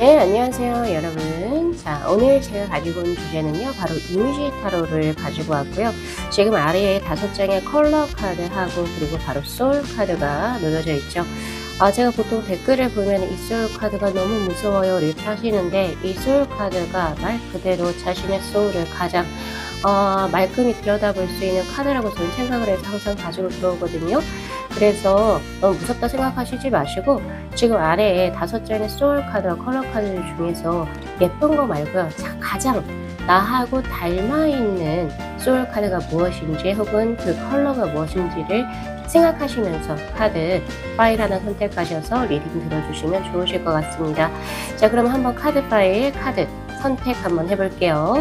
네, 안녕하세요, 여러분. 자, 오늘 제가 가지고 온 주제는요, 바로 이미지 타로를 가지고 왔고요. 지금 아래에 5장의 컬러 카드하고 그리고 바로 소울 카드가 놓여져 있죠. 제가 보통 댓글을 보면 이 소울 카드가 너무 무서워요 이렇게 하시는데, 이 소울 카드가 말 그대로 자신의 소울을 가장 말끔히 들여다볼 수 있는 카드라고 저는 생각을 해서 항상 가지고 들어오거든요. 그래서 너무 무섭다 생각하시지 마시고, 지금 아래에 5장의 소울 카드와 컬러 카드 중에서 예쁜 거 말고요, 가장 나하고 닮아있는 소울 카드가 무엇인지 혹은 그 컬러가 무엇인지를 생각하시면서 카드 파일 하나 선택하셔서 리딩 들어주시면 좋으실 것 같습니다. 자, 그럼 한번 카드 파일, 카드 선택 한번 해볼게요.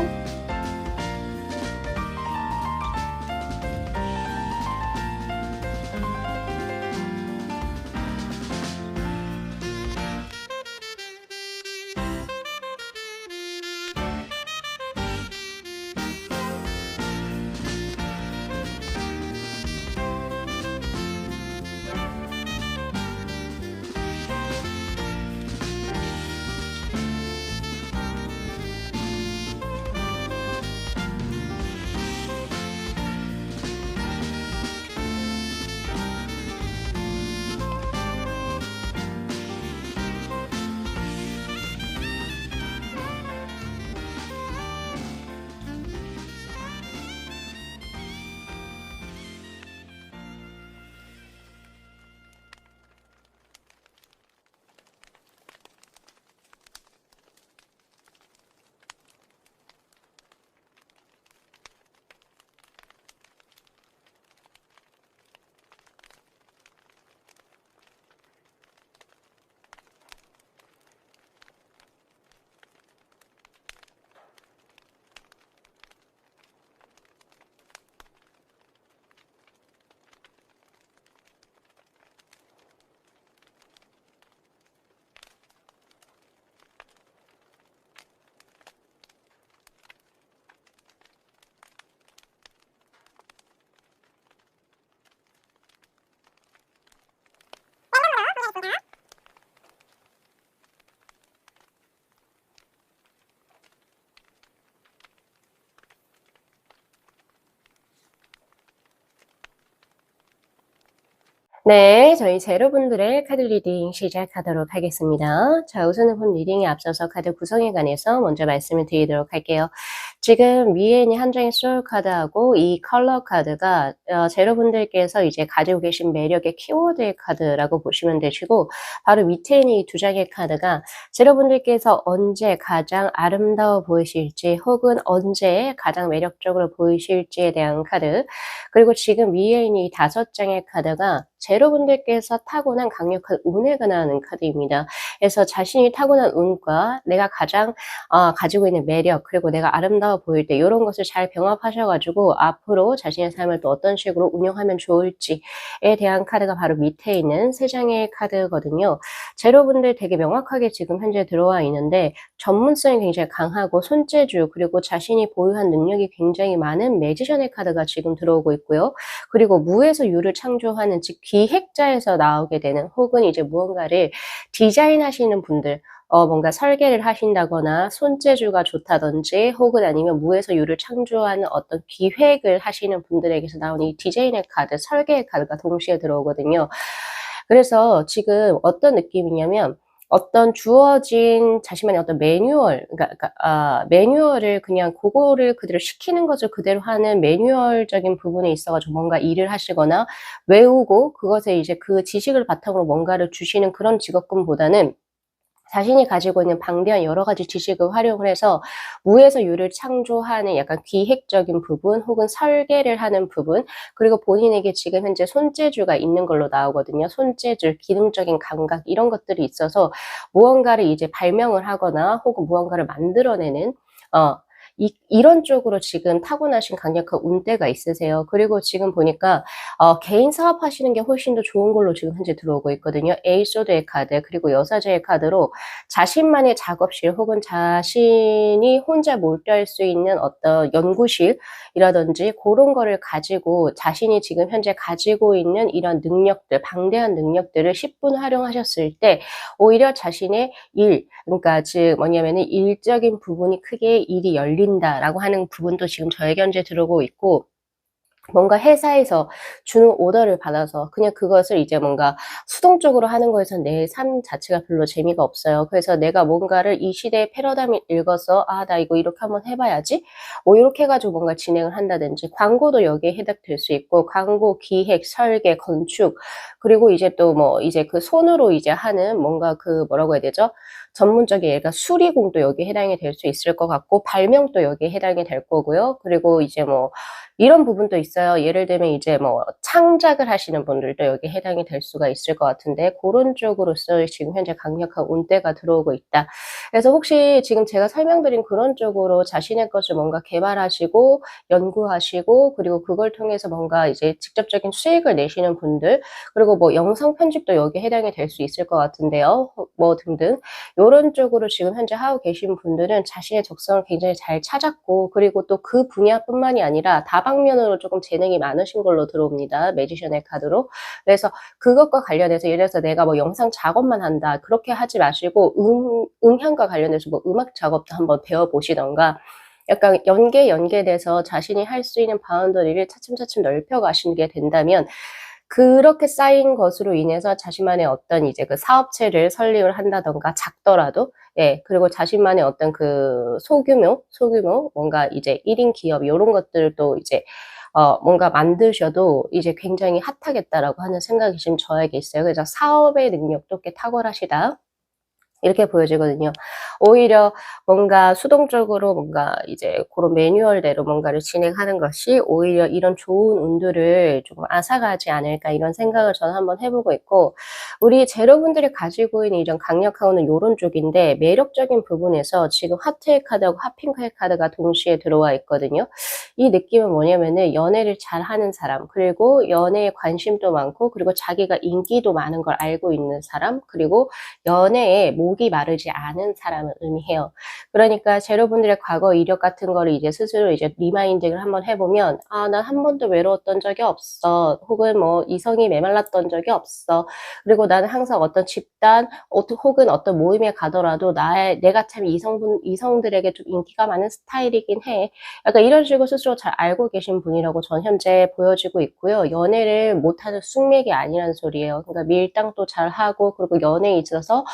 네, 저희 제로분들의 카드 리딩 시작하도록 하겠습니다. 자, 우선은 본 리딩에 앞서서 카드 구성에 관해서 먼저 말씀을 드리도록 할게요. 지금 위에 있는 한 장의 소울 카드하고 이 컬러 카드가 제로분들께서 이제 가지고 계신 매력의 키워드의 카드라고 보시면 되시고, 바로 밑에 있는 이 2장의 카드가 제로분들께서 언제 가장 아름다워 보이실지 혹은 언제 가장 매력적으로 보이실지에 대한 카드, 그리고 지금 위에 있는 이 5장의 카드가 제로분들께서 타고난 강력한 운에 관한 카드입니다. 그래서 자신이 타고난 운과 내가 가장 가지고 있는 매력, 그리고 내가 아름다워 보일 때 이런 것을 잘 병합하셔가지고 앞으로 자신의 삶을 또 어떤 식으로 운영하면 좋을지에 대한 카드가 바로 밑에 있는 3장의 카드거든요. 제로분들 되게 명확하게 지금 현재 들어와 있는데, 전문성이 굉장히 강하고 손재주, 그리고 자신이 보유한 능력이 굉장히 많은 매지션의 카드가 지금 들어오고 있고요. 그리고 무에서 유를 창조하는, 즉 기획자에서 나오게 되는, 혹은 이제 무언가를 디자인하시는 분들, 뭔가 설계를 하신다거나 손재주가 좋다든지 혹은 아니면 무에서 유를 창조하는 어떤 기획을 하시는 분들에게서 나오는 이 디자인의 카드, 설계의 카드가 동시에 들어오거든요. 그래서 지금 어떤 느낌이냐면, 어떤 주어진 자신만의 어떤 매뉴얼, 매뉴얼을 그냥 그거를 그대로 시키는 것을 그대로 하는 매뉴얼적인 부분에 있어가지고 뭔가 일을 하시거나 외우고 그것에 이제 그 지식을 바탕으로 뭔가를 주시는 그런 직업군보다는, 자신이 가지고 있는 방대한 여러 가지 지식을 활용을 해서 무에서 유를 창조하는 약간 기획적인 부분 혹은 설계를 하는 부분, 그리고 본인에게 지금 현재 손재주가 있는 걸로 나오거든요. 손재주, 기능적인 감각, 이런 것들이 있어서 무언가를 이제 발명을 하거나 혹은 무언가를 만들어내는 이런 쪽으로 지금 타고나신 강력한 운대가 있으세요. 그리고 지금 보니까 개인 사업하시는 게 훨씬 더 좋은 걸로 지금 현재 들어오고 있거든요. 에이소드의 카드 그리고 여사제의 카드로 자신만의 작업실 혹은 자신이 혼자 몰두할 수 있는 어떤 연구실이라든지 고런 거를 가지고 자신이 지금 현재 가지고 있는 이런 능력들, 방대한 능력들을 10분 활용하셨을 때 오히려 자신의 그러니까 즉 뭐냐면은 일적인 부분이 크게 일이 열린다라고 하는 부분도 지금 저에게 현재 들어오고 있고, 뭔가 회사에서 주는 오더를 받아서 그냥 그것을 이제 뭔가 수동적으로 하는 거에선 내 삶 자체가 별로 재미가 없어요. 그래서 내가 뭔가를 이 시대의 패러다임을 읽어서 '아 나 이거 이렇게 한번 해 봐야지.' 뭐 요렇게 해 가지고 뭔가 진행을 한다든지, 광고도 여기에 해당될 수 있고 광고, 기획, 설계, 건축, 그리고 이제 또 뭐 이제 그 손으로 이제 하는 뭔가 그 뭐라고 해야 되죠? 전문적인 얘가 수리공도 여기에 해당이 될 수 있을 것 같고, 발명도 여기에 해당이 될 거고요. 그리고 이제 뭐 이런 부분도 있어요. 예를 들면 이제 뭐 창작을 하시는 분들도 여기에 해당이 될 수가 있을 것 같은데, 고런 쪽으로서 지금 현재 강력한 운대가 들어오고 있다. 그래서 혹시 지금 제가 설명드린 그런 쪽으로 자신의 것을 뭔가 개발하시고 연구하시고 그리고 그걸 통해서 뭔가 이제 직접적인 수익을 내시는 분들, 그리고 뭐 영상 편집도 여기에 해당이 될 수 있을 것 같은데요. 뭐 등등 요런 쪽으로 지금 현재 하고 계신 분들은 자신의 적성을 굉장히 잘 찾았고, 그리고 또 그 분야뿐만이 아니라 다방면으로 조금 재능이 많으신 걸로 들어옵니다. 매지션의 카드로. 그래서 그것과 관련해서 예를 들어서 내가 뭐 영상 작업만 한다, 그렇게 하지 마시고 음향과 관련해서 뭐 음악 작업도 한번 배워보시던가, 약간 연계돼서 자신이 할 수 있는 바운더리를 차츰차츰 넓혀 가시게 된다면, 그렇게 쌓인 것으로 인해서 자신만의 어떤 이제 그 사업체를 설립을 한다든가, 작더라도, 예, 그리고 자신만의 어떤 그 소규모 뭔가 이제 1인 기업 요런 것들도 이제 뭔가 만드셔도 이제 굉장히 핫하겠다라고 하는 생각이 지금 저에게 있어요. 그래서 사업의 능력도 꽤 탁월하시다, 이렇게 보여지거든요. 오히려 뭔가 수동적으로 뭔가 이제 고런 매뉴얼대로 뭔가를 진행하는 것이 오히려 이런 좋은 운들을 조금 앗아가지 않을까, 이런 생각을 저는 한번 해 보고 있고, 우리 제로분들이 가지고 있는 이런 강력한 운은 요런 쪽인데, 매력적인 부분에서 지금 하트의 카드하고 핫핑크의 카드가 동시에 들어와 있거든요. 이 느낌은 뭐냐면은 연애를 잘하는 사람, 그리고 연애에 관심도 많고, 그리고 자기가 인기도 많은 걸 알고 있는 사람, 그리고 연애에 목이 마르지 않은 사람을 의미해요. 그러니까 제로분들의 과거 이력 같은 거를 이제 스스로 이제 리마인딩을 한번 해보면, 아, 난 한 번도 외로웠던 적이 없어. 혹은 뭐 이성이 메말랐던 적이 없어. 그리고 나는 항상 어떤 집단, 혹은 어떤 모임에 가더라도 내가 참 이성들에게 좀 인기가 많은 스타일이긴 해. 약간 이런 식으로 스스로 잘 알고 계신 분이라고 전 현재 보여지고 있고요. 연애를 못하는 숙맥이 아니라는 소리예요. 그러니까 밀당도 잘하고, 그리고 연애에 있어서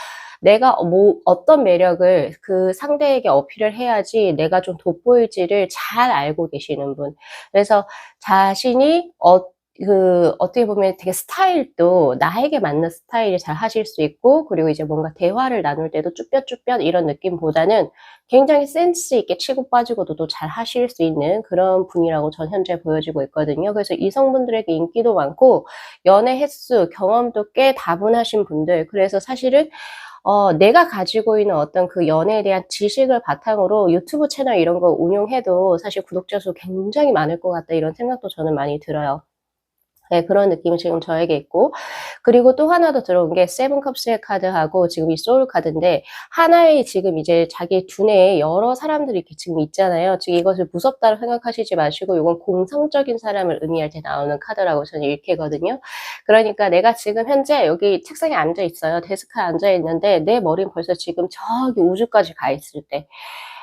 내가 뭐 어떤 매력을 그 상대에게 어필을 해야지 내가 좀 돋보일지를 잘 알고 계시는 분. 그래서 자신이 어떻게 보면 되게 스타일도 나에게 맞는 스타일을 잘 하실 수 있고, 그리고 이제 뭔가 대화를 나눌 때도 쭈뼛쭈뼛 이런 느낌보다는 굉장히 센스 있게 치고 빠지고도 또 잘 하실 수 있는 그런 분이라고 전 현재 보여지고 있거든요. 그래서 이성분들에게 인기도 많고, 연애 횟수, 경험도 꽤 다분하신 분들, 그래서 사실은 내가 가지고 있는 어떤 그 연애에 대한 지식을 바탕으로 유튜브 채널 이런 거 운영해도 사실 구독자 수 굉장히 많을 것 같다, 이런 생각도 저는 많이 들어요. 네, 그런 느낌이 지금 저에게 있고, 그리고 또 하나 더 들어온 게 세븐 컵스의 카드하고 지금 이 소울 카드인데, 하나의 지금 이제 자기 두뇌에 여러 사람들이 이렇게 지금 있잖아요. 지금 이것을 무섭다고 생각하시지 마시고, 이건 공상적인 사람을 의미할 때 나오는 카드라고 저는 읽히거든요. 그러니까 내가 지금 현재 여기 책상에 앉아 있어요. 데스크에 앉아 있는데 내 머리는 벌써 지금 저기 우주까지 가 있을 때,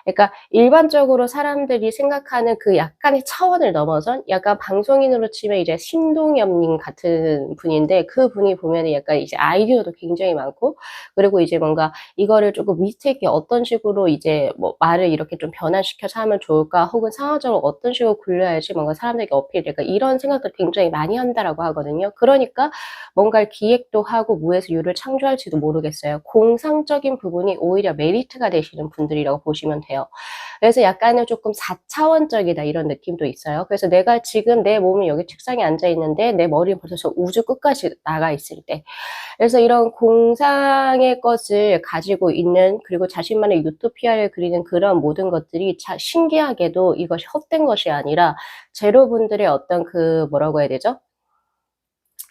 그러니까 일반적으로 사람들이 생각하는 그 약간의 차원을 넘어선, 약간 방송인으로 치면 이제 신동엽님 같은 분인데, 그분이 보면은 약간 이제 아이디어도 굉장히 많고, 그리고 이제 뭔가 이거를 조금 위트 있게 어떤 식으로 이제 뭐 말을 이렇게 좀 변화시켜서 하면 좋을까, 혹은 상황적으로 어떤 식으로 굴려야지 뭔가 사람들에게 어필될까, 이런 생각들 굉장히 많이 한다라고 하거든요. 그러니까 뭔가를 기획도 하고 무에서 유를 창조할지도 모르겠어요. 공상적인 부분이 오히려 메리트가 되시는 분들이라고 보시면 돼요. 해요. 그래서 약간은 조금 4차원적이다 이런 느낌도 있어요. 그래서 내가 지금 내 몸은 여기 책상에 앉아 있는데 내 머리는 벌써 저 우주 끝까지 나가 있을 때, 그래서 이런 공상의 것을 가지고 있는, 그리고 자신만의 유토피아를 그리는 그런 모든 것들이 신기하게도 이것이 헛된 것이 아니라 제로분들의 어떤 그 뭐라고 해야 되죠?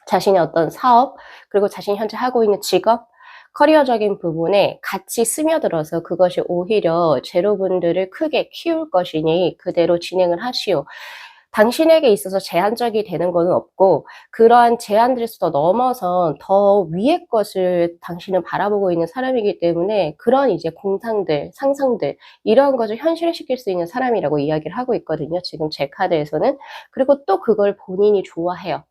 자신의 어떤 사업, 그리고 자신이 현재 하고 있는 직업, 커리어적인 부분에 같이 스며들어서 그것이 오히려 제로분들을 크게 키울 것이니 그대로 진행을 하시오. 당신에게 있어서 제한적이 되는 것은 없고, 그러한 제한들에서 더 넘어선 더 위의 것을 당신은 바라보고 있는 사람이기 때문에 그런 이제 공상들, 상상들, 이런 것을 현실시킬 수 있는 사람이라고 이야기를 하고 있거든요. 지금 제 카드에서는. 그리고 또 그걸 본인이 좋아해요.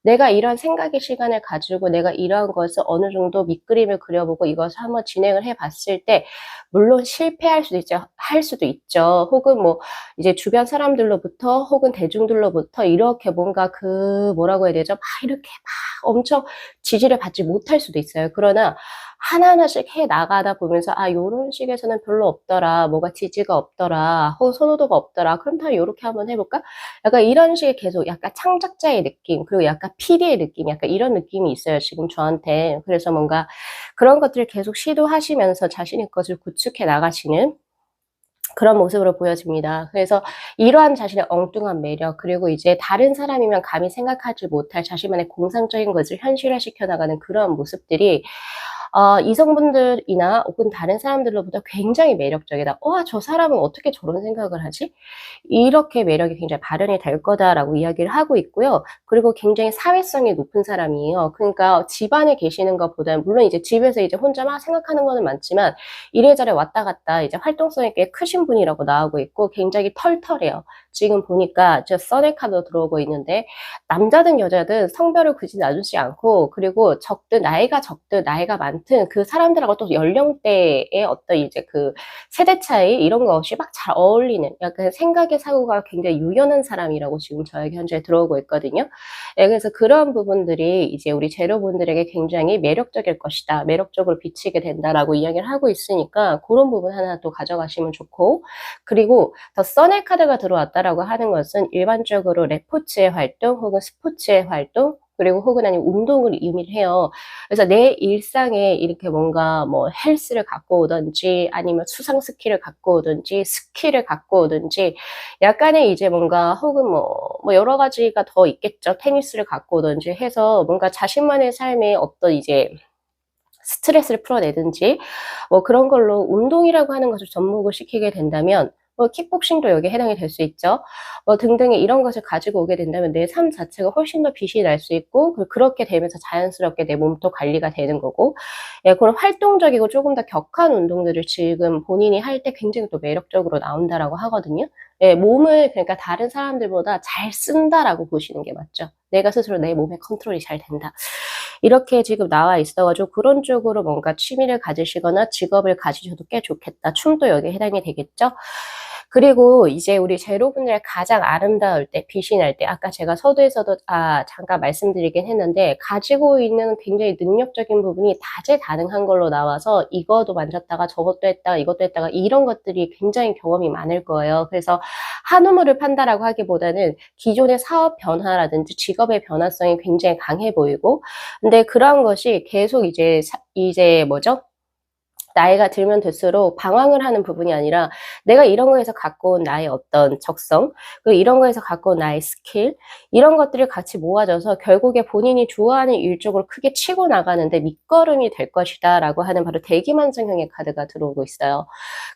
내가 이런 생각의 시간을 가지고 내가 이러한 것을 어느 정도 밑그림을 그려보고 이것을 한번 진행을 해 봤을 때, 물론 실패할 수도 있죠. 할 수도 있죠. 혹은 뭐 이제 주변 사람들로부터 혹은 대중들로부터 이렇게 뭔가 그 뭐라고 해야 되죠? 막 이렇게 막 엄청 지지를 받지 못할 수도 있어요. 그러나 하나하나씩 해 나가다 보면서 '아 요런 식에서는 별로 없더라. 뭐가 지지가 없더라. 혹은 선호도가 없더라. 그럼 다음에 요렇게 한번 해 볼까?' 약간 이런 식의 계속 약간 창작자의 느낌, 그리고 약간 PD의 느낌, 약간 이런 느낌이 있어요, 지금 저한테. 그래서 뭔가 그런 것들을 계속 시도하시면서 자신의 것을 구축해 나가시는 그런 모습으로 보여집니다. 그래서 이러한 자신의 엉뚱한 매력, 그리고 이제 다른 사람이면 감히 생각하지 못할 자신만의 공상적인 것을 현실화시켜 나가는 그런 모습들이 이성분들이나 혹은 다른 사람들로부터 굉장히 매력적이다. '와 저 사람은 어떻게 저런 생각을 하지?' 이렇게 매력이 굉장히 발현이 될 거다라고 이야기를 하고 있고요. 그리고 굉장히 사회성이 높은 사람이에요. 그러니까 집 안에 계시는 것보다는, 물론 이제 집에서 이제 혼자 막 생각하는 거는 많지만 이래저래 왔다 갔다 이제 활동성이 꽤 크신 분이라고 나오고 있고, 굉장히 털털해요. 지금 보니까 저 써니 카드 들어오고 있는데, 남자든 여자든 성별을 굳이 나누지 않고, 그리고 적든 나이가 많든 그 사람들하고 또 연령대의 어떤 이제 그 세대 차이 이런 거 없이 막 잘 어울리는, 약간 생각의 사고가 굉장히 유연한 사람이라고 지금 저에게 현재 들어오고 있거든요. 예, 그래서 그런 부분들이 이제 우리 제로분들에게 굉장히 매력적일 것이다. 매력적으로 비치게 된다라고 이야기를 하고 있으니까 고런 부분 하나 또 가져가시면 좋고, 그리고 더 써넬 카드가 들어왔다라고 하는 것은 일반적으로 레포츠의 활동 혹은 스포츠의 활동, 그리고 혹은 아니면 운동을 의미를 해요. 그래서 내 일상에 이렇게 뭔가 뭐 헬스를 갖고 오든지 아니면 수상 스킬을 갖고 오든지 스킬을 갖고 오든지, 약간의 이제 뭔가 혹은 뭐 여러 가지가 더 있겠죠. 테니스를 갖고 오든지 해서 뭔가 자신만의 삶에 어떤 이제 스트레스를 풀어내든지 뭐 그런 걸로 운동이라고 하는 것을 접목을 시키게 된다면, 뭐 킥복싱도 여기에 해당이 될 수 있죠. 뭐 등등의 이런 것을 가지고 오게 된다면 내 삶 자체가 훨씬 더 빛이 날 수 있고, 그렇게 되면서 자연스럽게 내 몸도 관리가 되는 거고, 예, 그런 활동적이고 조금 더 격한 운동들을 지금 본인이 할 때 굉장히 또 매력적으로 나온다라고 하거든요. 예, 몸을 그러니까 다른 사람들보다 잘 쓴다라고 보시는 게 맞죠. 내가 스스로 내 몸의 컨트롤이 잘 된다. 이렇게 지금 나와 있어 가지고 그런 쪽으로 뭔가 취미를 가지시거나 직업을 가지셔도 꽤 좋겠다. 춤도 여기에 해당이 되겠죠. 그리고 이제 우리 제로분들 가장 아름다울 때, 빛이 날 때, 아까 제가 서두에서도 잠깐 말씀드리긴 했는데, 가지고 있는 굉장히 능력적인 부분이 다재다능한 걸로 나와서 이거도 만졌다가 저것도 했다가 이것도 했다가 이런 것들이 굉장히 경험이 많을 거예요. 그래서 한 우물을 판다라고 하기보다는 기존의 사업 변화라든지 직업의 변화성이 굉장히 강해 보이고, 근데 그런 것이 계속 이제 뭐죠? 나이가 들면 들수록 방황을 하는 부분이 아니라 내가 이런 거에서 갖고 온 나의 어떤 적성, 그리고 이런 거에서 갖고 온 나의 스킬, 이런 것들을 같이 모아져서 결국에 본인이 좋아하는 일 쪽으로 크게 치고 나가는데 밑거름이 될 것이다 라고 하는 바로 대기만성형의 카드가 들어오고 있어요.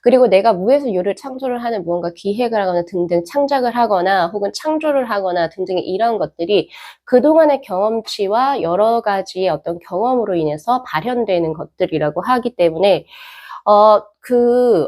그리고 내가 무에서 유를 창조를 하는 무언가 기획을 하거나 등등 창작을 하거나 혹은 창조를 하거나 등등의 이런 것들이 그동안의 경험치와 여러 가지의 어떤 경험으로 인해서 발현되는 것들이라고 하기 때문에,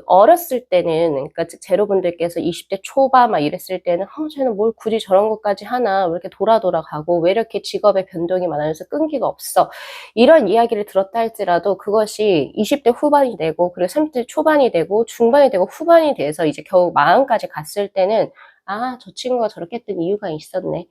어렸을 때는, 그러니까 제로분들께서 20대 초반 막 이랬을 때는 쟤는 뭘 굳이 저런 것까지 하나? 왜 이렇게 돌아가고 왜 이렇게 직업의 변동이 많아져서 끈기가 없어?' 이런 이야기를 들었다 할지라도 그것이 20대 후반이 되고 그리고 30대 초반이 되고 중반이 되고 후반이 돼서 이제 겨우 마흔까지 갔을 때는 '아 저 친구가 저렇게 했던 이유가 있었네.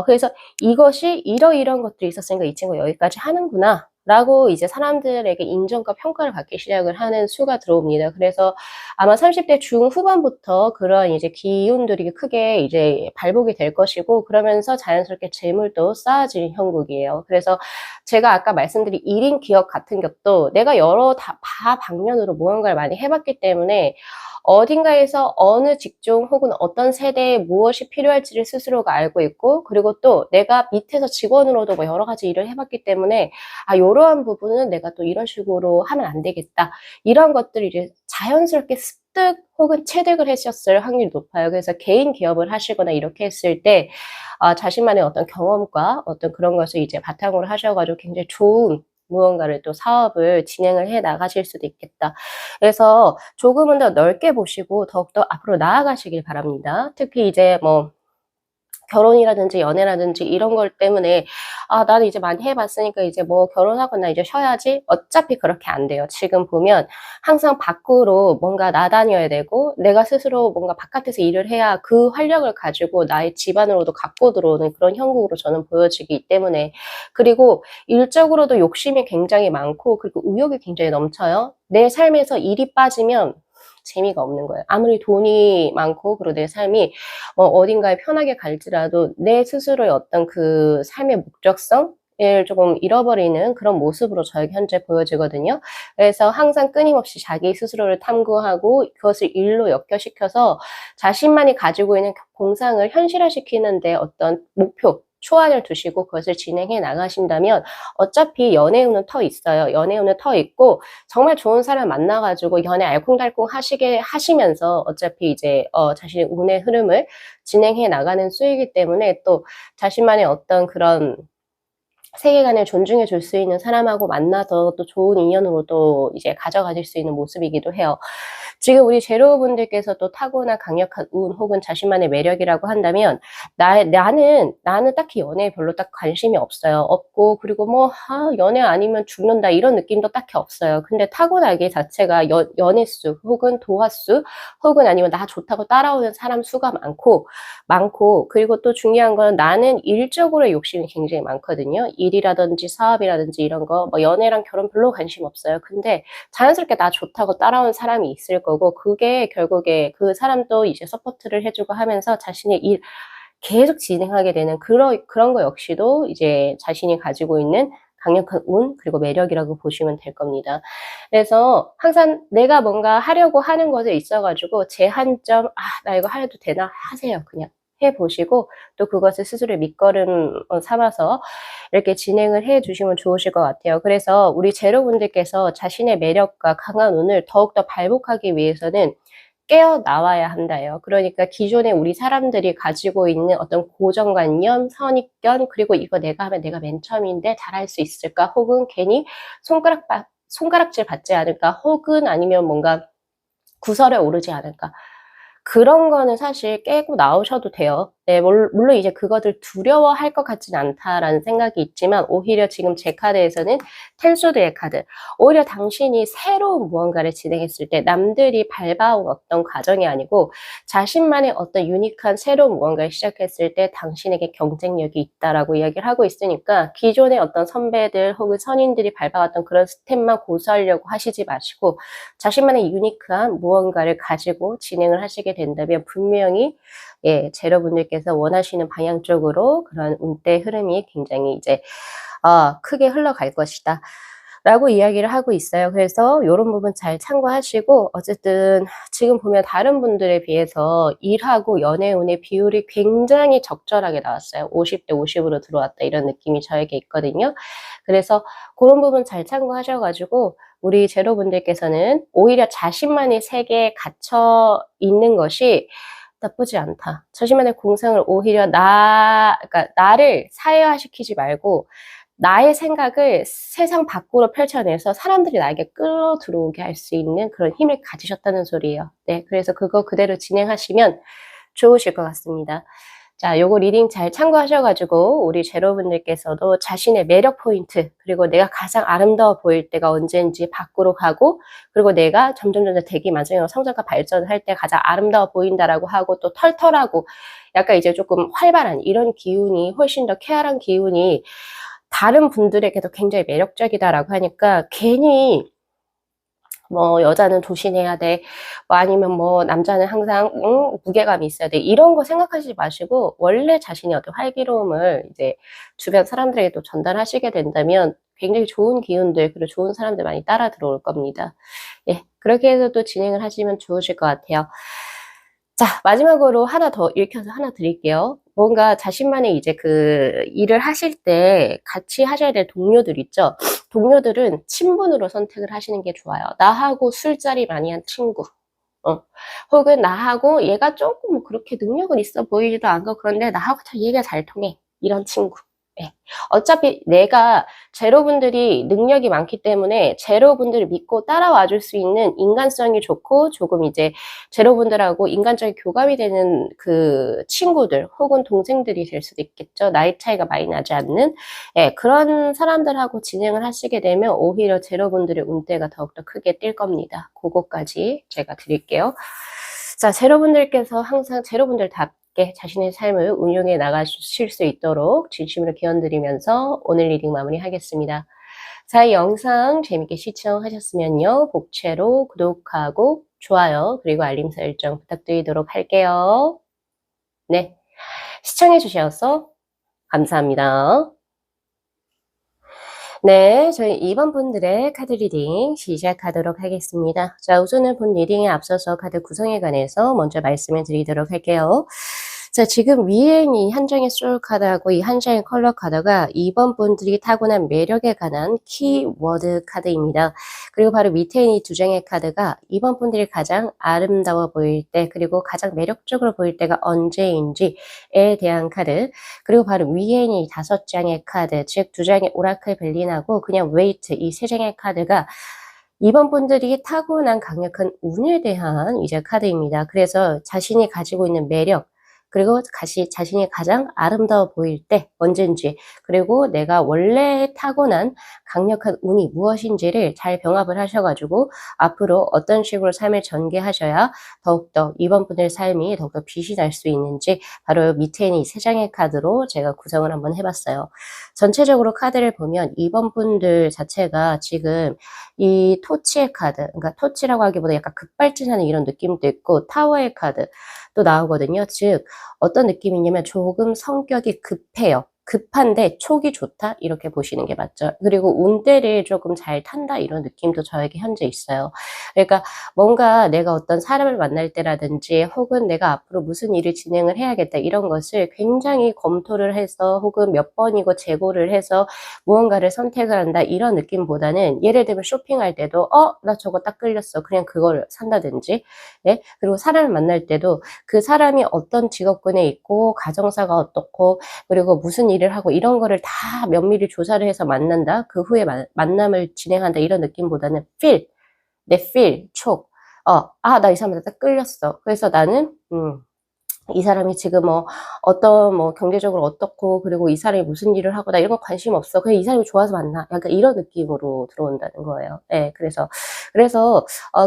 그래서 이것이 이러이러한 것들이 있었으니까 이 친구가 여기까지 하는구나.' 라고 이제 사람들에게 인정과 평가를 받기 시작을 하는 수가 들어옵니다. 그래서 아마 30대 중후반부터 그런 이제 기운들이 크게 이제 발복이 될 것이고, 그러면서 자연스럽게 재물도 쌓아질 형국이에요. 그래서 제가 아까 말씀드린 1인 기업 같은 것도 내가 여러 방면으로 무언가를 많이 해봤기 때문에 어딘가에서 어느 직종 혹은 어떤 세대에 무엇이 필요할지를 스스로가 알고 있고, 그리고 또 내가 밑에서 직원으로도 뭐 여러 가지 일을 해봤기 때문에 요러한 부분은 내가 또 이런 식으로 하면 안 되겠다. 이런 것들이 이제 자연스럽게 습득 혹은 체득을 하셨을 확률이 높아요. 그래서 개인 기업을 하시거나 이렇게 했을 때 자신만의 어떤 경험과 어떤 그런 것을 이제 바탕으로 하셔가지고 굉장히 좋은 무언가를 또 사업을 진행을 해 나가실 수도 있겠다. 그래서 조금은 더 넓게 보시고 더욱더 앞으로 나아가시길 바랍니다. 특히 이제 뭐 결혼이라든지 연애라든지 이런 걸 때문에 나는 이제 많이 해봤으니까 이제 뭐 결혼하거나 이제 쉬어야지. 어차피 그렇게 안 돼요. 지금 보면 항상 밖으로 뭔가 나다녀야 되고 내가 스스로 뭔가 바깥에서 일을 해야 그 활력을 가지고 나의 집안으로도 갖고 들어오는 그런 형국으로 저는 보여지기 때문에, 그리고 일적으로도 욕심이 굉장히 많고 그리고 의욕이 굉장히 넘쳐요. 내 삶에서 일이 빠지면 재미가 없는 거예요. 아무리 돈이 많고 그리고 내 삶이 어딘가에 편하게 갈지라도 내 스스로의 어떤 그 삶의 목적성을 조금 잃어버리는 그런 모습으로 저에게 현재 보여지거든요. 그래서 항상 끊임없이 자기 스스로를 탐구하고 그것을 일로 연결시켜서 자신만이 가지고 있는 공상을 현실화시키는데 어떤 목표, 초안을 두시고 그것을 진행해 나가신다면 어차피 연애운은 터 있어요. 연애운은 터 있고 정말 좋은 사람 만나가지고 연애 알콩달콩 하시면서 어차피 이제 자신의 운의 흐름을 진행해 나가는 수이기 때문에 또 자신만의 어떤 그런 세계관을 존중해 줄 수 있는 사람하고 만나서 또 좋은 인연으로 또 이제 가져가실 수 있는 모습이기도 해요. 지금 우리 제로분들께서 또 타고난 강력한 운 혹은 자신만의 매력이라고 한다면 나는 딱히 연애에 별로 딱 관심이 없어요. 없고 그리고 뭐 연애 아니면 죽는다 이런 느낌도 딱히 없어요. 근데 타고나기 자체가 연애수 혹은 도화수 혹은 아니면 나 좋다고 따라오는 사람 수가 많고 그리고 또 중요한 건 나는 일적으로의 욕심이 굉장히 많거든요. 일이라든지 사업이라든지 이런 거, 뭐 연애랑 결혼 별로 관심 없어요. 근데 자연스럽게 나 좋다고 따라온 사람이 있을 거고 그게 결국에 그 사람도 이제 서포트를 해주고 하면서 자신의 일 계속 진행하게 되는 그런 거 역시도 이제 자신이 가지고 있는 강력한 운 그리고 매력이라고 보시면 될 겁니다. 그래서 항상 내가 뭔가 하려고 하는 것에 있어가지고 제한점 나 이거 해도 되나 하세요. 그냥 해보시고 또 그것을 스스로의 밑거름 삼아서 이렇게 진행을 해 주시면 좋으실 것 같아요. 그래서 우리 제로분들께서 자신의 매력과 강한 운을 더욱더 발복하기 위해서는 깨어나와야 한다요. 그러니까 기존에 우리 사람들이 가지고 있는 어떤 고정관념, 선입견, 그리고 이거 내가 하면 내가 맨 처음인데 잘할 수 있을까? 혹은 괜히 손가락질 받지 않을까? 혹은 아니면 뭔가 구설에 오르지 않을까? 그런 거는 사실 깨고 나오셔도 돼요. 네, 물론 이제 그것을 두려워할 것 같진 않다라는 생각이 있지만 오히려 지금 제 카드에서는 텐소드의 카드. 오히려 당신이 새로운 무언가를 진행했을 때 남들이 밟아온 어떤 과정이 아니고 자신만의 어떤 유니크한 새로운 무언가를 시작했을 때 당신에게 경쟁력이 있다라고 이야기를 하고 있으니까 기존의 어떤 선배들 혹은 선인들이 밟아왔던 그런 스텝만 고수하려고 하시지 마시고 자신만의 유니크한 무언가를 가지고 진행을 하시게 된다면 분명히 제로분들께서 원하시는 방향 쪽으로 그런 운대 흐름이 굉장히 이제 크게 흘러갈 것이다. 라고 이야기를 하고 있어요. 그래서 요런 부분 잘 참고하시고 어쨌든 지금 보면 다른 분들에 비해서 일하고 연애운의 비율이 굉장히 적절하게 나왔어요. 50대 50으로 들어왔다 이런 느낌이 저에게 있거든요. 그래서 그런 부분 잘 참고하셔가지고 우리 제로분들께서는 오히려 자신만의 세계에 갇혀 있는 것이 나쁘지 않다. 자신만의 공상을 오히려 그러니까 나를 사회화시키지 말고 나의 생각을 세상 밖으로 펼쳐내서 사람들이 나에게 끌어들어오게 할 수 있는 그런 힘을 가지셨다는 소리예요. 네, 그래서 그거 그대로 진행하시면 좋으실 것 같습니다. 자, 요거 리딩 잘 참고하셔가지고 우리 제로분들께서도 자신의 매력 포인트 그리고 내가 가장 아름다워 보일 때가 언제인지 밖으로 가고 그리고 내가 점점 대기 만성형 성장과 발전을 할 때 가장 아름다워 보인다라고 하고 또 털털하고 약간 이제 조금 활발한 이런 기운이 훨씬 더 쾌활한 기운이 다른 분들에게도 굉장히 매력적이다라고 하니까 괜히 뭐 여자는 조신해야 돼. 뭐 아니면 뭐 남자는 항상 무게감이 있어야 돼. 이런 거 생각하시지 마시고 원래 자신의 어떤 활기로움을 이제 주변 사람들에게도 전달하시게 된다면 굉장히 좋은 기운들 그리고 좋은 사람들 많이 따라 들어올 겁니다. 예. 그렇게 해서 또 진행을 하시면 좋으실 것 같아요. 자, 마지막으로 하나 더 읽혀서 하나 드릴게요. 뭔가 자신만의 이제 그 일을 하실 때 같이 하셔야 될 동료들 있죠? 동료들은 친분으로 선택을 하시는 게 좋아요. 나하고 술자리 많이 한 친구. 혹은 나하고 얘가 조금 뭐 그렇게 능력은 있어 보이지도 않고 그런데 나하고 참 얘기가 잘 통해. 이런 친구. 예. 어차피 내가 제로분들이 능력이 많기 때문에 제로분들을 믿고 따라와 줄 수 있는 인간성이 좋고 조금 이제 제로분들하고 인간적인 교감이 되는 그 친구들 혹은 동생들이 될 수도 있겠죠. 나이 차이가 많이 나지 않는 예, 그런 사람들하고 진행을 하시게 되면 오히려 제로분들의 운대가 더욱더 크게 뛸 겁니다. 그거까지 제가 드릴게요. 자, 제로분들께서 항상 제로분들답게 자신의 삶을 운용해 나가실 수 있도록 진심으로 기원드리면서 오늘 리딩 마무리하겠습니다. 자, 이 영상 재밌게 시청하셨으면요. 복채로 구독하고 좋아요 그리고 알림 설정 부탁드리도록 할게요. 네, 시청해 주셔서 감사합니다. 네, 저희 2번 분들의 카드 리딩 시작하도록 하겠습니다. 자, 우선은 본 리딩에 앞서서 카드 구성에 관해서 먼저 말씀을 드리도록 할게요. 자, 지금 위에 있는 이 한 장의 소울 카드하고 이 한 장의 컬러 카드가 2번 분들이 타고난 매력에 관한 키워드 카드입니다. 그리고 바로 밑에 있는 이 두 장의 카드가 2번 분들이 가장 아름다워 보일 때 그리고 가장 매력적으로 보일 때가 언제인지에 대한 카드 그리고 바로 위에 있는 이 5장의 카드 즉 2장의 오라클 벨린하고 그냥 웨이트 이 3장의 카드가 2번 분들이 타고난 강력한 운에 대한 이제 카드입니다. 그래서 자신이 가지고 있는 매력 그리고 자신이 가장 아름다워 보일 때 언젠지 그리고 내가 원래 타고난 강력한 운이 무엇인지를 잘 병합을 하셔가지고 앞으로 어떤 식으로 삶을 전개하셔야 더욱더 2번 분들의 삶이 더욱더 빛이 날 수 있는지 바로 밑에 있는 이 3장의 카드로 제가 구성을 한번 해봤어요. 전체적으로 카드를 보면 2번 분들 자체가 지금 이 토치의 카드, 그러니까 토치라고 하기보다 약간 급발진하는 이런 느낌도 있고 타워의 카드 또 나오거든요. 즉 어떤 느낌이냐면 조금 성격이 급해요. 급한데 촉이 좋다 이렇게 보시는 게 맞죠. 그리고 운대를 조금 잘 탄다 이런 느낌도 저에게 현재 있어요. 그러니까 뭔가 내가 어떤 사람을 만날 때라든지 혹은 내가 앞으로 무슨 일을 진행을 해야겠다 이런 것을 굉장히 검토를 해서 혹은 몇 번이고 재고를 해서 무언가를 선택을 한다 이런 느낌보다는 예를 들면 쇼핑할 때도 나 저거 딱 끌렸어 그냥 그걸 산다든지 네? 그리고 사람을 만날 때도 그 사람이 어떤 직업군에 있고 가정사가 어떻고 그리고 무슨 일을 하고 이런 거를 다 면밀히 조사를 해서 만난다. 그 후에 만남을 진행한다. 이런 느낌보다는 내 촉. 나 이 사람한테 딱 끌렸어. 그래서 나는 이 사람이 지금 뭐 어떤 뭐 경제적으로 어떻고 그리고 이 사람이 무슨 일을 하고 나 이런 거 관심 없어. 그냥 이 사람이 좋아서 만나. 약간 이런 느낌으로 들어온다는 거예요. 예. 그래서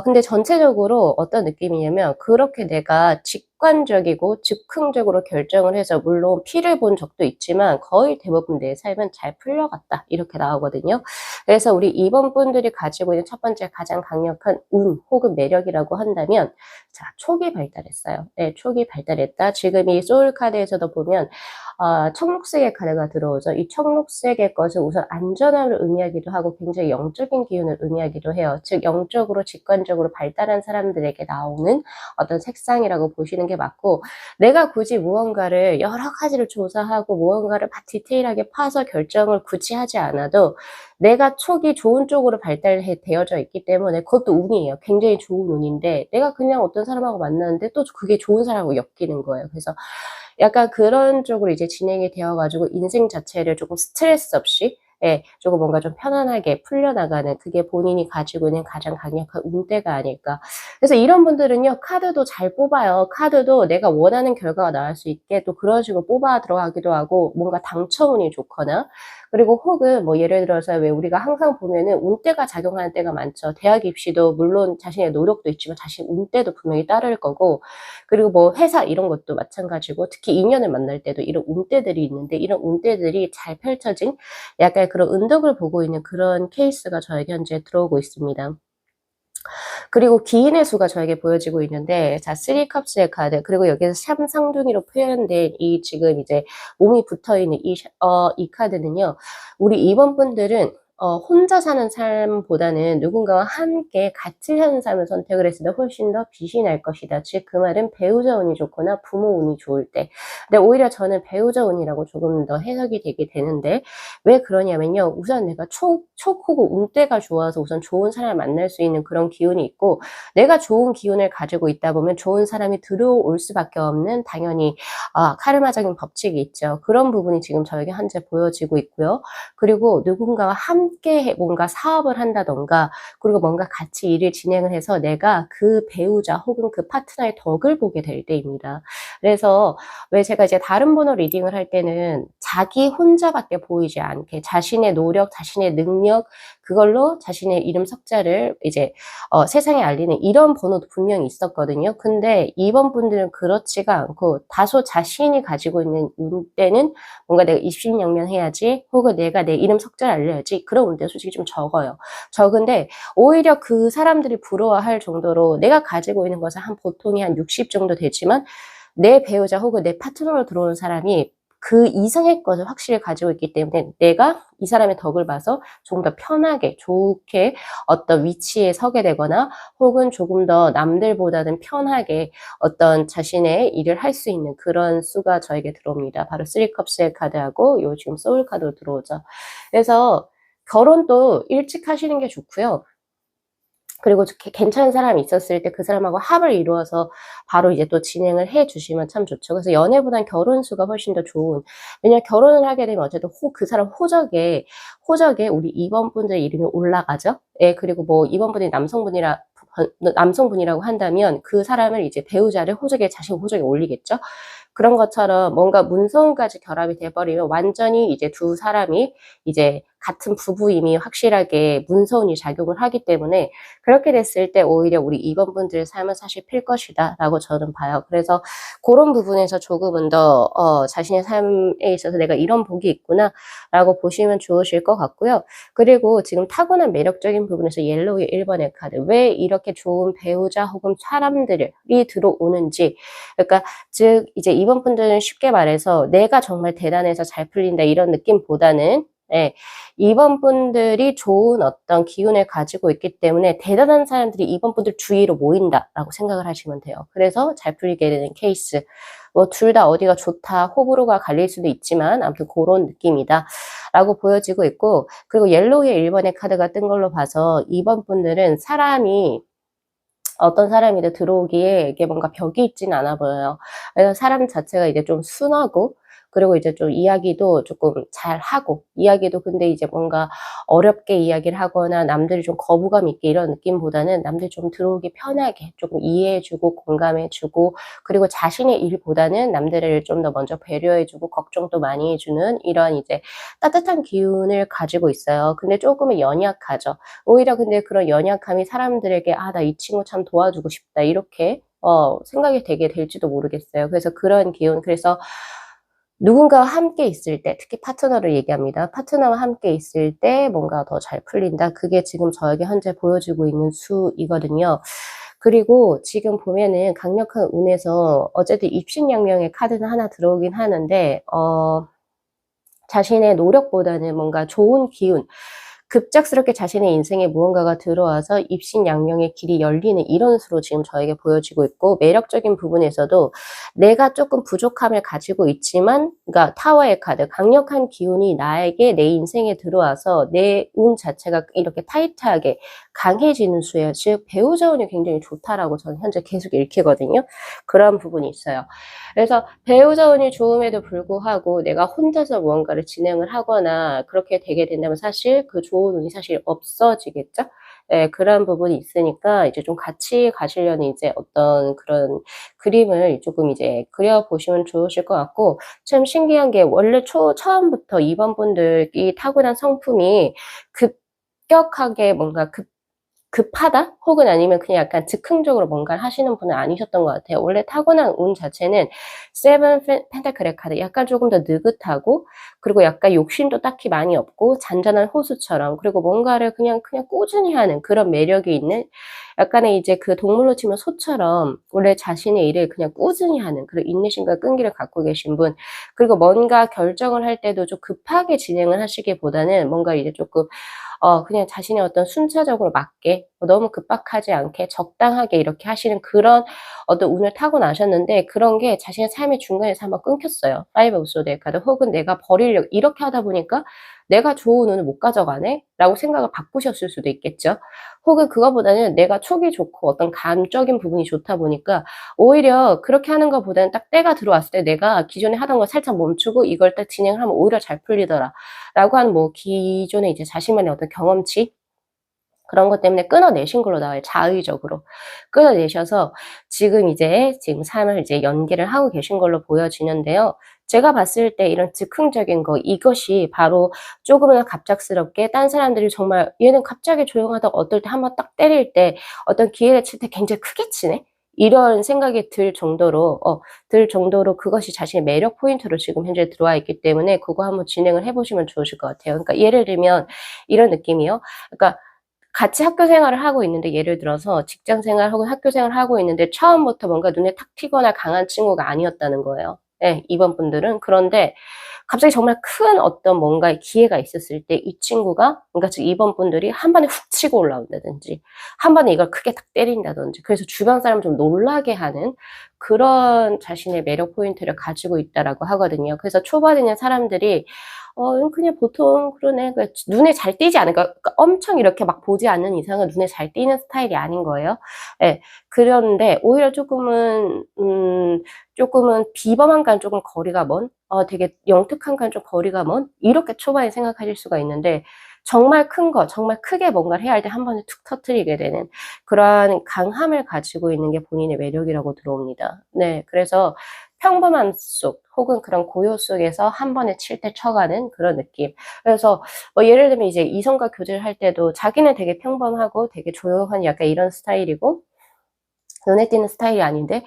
근데 전체적으로 어떤 느낌이냐면 그렇게 내가 직관적이고 즉흥적으로 결정을 해서 물론 피를 본 적도 있지만 거의 대부분 내 삶은 잘 풀려갔다. 이렇게 나오거든요. 그래서 우리 2번 분들이 가지고 있는 첫 번째 가장 강력한 운 혹은 매력이라고 한다면 자, 촉이 발달했어요. 네, 촉이 발달했다. 지금 이 소울 카드에서도 보면 청록색의 카드가 들어오죠. 이 청록색의 것은 우선 안전함을 의미하기도 하고 굉장히 영적인 기운을 의미하기도 해요. 즉 영적으로 직관적으로 발달한 사람들에게 나오는 어떤 색상이라고 보시는 게 맞고 내가 굳이 무언가를 여러 가지를 조사하고 무언가를 막 디테일하게 파서 결정을 굳이 하지 않아도 내가 촉이 좋은 쪽으로 발달되어져 있기 때문에 그것도 운이에요. 굉장히 좋은 운인데 내가 그냥 어떤 사람하고 만나는데 또 그게 좋은 사람하고 엮이는 거예요. 그래서 약간 그런 쪽으로 이제 진행이 되어 가지고 인생 자체를 조금 스트레스 없이 예, 조금 뭔가 좀 편안하게 풀려나가는 그게 본인이 가지고 있는 가장 강력한 운대가 아닐까. 그래서 이런 분들은요, 카드도 잘 뽑아요. 카드도 내가 원하는 결과가 나올 수 있게 또 그런 식으로 뽑아 들어가기도 하고, 뭔가 당첨운이 좋거나, 그리고 혹은 뭐 예를 들어서 왜 우리가 항상 보면은 운대가 작용하는 때가 많죠. 대학 입시도 물론 자신의 노력도 있지만 자신 운대도 분명히 따를 거고, 그리고 뭐 회사 이런 것도 마찬가지고, 특히 인연을 만날 때도 이런 운대들이 있는데, 이런 운대들이 잘 펼쳐진 약간 그런 은덕을 보고 있는 그런 케이스가 저에게 현재 들어오고 있습니다. 그리고 기인의 수가 저에게 보여지고 있는데, 자, 3 컵스의 카드, 그리고 여기에서 샴상둥이로 표현된 이 지금 이제 몸이 붙어 있는 이 카드는요, 우리 2번 분들은 혼자 사는 삶보다는 누군가와 함께 같이 사는 삶을 선택을 했을 때 훨씬 더 빛이 날 것이다. 즉, 그 말은 배우자 운이 좋거나 부모 운이 좋을 때. 근데 오히려 저는 배우자 운이라고 조금 더 해석이 되게 되는데, 왜 그러냐면요. 우선 내가 촉호고 운대가 좋아서 우선 좋은 사람을 만날 수 있는 그런 기운이 있고, 내가 좋은 기운을 가지고 있다 보면 좋은 사람이 들어올 수밖에 없는 당연히 카르마적인 법칙이 있죠. 그런 부분이 지금 저에게 현재 보여지고 있고요. 그리고 누군가와 함께 뭔가 사업을 한다던가, 그리고 뭔가 같이 일을 진행을 해서 내가 그 배우자 혹은 그 파트너의 덕을 보게 될 때입니다. 그래서 왜 제가 이제 다른 번호 리딩을 할 때는 자기 혼자밖에 보이지 않게 자신의 노력, 자신의 능력, 그걸로 자신의 이름 석자를 이제 세상에 알리는 이런 번호도 분명히 있었거든요. 근데 이번 분들은 그렇지가 않고 다소 자신이 가지고 있는 운대는 뭔가 내가 입신양면해야지, 혹은 내가 내 이름 석자를 알려야지, 그런 운대가 솔직히 좀 적어요. 적은데 오히려 그 사람들이 부러워할 정도로 내가 가지고 있는 것은 한 보통이 한 60 정도 되지만, 내 배우자 혹은 내 파트너로 들어오는 사람이 그 이상의 것을 확실히 가지고 있기 때문에 내가 이 사람의 덕을 봐서 조금 더 편하게 좋게 어떤 위치에 서게 되거나, 혹은 조금 더 남들보다는 편하게 어떤 자신의 일을 할 수 있는 그런 수가 저에게 들어옵니다. 바로 3 컵스의 카드하고 요 지금 소울 카드로 들어오죠. 그래서 결혼도 일찍 하시는 게 좋고요. 그리고 괜찮은 사람이 있었을 때 그 사람하고 합을 이루어서 바로 이제 또 진행을 해 주시면 참 좋죠. 그래서 연애보단 결혼 수가 훨씬 더 좋은, 왜냐면 결혼을 하게 되면 어쨌든 그 사람 호적에 우리 2번 분들의 이름이 올라가죠. 예, 그리고 뭐 2번 분이 남성분이라고 한다면 그 사람을 이제 배우자를 호적에, 자신 호적에 올리겠죠. 그런 것처럼 뭔가 문서운까지 결합이 돼 버리면 완전히 이제 두 사람이 이제 같은 부부임이 확실하게 문서운이 작용을 하기 때문에, 그렇게 됐을 때 오히려 우리 2번 분들의 삶은 사실 필 것이다라고 저는 봐요. 그래서 고런 부분에서 조금은 더 자신의 삶에 있어서 '내가 이런 복이 있구나.'라고 보시면 좋으실 것 같고요. 그리고 지금 타고난 매력적인 부분에서 옐로우의 1번의 카드, 왜 이렇게 좋은 배우자 혹은 사람들이 들어오는지, 그러니까 즉 이제 2번 분들은 쉽게 말해서 내가 정말 대단해서 잘 풀린다 이런 느낌보다는, 예, 2번 분들이 좋은 어떤 기운을 가지고 있기 때문에 대단한 사람들이 2번 분들 주위로 모인다라고 생각을 하시면 돼요. 그래서 잘 풀리게 되는 케이스. 뭐 둘 다 어디가 좋다, 호불호가 갈릴 수도 있지만 아무튼 고런 느낌이다라고 보여지고 있고, 그리고 옐로우의 1번의 카드가 뜬 걸로 봐서 2번 분들은 어떤 사람이든 들어오기에 이게 뭔가 벽이 있지는 않아 보여요. 그래서 사람 자체가 이제 좀 순하고, 그리고 이제 좀 이야기도 조금 잘하고, 이야기도 근데 이제 뭔가 어렵게 이야기를 하거나 남들이 좀 거부감 있게 이런 느낌보다는 남들이 좀 들어오기 편하게 조금 이해해 주고 공감해 주고, 그리고 자신의 일보다는 남들을 좀 더 먼저 배려해 주고 걱정도 많이 해 주는 이런 이제 따뜻한 기운을 가지고 있어요. 근데 조금은 연약하죠. 오히려 근데 그런 연약함이 사람들에게 '아, 나 이 친구 참 도와주고 싶다.' 이렇게 생각이 되게 될지도 모르겠어요. 그래서 그런 기운, 그래서 누군가와 함께 있을 때, 특히 파트너를 얘기합니다. 파트너와 함께 있을 때 뭔가 더 잘 풀린다. 그게 지금 저에게 현재 보여지고 있는 수이거든요. 그리고 지금 보면은 강력한 운에서 어쨌든 입신양명의 카드는 하나 들어오긴 하는데, 자신의 노력보다는 뭔가 좋은 기운, 급작스럽게 자신의 인생에 무언가가 들어와서 입신양명의 길이 열리는 이런 수로 지금 저에게 보여지고 있고, 매력적인 부분에서도 내가 조금 부족함을 가지고 있지만, 그러니까 타워의 카드, 강력한 기운이 나에게 내 인생에 들어와서 내 운 자체가 이렇게 타이트하게 강해지는 수예요. 즉 배우자 운이 굉장히 좋다라고 저는 현재 계속 읽히거든요. 그런 부분이 있어요. 그래서 배우자 운이 좋음에도 불구하고 내가 혼자서 무언가를 진행을 하거나 그렇게 되게 된다면 사실 그 좋은 운이 사실 없어지겠죠? 예, 그런 부분이 있으니까 이제 좀 같이 가시려는 이제 어떤 그런 그림을 조금 이제 그려보시면 좋으실 것 같고, 참 신기한 게 원래 처음부터 2번 분들이 타고난 성품이 급격하게 뭔가 급하다? 혹은 아니면 그냥 약간 즉흥적으로 뭔가를 하시는 분은 아니셨던 것 같아요. 원래 타고난 운 자체는 세븐 펜타클의 카드, 약간 조금 더 느긋하고, 그리고 약간 욕심도 딱히 많이 없고 잔잔한 호수처럼, 그리고 뭔가를 그냥 꾸준히 하는 그런 매력이 있는, 약간의 이제 그 동물로 치면 소처럼 원래 자신의 일을 그냥 꾸준히 하는 그런 인내심과 끈기를 갖고 계신 분. 그리고 뭔가 결정을 할 때도 좀 급하게 진행을 하시기보다는 뭔가 이제 조금 그냥 자신의 어떤 순차적으로 맞게 너무 급박하지 않게 적당하게 이렇게 하시는 그런 어떤 운을 타고나셨는데, 그런 게 자신의 삶의 중간에서 한번 끊겼어요. 파이브 오브 소드의 카드. 혹은 내가 버리려고 이렇게 하다 보니까 '내가 좋은 운을 못 가져가네.' 라고 생각을 바꾸셨을 수도 있겠죠. 혹은 그거보다는 내가 촉이 좋고 어떤 감적인 부분이 좋다 보니까 오히려 그렇게 하는 것보다는 딱 때가 들어왔을 때 내가 기존에 하던 걸 살짝 멈추고 이걸 딱 진행을 하면 오히려 잘 풀리더라 라고 하는 뭐 기존에 이제 자신만의 어떤 경험치, 그런 것 때문에 끊어내신 걸로 나와요. 자의적으로 끊어내셔서 지금 삶을 이제 연기를 하고 계신 걸로 보여지는데요. 제가 봤을 때 이런 즉흥적인 거, 이것이 바로 조금은 갑작스럽게 딴 사람들이 정말 '얘는 갑자기 조용하다가 어떨 때 한번 딱 때릴 때 어떤 기회를 칠 때 굉장히 크게 치네.' 이런 생각이 들 정도로 그것이 자신의 매력 포인트로 지금 현재 들어와 있기 때문에 그거 한번 진행을 해 보시면 좋으실 것 같아요. 그러니까 예를 들면 이런 느낌이요. 그러니까 같이 학교 생활을 하고 있는데, 예를 들어서 직장 생활 혹은 학교 생활을 하고 있는데 처음부터 뭔가 눈에 탁 튀거나 강한 친구가 아니었다는 거예요. 예, 이번 분들은. 그런데 갑자기 정말 큰 어떤 뭔가의 기회가 있었을 때 이 친구가, 그러니까 즉 이번 분들이 한 번에 훅 치고 올라온다든지 한 번에 이걸 크게 탁 때린다든지, 그래서 주변 사람을 좀 놀라게 하는 그런 자신의 매력 포인트를 가지고 있다라고 하거든요. 그래서 초반에는 사람들이 그냥 보통 그러네. 그러니까 눈에 잘 띄지 않을까, 그러니까 엄청 이렇게 막 보지 않는 이상은 눈에 잘 띄는 스타일이 아닌 거예요. 예. 그런데 오히려 쪼끔은 비범함과는 쪼금 거리가 먼, 되게 영특함과는 좀 거리가 먼, 이렇게 초반에 생각하실 수가 있는데, 정말 큰 거, 정말 크게 뭔가를 해야 할 때 한 번에 툭 터뜨리게 되는 그러한 강함을 가지고 있는 게 본인의 매력이라고 들어옵니다. 네. 그래서 평범함 속 혹은 그런 고요 속에서 한 번에 칠 때 쳐가는 그런 느낌. 그래서 예를 들면 이제 이성과 교제를 할 때도 자기는 되게 평범하고 되게 조용한 약간 이런 스타일이고 눈에 띄는 스타일이 아닌데,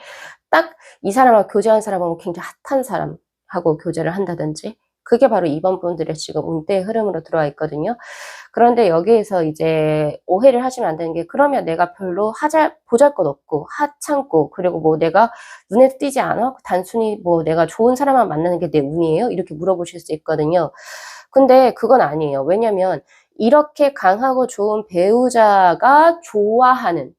딱 이 사람하고 교제하는 사람하고 굉장히 핫한 사람하고 교제를 한다든지, 그게 바로 이번 분들의 지금 운대의 흐름으로 들어와 있거든요. 그런데 여기에서 이제 오해를 하시면 안 되는 게, 그러면 내가 별로 보잘것없고 하찮고 그리고 뭐 내가 눈에 띄지 않아? 단순히 뭐 내가 좋은 사람만 만나는 게 내 운이에요? 이렇게 물어보실 수 있거든요. 근데 그건 아니에요. 왜냐면 이렇게 강하고 좋은 배우자가 좋아하는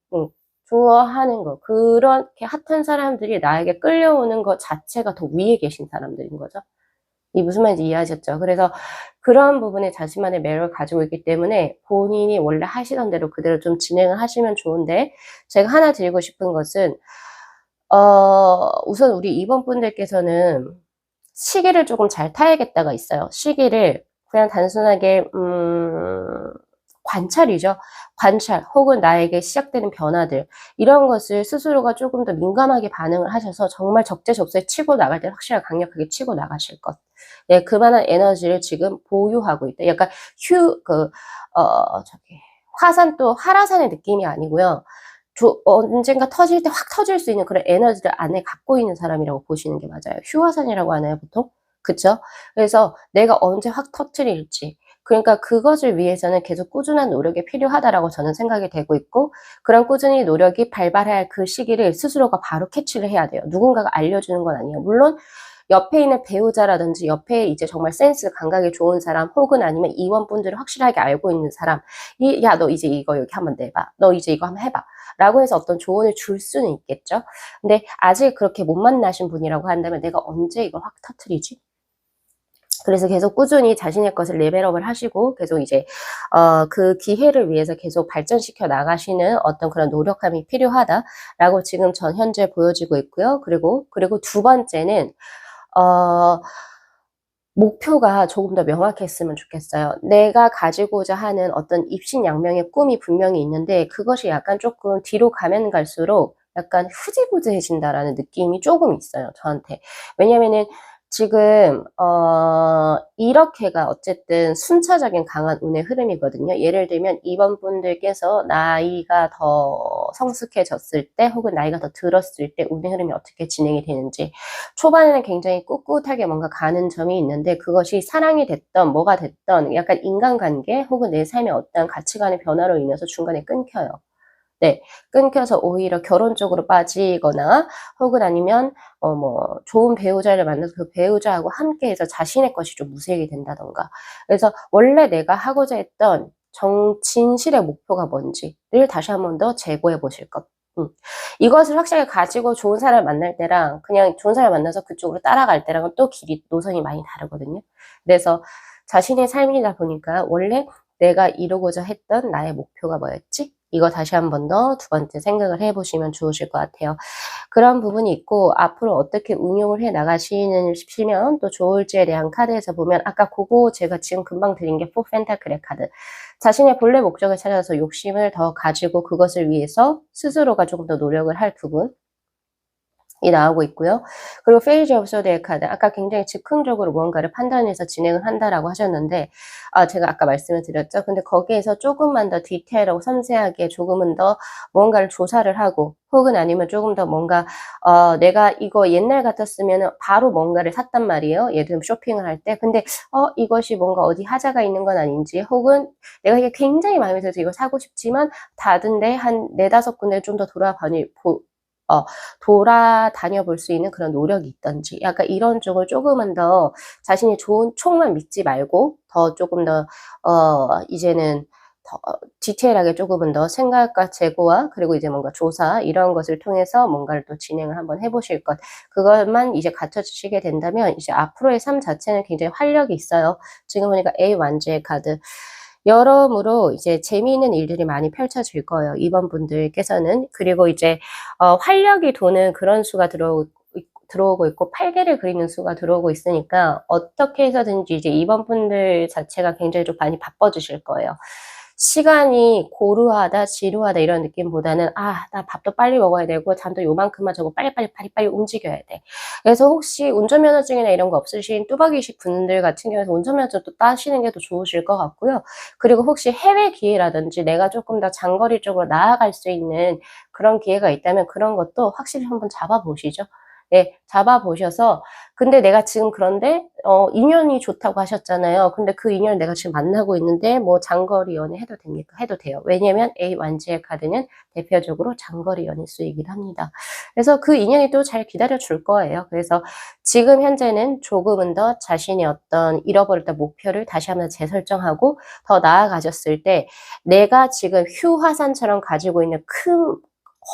거, 그렇게 핫한 사람들이 나에게 끌려오는 것 자체가 더 위에 계신 사람들인 거죠. 이 무슨 말인지 이해하셨죠? 그래서 그런 부분에 자신만의 매력을 가지고 있기 때문에 본인이 원래 하시던 대로 그대로 좀 진행을 하시면 좋은데, 제가 하나 드리고 싶은 것은 우선 우리 2번 분들께서는 시기를 조금 잘 타야겠다가 있어요. 시기를 그냥 단순하게 관찰이죠. 관찰 혹은 나에게 시작되는 변화들, 이런 것을 스스로가 조금 더 민감하게 반응을 하셔서 정말 적재적소에 치고 나갈 때 확실하게 강력하게 치고 나가실 것. 네, 그만한 에너지를 지금 보유하고 있다. 약간 저기 화라산의 느낌이 아니고요. 언젠가 터질 때 확 터질 수 있는 그런 에너지를 안에 갖고 있는 사람이라고 보시는 게 맞아요. 휴화산이라고 하나요, 보통? 그쵸? 그래서 내가 언제 확 터뜨릴지, 그러니까 그것을 위해서는 계속 꾸준한 노력이 필요하다라고 저는 생각이 되고 있고, 그런 꾸준히 노력이 발발해야 할 그 시기를 스스로가 바로 캐치를 해야 돼요. 누군가가 알려주는 건 아니에요. 물론 옆에 있는 배우자라든지 옆에 이제 정말 센스 감각이 좋은 사람 혹은 아니면 이원분들을 확실하게 알고 있는 사람 야 너 이제 이거 여기 한번 내봐. 너 이제 이거 한번 해봐. 라고 해서 어떤 조언을 줄 수는 있겠죠. 근데 아직 그렇게 못 만나신 분이라고 한다면 내가 언제 이걸 확 터트리지? 그래서 계속 꾸준히 자신의 것을 레벨업을 하시고 계속 이제 그 기회를 위해서 계속 발전시켜 나가시는 어떤 그런 노력함이 필요하다라고 지금 전 현재 보여지고 있고요. 그리고 두 번째는 목표가 조금 더 명확했으면 좋겠어요. 내가 가지고자 하는 어떤 입신양명의 꿈이 분명히 있는데 그것이 약간 조금 뒤로 가면 갈수록 약간 흐지부지해진다라는 느낌이 조금 있어요, 저한테. 왜냐면은 지금 이렇게가 어쨌든 순차적인 강한 운의 흐름이거든요. 예를 들면 이번 분들께서 나이가 더 성숙해졌을 때 혹은 나이가 더 들었을 때 운의 흐름이 어떻게 진행이 되는지 초반에는 굉장히 꿋꿋하게 뭔가 가는 점이 있는데 그것이 사랑이 됐던 뭐가 됐던 약간 인간관계 혹은 내 삶의 어떤 가치관의 변화로 인해서 중간에 끊겨요. 네. 끊겨서 오히려 결혼 쪽으로 빠지거나 혹은 아니면 뭐 좋은 배우자를 만나서 그 배우자하고 함께해서 자신의 것이 좀 무색이 된다든가. 그래서 원래 내가 하고자 했던 진실의 목표가 뭔지를 다시 한 번 더 재고해 보실 것. 이것을 확실하게 가지고 좋은 사람을 만날 때랑 그냥 좋은 사람을 만나서 그쪽으로 따라갈 때랑은 또 길이 노선이 많이 다르거든요. 그래서 자신의 삶이다 보니까 원래 내가 이루고자 했던 나의 목표가 뭐였지? 이거 다시 한 번 더 두 번째 생각을 해보시면 좋으실 것 같아요. 그런 부분이 있고 앞으로 어떻게 운용을 해 나가시면 또 좋을지에 대한 카드에서 보면 아까 그거 제가 지금 금방 드린 게 포 펜타클의 카드. 자신의 본래 목적을 찾아서 욕심을 더 가지고 그것을 위해서 스스로가 조금 더 노력을 할 부분 이 나오고 있고요. 그리고 페이지 오브 소드의 카드. 아까 굉장히 즉흥적으로 무언가를 판단해서 진행을 한다라고 하셨는데 제가 아까 말씀을 드렸죠. 근데 거기에서 조금만 더 디테일하고 섬세하게 조금은 더 무언가를 조사를 하고 혹은 아니면 조금 더 뭔가 내가 이거 옛날 같았으면 바로 뭔가를 샀단 말이에요. 예를 들면 쇼핑을 할 때. 근데 이것이 뭔가 어디 하자가 있는 건 아닌지 혹은 내가 이게 굉장히 마음에 들어서 이거 사고 싶지만 다른데 한 4-5 군데 좀 더 돌아다녀 볼 수 있는 그런 노력이 있던지 약간 이런 쪽을 조금은 더 자신이 좋은 촉만 믿지 말고 더 조금 더 이제는 더 디테일하게 조금은 더 생각과 재고와 그리고 이제 뭔가 조사 이런 것을 통해서 뭔가를 또 진행을 한번 해보실 것. 그것만 이제 갖춰주시게 된다면 이제 앞으로의 삶 자체는 굉장히 활력이 있어요. 지금 보니까 A 완주의 카드. 여러모로 이제 재미있는 일들이 많이 펼쳐질 거예요. 이번 분들께서는. 그리고 이제 활력이 도는 그런 수가 들어오고 있고 8개를 그리는 수가 들어오고 있으니까 어떻게 해서든지 이제 이번 분들 자체가 굉장히 좀 많이 바빠지실 거예요. 시간이 고루하다, 지루하다 이런 느낌보다는 나 밥도 빨리 먹어야 되고 잠도 요만큼만 자고 빨리 움직여야 돼. 그래서 혹시 운전면허증이나 이런 거 없으신 뚜벅이식 분들 같은 경우에는 운전면허증도 따시는 게 더 좋으실 것 같고요. 그리고 혹시 해외 기회라든지 내가 조금 더 장거리 쪽으로 나아갈 수 있는 그런 기회가 있다면 그런 것도 확실히 한번 잡아보시죠. 네, 잡아보셔서 근데 내가 지금 그런데 인연이 좋다고 하셨잖아요. 근데 그 인연을 내가 지금 만나고 있는데 뭐 장거리 연애 해도 됩니까? 해도 돼요. 왜냐면 A 완지의 카드는 대표적으로 장거리 연애 수이기도 합니다. 그래서 그 인연이 또 잘 기다려줄 거예요. 그래서 지금 현재는 조금은 더 자신의 어떤 잃어버렸던 목표를 다시 한번 재설정하고 더 나아가셨을 때 내가 지금 휴화산처럼 가지고 있는 큰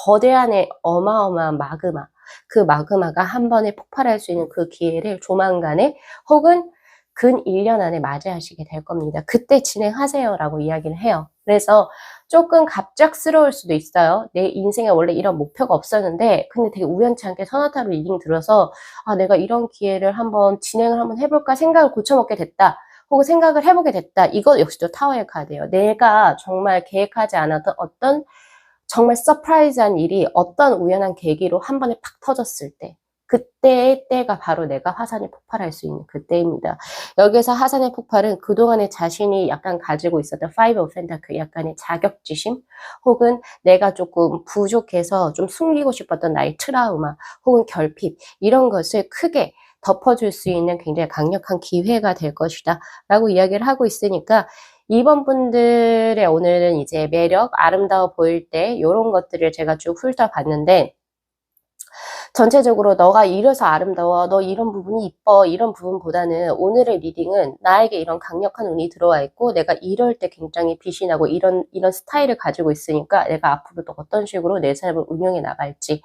거대한 어마어마한 마그마 그 마그마가 한 번에 폭발할 수 있는 그 기회를 조만간에 혹은 근 1년 안에 맞이하시게 될 겁니다. 그때 진행하세요라고 이야기를 해요. 그래서 조금 갑작스러울 수도 있어요. 내 인생에 원래 이런 목표가 없었는데 근데 되게 우연치 않게 서나타로 리딩 들어서 내가 이런 기회를 한번 진행을 한번 해볼까 생각을 고쳐먹게 됐다. 혹은 생각을 해보게 됐다. 이거 역시도 타워의 카드예요. 내가 정말 계획하지 않았던 어떤 정말 서프라이즈한 일이 어떤 우연한 계기로 한 번에 팍 터졌을 때 그때의 때가 바로 내가 화산이 폭발할 수 있는 그때입니다. 여기서 화산의 폭발은 그동안에 자신이 약간 가지고 있었던 Five of Pentacle 약간의 자격지심 혹은 내가 조금 부족해서 좀 숨기고 싶었던 나의 트라우마 혹은 결핍 이런 것을 크게 덮어줄 수 있는 굉장히 강력한 기회가 될 것이다 라고 이야기를 하고 있으니까 이번 분들의 오늘은 이제 매력, 아름다워 보일 때 이런 것들을 제가 쭉 훑어봤는데 전체적으로 너가 이래서 아름다워, 너 이런 부분이 이뻐, 이런 부분보다는 오늘의 리딩은 나에게 이런 강력한 운이 들어와 있고 내가 이럴 때 굉장히 빛이 나고 이런 스타일을 가지고 있으니까 내가 앞으로 또 어떤 식으로 내 삶을 운영해 나갈지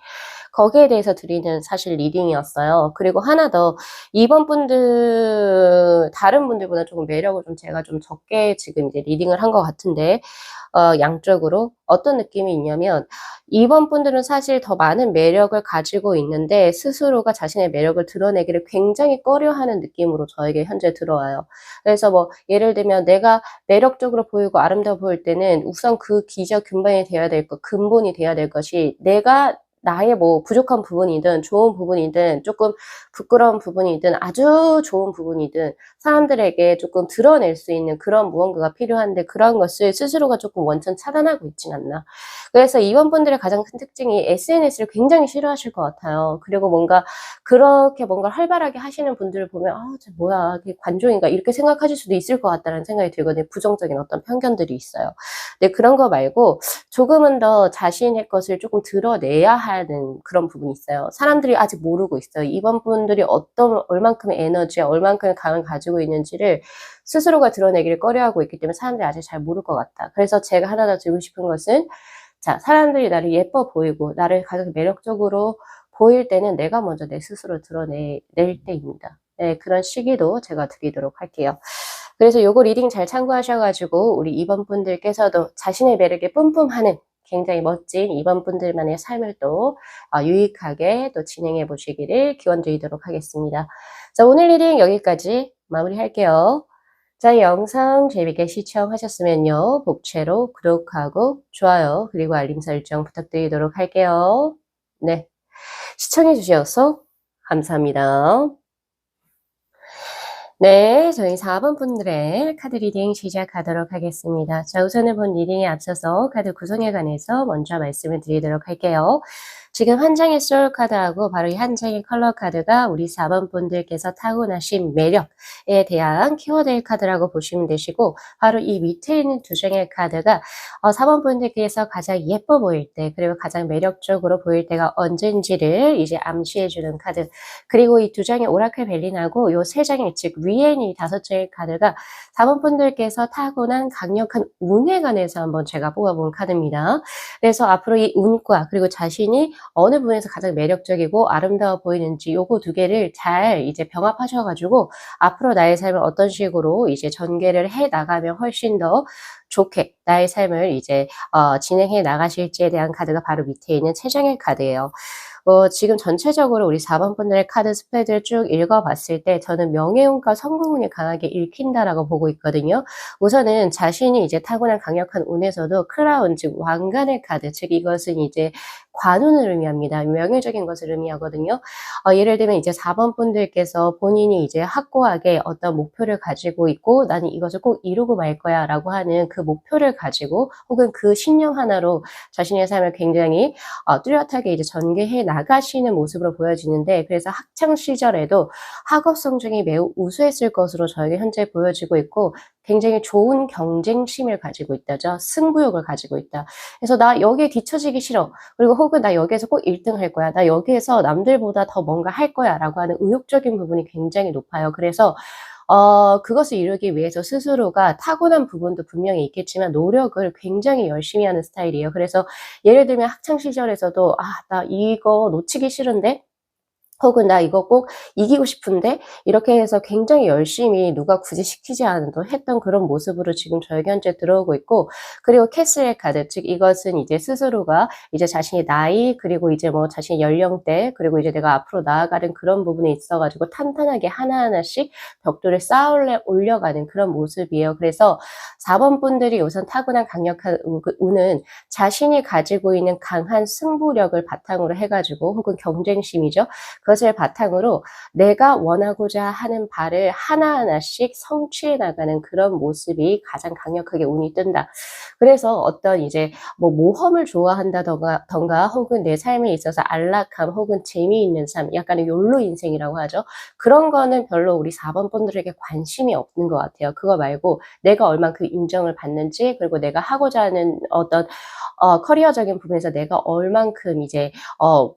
거기에 대해서 드리는 사실 리딩이었어요. 그리고 하나 더, 이번 분들 다른 분들보다 조금 매력을 좀 제가 좀 적게 지금 이제 리딩을 한 것 같은데 양쪽으로 어떤 느낌이 있냐면, 이번 분들은 사실 더 많은 매력을 가지고 있는데 스스로가 자신의 매력을 드러내기를 굉장히 꺼려하는 느낌으로 저에게 현재 들어와요. 그래서 뭐 예를 들면 내가 매력적으로 보이고 아름다워 보일 때는 우선 그 기저 근반이 돼야 될 것, 근본이 돼야 될 것이, 내가 나의 뭐 부족한 부분이든 좋은 부분이든 조금 부끄러운 부분이든 아주 좋은 부분이든 사람들에게 조금 드러낼 수 있는 그런 무언가가 필요한데, 그런 것을 스스로가 조금 원천 차단하고 있진 않나. 그래서 이번 분들의 가장 큰 특징이 SNS를 굉장히 싫어하실 것 같아요. 그리고 뭔가 그렇게 뭔가 활발하게 하시는 분들을 보면 '아 쟤 뭐야. 그게 관종인가?' 이렇게 생각하실 수도 있을 것 같다는 생각이 들거든요. 부정적인 어떤 편견들이 있어요. 근데 그런 거 말고 조금은 더 자신의 것을 조금 드러내야 하는 그런 부분이 있어요. 사람들이 아직 모르고 있어요. 이번 분들이 어떤 얼만큼의 에너지와 얼만큼의 감을 가지고 있는지를 스스로가 드러내기를 꺼려하고 있기 때문에 사람들이 아직 잘 모를 것 같다. 그래서 제가 하나 더 드리고 싶은 것은, 자, 사람들이 나를 예뻐 보이고 나를 가장 매력적으로 보일 때는 내가 먼저 내 스스로 낼 때입니다. 네, 그런 시기도 제가 드리도록 할게요. 그래서 요거 리딩 잘 참고하셔 가지고 우리 2번 분들께서도 자신의 매력에 뿜뿜하는 굉장히 멋진 2번 분들만의 삶을 또 유익하게 또 진행해 보시기를 기원 드리도록 하겠습니다. 자, 오늘 리딩 여기까지 마무리할게요. 자, 이 영상 재밌게 시청하셨으면요, 복채로 구독하고 좋아요 그리고 알림 설정 부탁드리도록 할게요. 네, 시청해 주셔서 감사합니다. 네, 저희 4번 분들의 카드 리딩 시작하도록 하겠습니다. 자, 우선은 본 리딩에 앞서서 카드 구성에 관해서 먼저 말씀을 드리도록 할게요. 지금 한 장의 소울 카드하고 바로 이 한 장의 컬러 카드가 우리 4번 분들께서 타고나신 매력에 대한 키워드의 카드라고 보시면 되시고, 바로 이 밑에 있는 두 장의 카드가 4번 분들께서 가장 예뻐 보일 때, 그리고 가장 매력적으로 보일 때가 언젠지를 이제 암시해주는 카드. 그리고 이 두 장의 오라클 벨린하고 요 세 장의, 즉 위에 있는 이 5장의 카드가 4번 분들께서 타고난 강력한 운에 관해서 한번 제가 뽑아본 카드입니다. 그래서 앞으로 이 운과 그리고 자신이 어느 부분에서 가장 매력적이고 아름다워 보이는지 요거 두 개를 잘 이제 병합하셔 가지고 앞으로 나의 삶을 어떤 식으로 이제 전개를 해 나가면 훨씬 더 좋게 나의 삶을 이제 진행해 나가실지에 대한 카드가 바로 밑에 있는 3장의 카드예요. 지금 전체적으로 우리 4번 분들의 카드 스프레드를 쭉 읽어봤을 때 저는 명예운과 성공운이 강하게 읽힌다라고 보고 있거든요. 우선은 자신이 이제 타고난 강력한 운에서도 크라운, 즉 왕관의 카드, 즉 이것은 이제 관운을 의미합니다. 명예적인 것을 의미하거든요. 예를 들면 이제 4번 분들께서 본인이 이제 확고하게 어떤 목표를 가지고 있고 나는 이것을 꼭 이루고 말 거야 라고 하는 그 목표를 가지고 혹은 그 신념 하나로 자신의 삶을 굉장히 뚜렷하게 이제 전개해 나가시는 모습으로 보여지는데, 그래서 학창 시절에도 학업 성적이 매우 우수했을 것으로 저에게 현재 보여지고 있고 굉장히 좋은 경쟁심을 가지고 있다죠. 승부욕을 가지고 있다. 그래서 나 여기에 뒤처지기 싫어. 그리고 혹은 나 여기에서 꼭 1등 할 거야. 나 여기에서 남들보다 더 뭔가 할 거야. 라고 하는 의욕적인 부분이 굉장히 높아요. 그래서 그것을 이루기 위해서 스스로가 타고난 부분도 분명히 있겠지만 노력을 굉장히 열심히 하는 스타일이에요. 그래서 예를 들면 학창 시절에서도 나 이거 놓치기 싫은데, 혹은 나 이거 꼭 이기고 싶은데, 이렇게 해서 굉장히 열심히 누가 굳이 시키지 않아도 했던 그런 모습으로 지금 저에게 현재 들어오고 있고, 그리고 캐슬의 카드, 즉 이것은 이제 스스로가 이제 자신의 나이, 그리고 이제 뭐 자신의 연령대, 그리고 이제 내가 앞으로 나아가는 그런 부분에 있어가지고 탄탄하게 하나하나씩 벽돌을 쌓아 올려가는 그런 모습이에요. 그래서 4번 분들이 우선 타고난 강력한 운은 자신이 가지고 있는 강한 승부력을 바탕으로 해가지고, 혹은 경쟁심이죠. 그것을 바탕으로 내가 원하고자 하는 바를 하나하나씩 성취해 나가는 그런 모습이 가장 강력하게 운이 뜬다. 그래서 어떤 이제 뭐 모험을 좋아한다던가 혹은 내 삶에 있어서 안락함 혹은 재미있는 삶, 약간의 욜로 인생이라고 하죠. 그런 거는 별로 우리 4번 분들에게 관심이 없는 것 같아요. 그거 말고 내가 얼만큼 인정을 받는지, 그리고 내가 하고자 하는 어떤 커리어적인 부분에서 내가 얼만큼 이제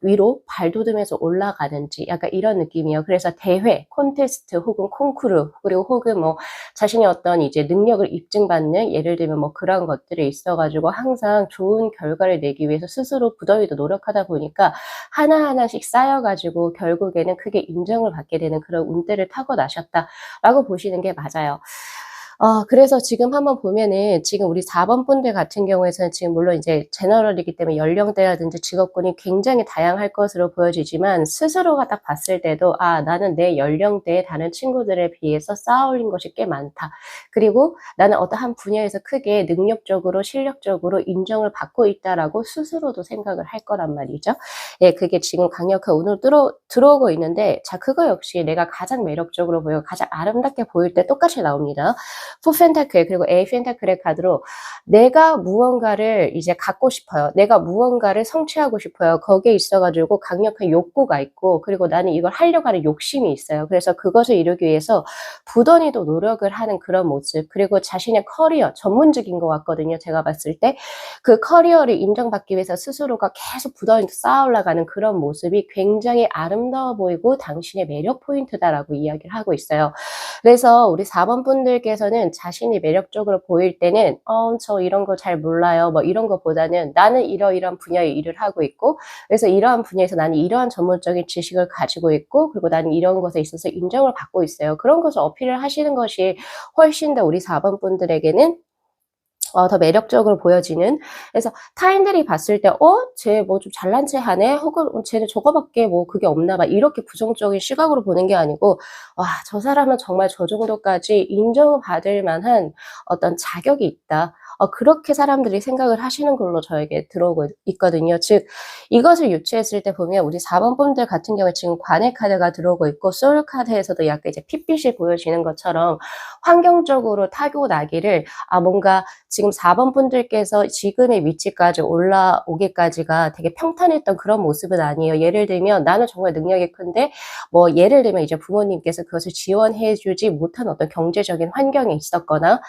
위로 발돋움해서 올라가는지, 약간 이런 느낌이에요. 그래서 대회, 콘테스트 혹은 콩쿠르, 그리고 혹은 뭐 자신의 어떤 이제 능력을 입증받는, 예를 들면 뭐 그런 것들이 있어 가지고 항상 좋은 결과를 내기 위해서 스스로 부더히도 노력하다 보니까 하나하나씩 쌓여 가지고 결국에는 크게 인정을 받게 되는 그런 운대를 타고나셨다라고 보시는 게 맞아요. 그래서 지금 한번 보면은 지금 우리 4번 분들 같은 경우에서는 지금 물론 이제 제너럴이기 때문에 연령대라든지 직업군이 굉장히 다양할 것으로 보여지지만, 스스로가 딱 봤을 때도 '아, 나는 내 연령대의 다른 친구들에 비해서 쌓아 올린 것이 꽤 많다. 그리고 나는 어떠한 분야에서 크게 능력적으로 실력적으로 인정을 받고 있다.'라고 스스로도 생각을 할 거란 말이죠. 예, 그게 지금 강력한 운으로 들어오고 있는데, 자, 그거 역시 내가 가장 매력적으로 보이고 가장 아름답게 보일 때 똑같이 나옵니다. 4 펜타클 그리고 8 펜타클의 카드로 내가 무언가를 이제 갖고 싶어요. 내가 무언가를 성취하고 싶어요. 거기에 있어 가지고 강력한 욕구가 있고, 그리고 나는 이걸 하려고 하는 욕심이 있어요. 그래서 그것을 이루기 위해서 부단히도 노력을 하는 그런 모습, 그리고 자신의 커리어, 전문직인 것 같거든요, 제가 봤을 때. 그 커리어를 인정받기 위해서 스스로가 계속 부단히 쌓아 올라가는 그런 모습이 굉장히 아름다워 보이고 당신의 매력 포인트다라고 이야기를 하고 있어요. 그래서 우리 4번 분들께서는 자신이 매력적으로 보일 때는 저 이런 거 잘 몰라요, 뭐 이런 것보다는 나는 이러이러한 분야의 일을 하고 있고, 그래서 이러한 분야에서 나는 이러한 전문적인 지식을 가지고 있고, 그리고 나는 이런 것에 있어서 인정을 받고 있어요. 그런 것을 어필을 하시는 것이 훨씬 더 우리 4번 분들에게는 더 매력적으로 보여지는. 그래서 타인들이 봤을 때 쟤 뭐 좀 잘난 체 하네, 혹은 쟤는 저거밖에 뭐 그게 없나 봐, 이렇게 부정적인 시각으로 보는 게 아니고, 와, 저 사람은 정말 저 정도까지 인정받을 만한 어떤 자격이 있다. 그렇게 사람들이 생각을 하시는 걸로 저에게 들어오고 있거든요. 즉, 이것을 유추했을 때 보면 우리 4번 분들 같은 경우에 지금 관의 카드가 들어오고 있고, 소울 카드에서도 약간 이제 핏빛이 보여지는 것처럼 환경적으로 타고나기를, 뭔가 지금 4번 분들께서 지금의 위치까지 올라오기까지가 되게 평탄했던 그런 모습은 아니에요. 예를 들면 나는 정말 능력이 큰데, 뭐 예를 들면 이제 부모님께서 그것을 지원해 주지 못한 어떤 경제적인 환경이 있었거나,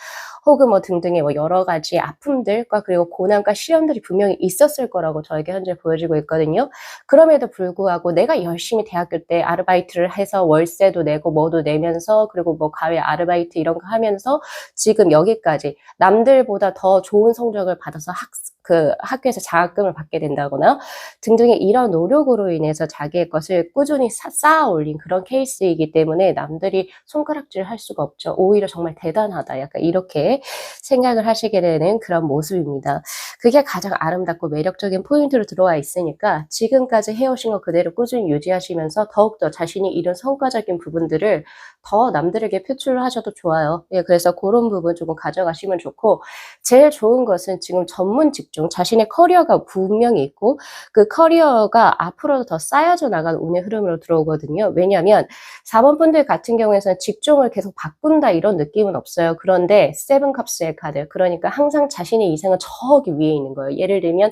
혹은 뭐 등등의 뭐 여러 가지 아픔들과 그리고 고난과 시련들이 분명히 있었을 거라고 저에게 현재 보여지고 있거든요. 그럼에도 불구하고 내가 열심히 대학교 때 아르바이트를 해서 월세도 내고 뭐도 내면서, 그리고 뭐 과외 아르바이트 이런 거 하면서 지금 여기까지 남들보다 더 좋은 성적을 받아서 학교에서 장학금을 받게 된다거나 등등의 이런 노력으로 인해서 자기의 것을 꾸준히 쌓아 올린 그런 케이스이기 때문에 남들이 손가락질할 수가 없죠. 오히려 정말 대단하다, 약간 이렇게 생각을 하시게 되는 그런 모습입니다. 그게 가장 아름답고 매력적인 포인트로 들어와 있으니까 지금까지 해오신 거 그대로 꾸준히 유지하시면서 더욱더 자신이 이룬 성과적인 부분들을 더 남들에게 표출을 하셔도 좋아요. 예, 그래서 그런 부분 조금 가져가시면 좋고, 제일 좋은 것은 지금 전문 직종, 자신의 커리어가 분명히 있고 그 커리어가 앞으로도 더 쌓여져 나가는 운의 흐름으로 들어오거든요. 왜냐하면 4번 분들 같은 경우에는 직종을 계속 바꾼다 이런 느낌은 없어요. 그런데 세븐컵스의 카드, 그러니까 항상 자신의 이상은 저기 위에 있는 거예요. 예를 들면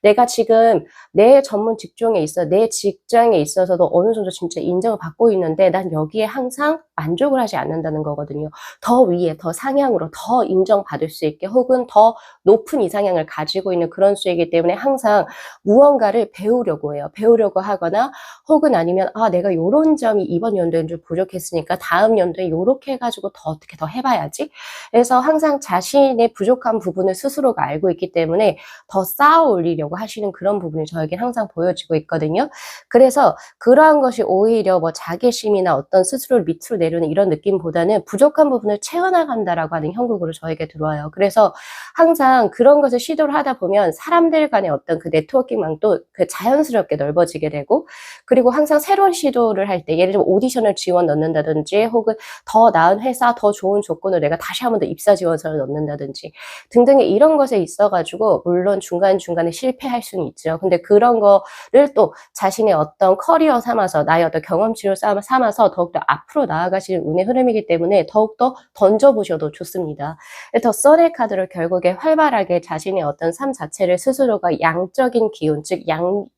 내가 지금 내 전문 직종에 있어, 내 직장에 있어서도 어느 정도 진짜 인정을 받고 있는데 난 여기에 항상 만족을 하지 않는다는 거거든요. 더 위에, 더 상향으로 더 인정받을 수 있게, 혹은 더 높은 이상향을 가지고 있는 그런 수이기 때문에 항상 무언가를 배우려고 해요. 배우려고 하거나, 혹은 아니면 내가 요런 점이 이번 연도엔 좀 부족했으니까 다음 연도에 요렇게 해가지고 더 어떻게 더 해봐야지. 그래서 항상 자신의 부족한 부분을 스스로가 알고 있기 때문에 더 쌓아 올리려고 하시는 그런 부분이 저에겐 항상 보여지고 있거든요. 그래서 그러한 것이 오히려 뭐 자괴심이나 어떤 스스로를 밑으로 내리는 이런 느낌보다는 부족한 부분을 채워나간다라고 하는 형국으로 저에게 들어와요. 그래서 항상 그런 것을 시도를 하다 보면 사람들 간의 어떤 그 네트워킹망도 그 자연스럽게 넓어지게 되고, 그리고 항상 새로운 시도를 할 때, 예를 들면 오디션을 지원 넣는다든지, 혹은 더 나은 회사, 더 좋은 조건을 내가 다시 한 번 더 입사 지원서를 넣는다든지 등등의 이런 것에 있어가지고, 물론 중간중간에 실패 실패할 수는 있죠. 근데 그런 거를 또 자신의 어떤 커리어 삼아서 나의 어떤 경험치로 삼아서 더욱더 앞으로 나아가시는 운의 흐름이기 때문에 더욱더 던져보셔도 좋습니다. 더 선의 카드로 결국에 활발하게 자신의 어떤 삶 자체를 스스로가 양적인 기운, 즉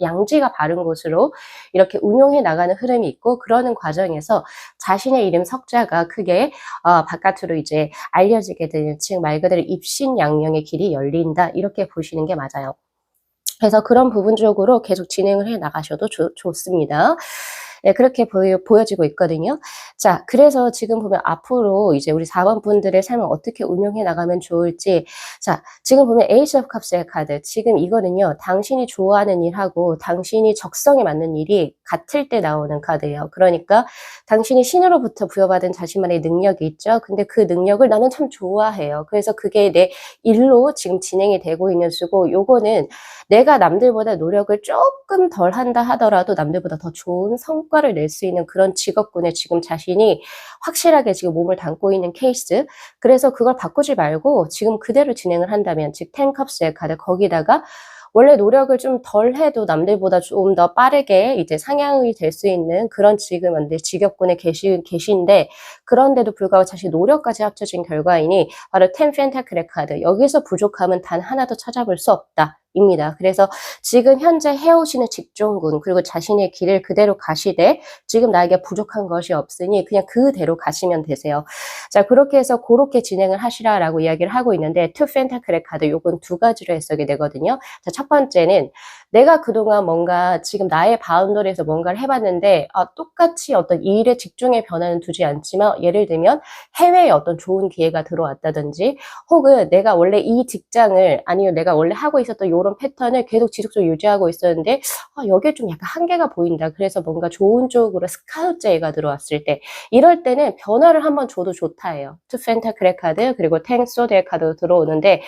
양지가 바른 곳으로 이렇게 운용해 나가는 흐름이 있고, 그러는 과정에서 자신의 이름 석자가 크게 바깥으로 이제 알려지게 되는, 즉 말 그대로 입신양명의 길이 열린다, 이렇게 보시는 게 맞아요. 그래서 그런 부분 쪽으로 계속 진행을 해 나가셔도 좋습니다. 네, 그렇게 보여지고 있거든요. 자, 그래서 지금 보면 앞으로 이제 우리 4번 분들의 삶을 어떻게 운영해 나가면 좋을지. 자, 지금 보면 에이스 오브 컵스의 카드. 지금 이거는요, 당신이 좋아하는 일하고 당신이 적성에 맞는 일이 같을 때 나오는 카드예요. 그러니까 당신이 신으로부터 부여받은 자신만의 능력이 있죠. 근데 그 능력을 나는 참 좋아해요. 그래서 그게 내 일로 지금 진행이 되고 있는 수고, 요거는 내가 남들보다 노력을 조금 덜 한다 하더라도 남들보다 더 좋은 성과를 낼 수 있는 그런 직업군에 지금 자신이 확실하게 지금 몸을 담고 있는 케이스. 그래서 그걸 바꾸지 말고 지금 그대로 진행을 한다면, 즉 텐컵스의 카드, 거기다가 원래 노력을 좀 덜 해도 남들보다 좀 더 빠르게 이제 상향이 될 수 있는 그런 지금 현재 직업군에 계신데, 그런데도 불구하고 자신 노력까지 합쳐진 결과이니 바로 10 펜타클의 카드. 여기서 부족함은 단 하나도 찾아볼 수 없다. 입니다. 그래서 지금 현재 해오시는 직종군, 그리고 자신의 길을 그대로 가시되 지금 나에게 부족한 것이 없으니 그냥 그대로 가시면 되세요. 자, 그렇게 해서 그렇게 진행을 하시라라고 이야기를 하고 있는데, 투 펜타클의 카드, 요건 두 가지로 해석이 되거든요. 자, 첫 번째는 내가 그동안 뭔가 지금 나의 바운더리에서 뭔가를 해봤는데 똑같이 어떤 일의 직종의 변화는 두지 않지만, 예를 들면 해외에 어떤 좋은 기회가 들어왔다든지, 혹은 내가 원래 이 직장을, 아니면 내가 원래 하고 있었던 요런 패턴을 계속 지속적으로 유지하고 있었는데 여기에 좀 약간 한계가 보인다. 그래서 뭔가 좋은 쪽으로 스카우트 제의가 들어왔을 때, 이럴 때는 변화를 한번 줘도 좋다예요. 투 펜타클의 카드, 그리고 탱 소드의 카드 들어오는데,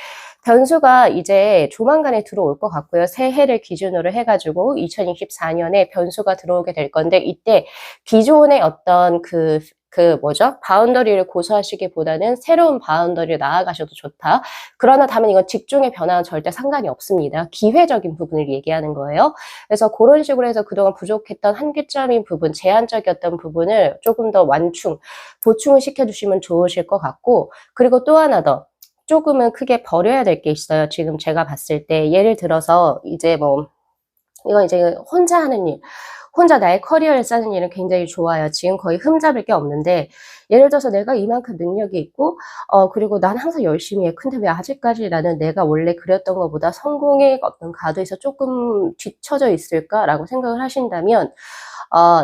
변수가 이제 조만간에 들어올 것 같고요. 새해를 기준으로 해가지고 2024년에 변수가 들어오게 될 건데, 이때 기존의 어떤 바운더리를 고수하시기보다는 새로운 바운더리를 나아가셔도 좋다. 그러나 다만 이건 직종의 변화는 절대 상관이 없습니다. 기회적인 부분을 얘기하는 거예요. 그래서 그런 식으로 해서 그동안 부족했던 한계점인 부분, 제한적이었던 부분을 조금 더 보충을 시켜주시면 좋으실 것 같고, 그리고 또 하나 더, 조금은 크게 버려야 될 게 있어요. 지금 제가 봤을 때, 예를 들어서 이제 이건 이제 혼자 하는 일, 혼자 나의 커리어를 쌓는 일은 굉장히 좋아요. 지금 거의 흠잡을 게 없는데, 예를 들어서 내가 이만큼 능력이 있고 그리고 난 항상 열심히 해. 근데 왜 아직까지 나는 내가 원래 그렸던 것보다 성공의 어떤 가도에서 조금 뒤처져 있을까라고 생각을 하신다면,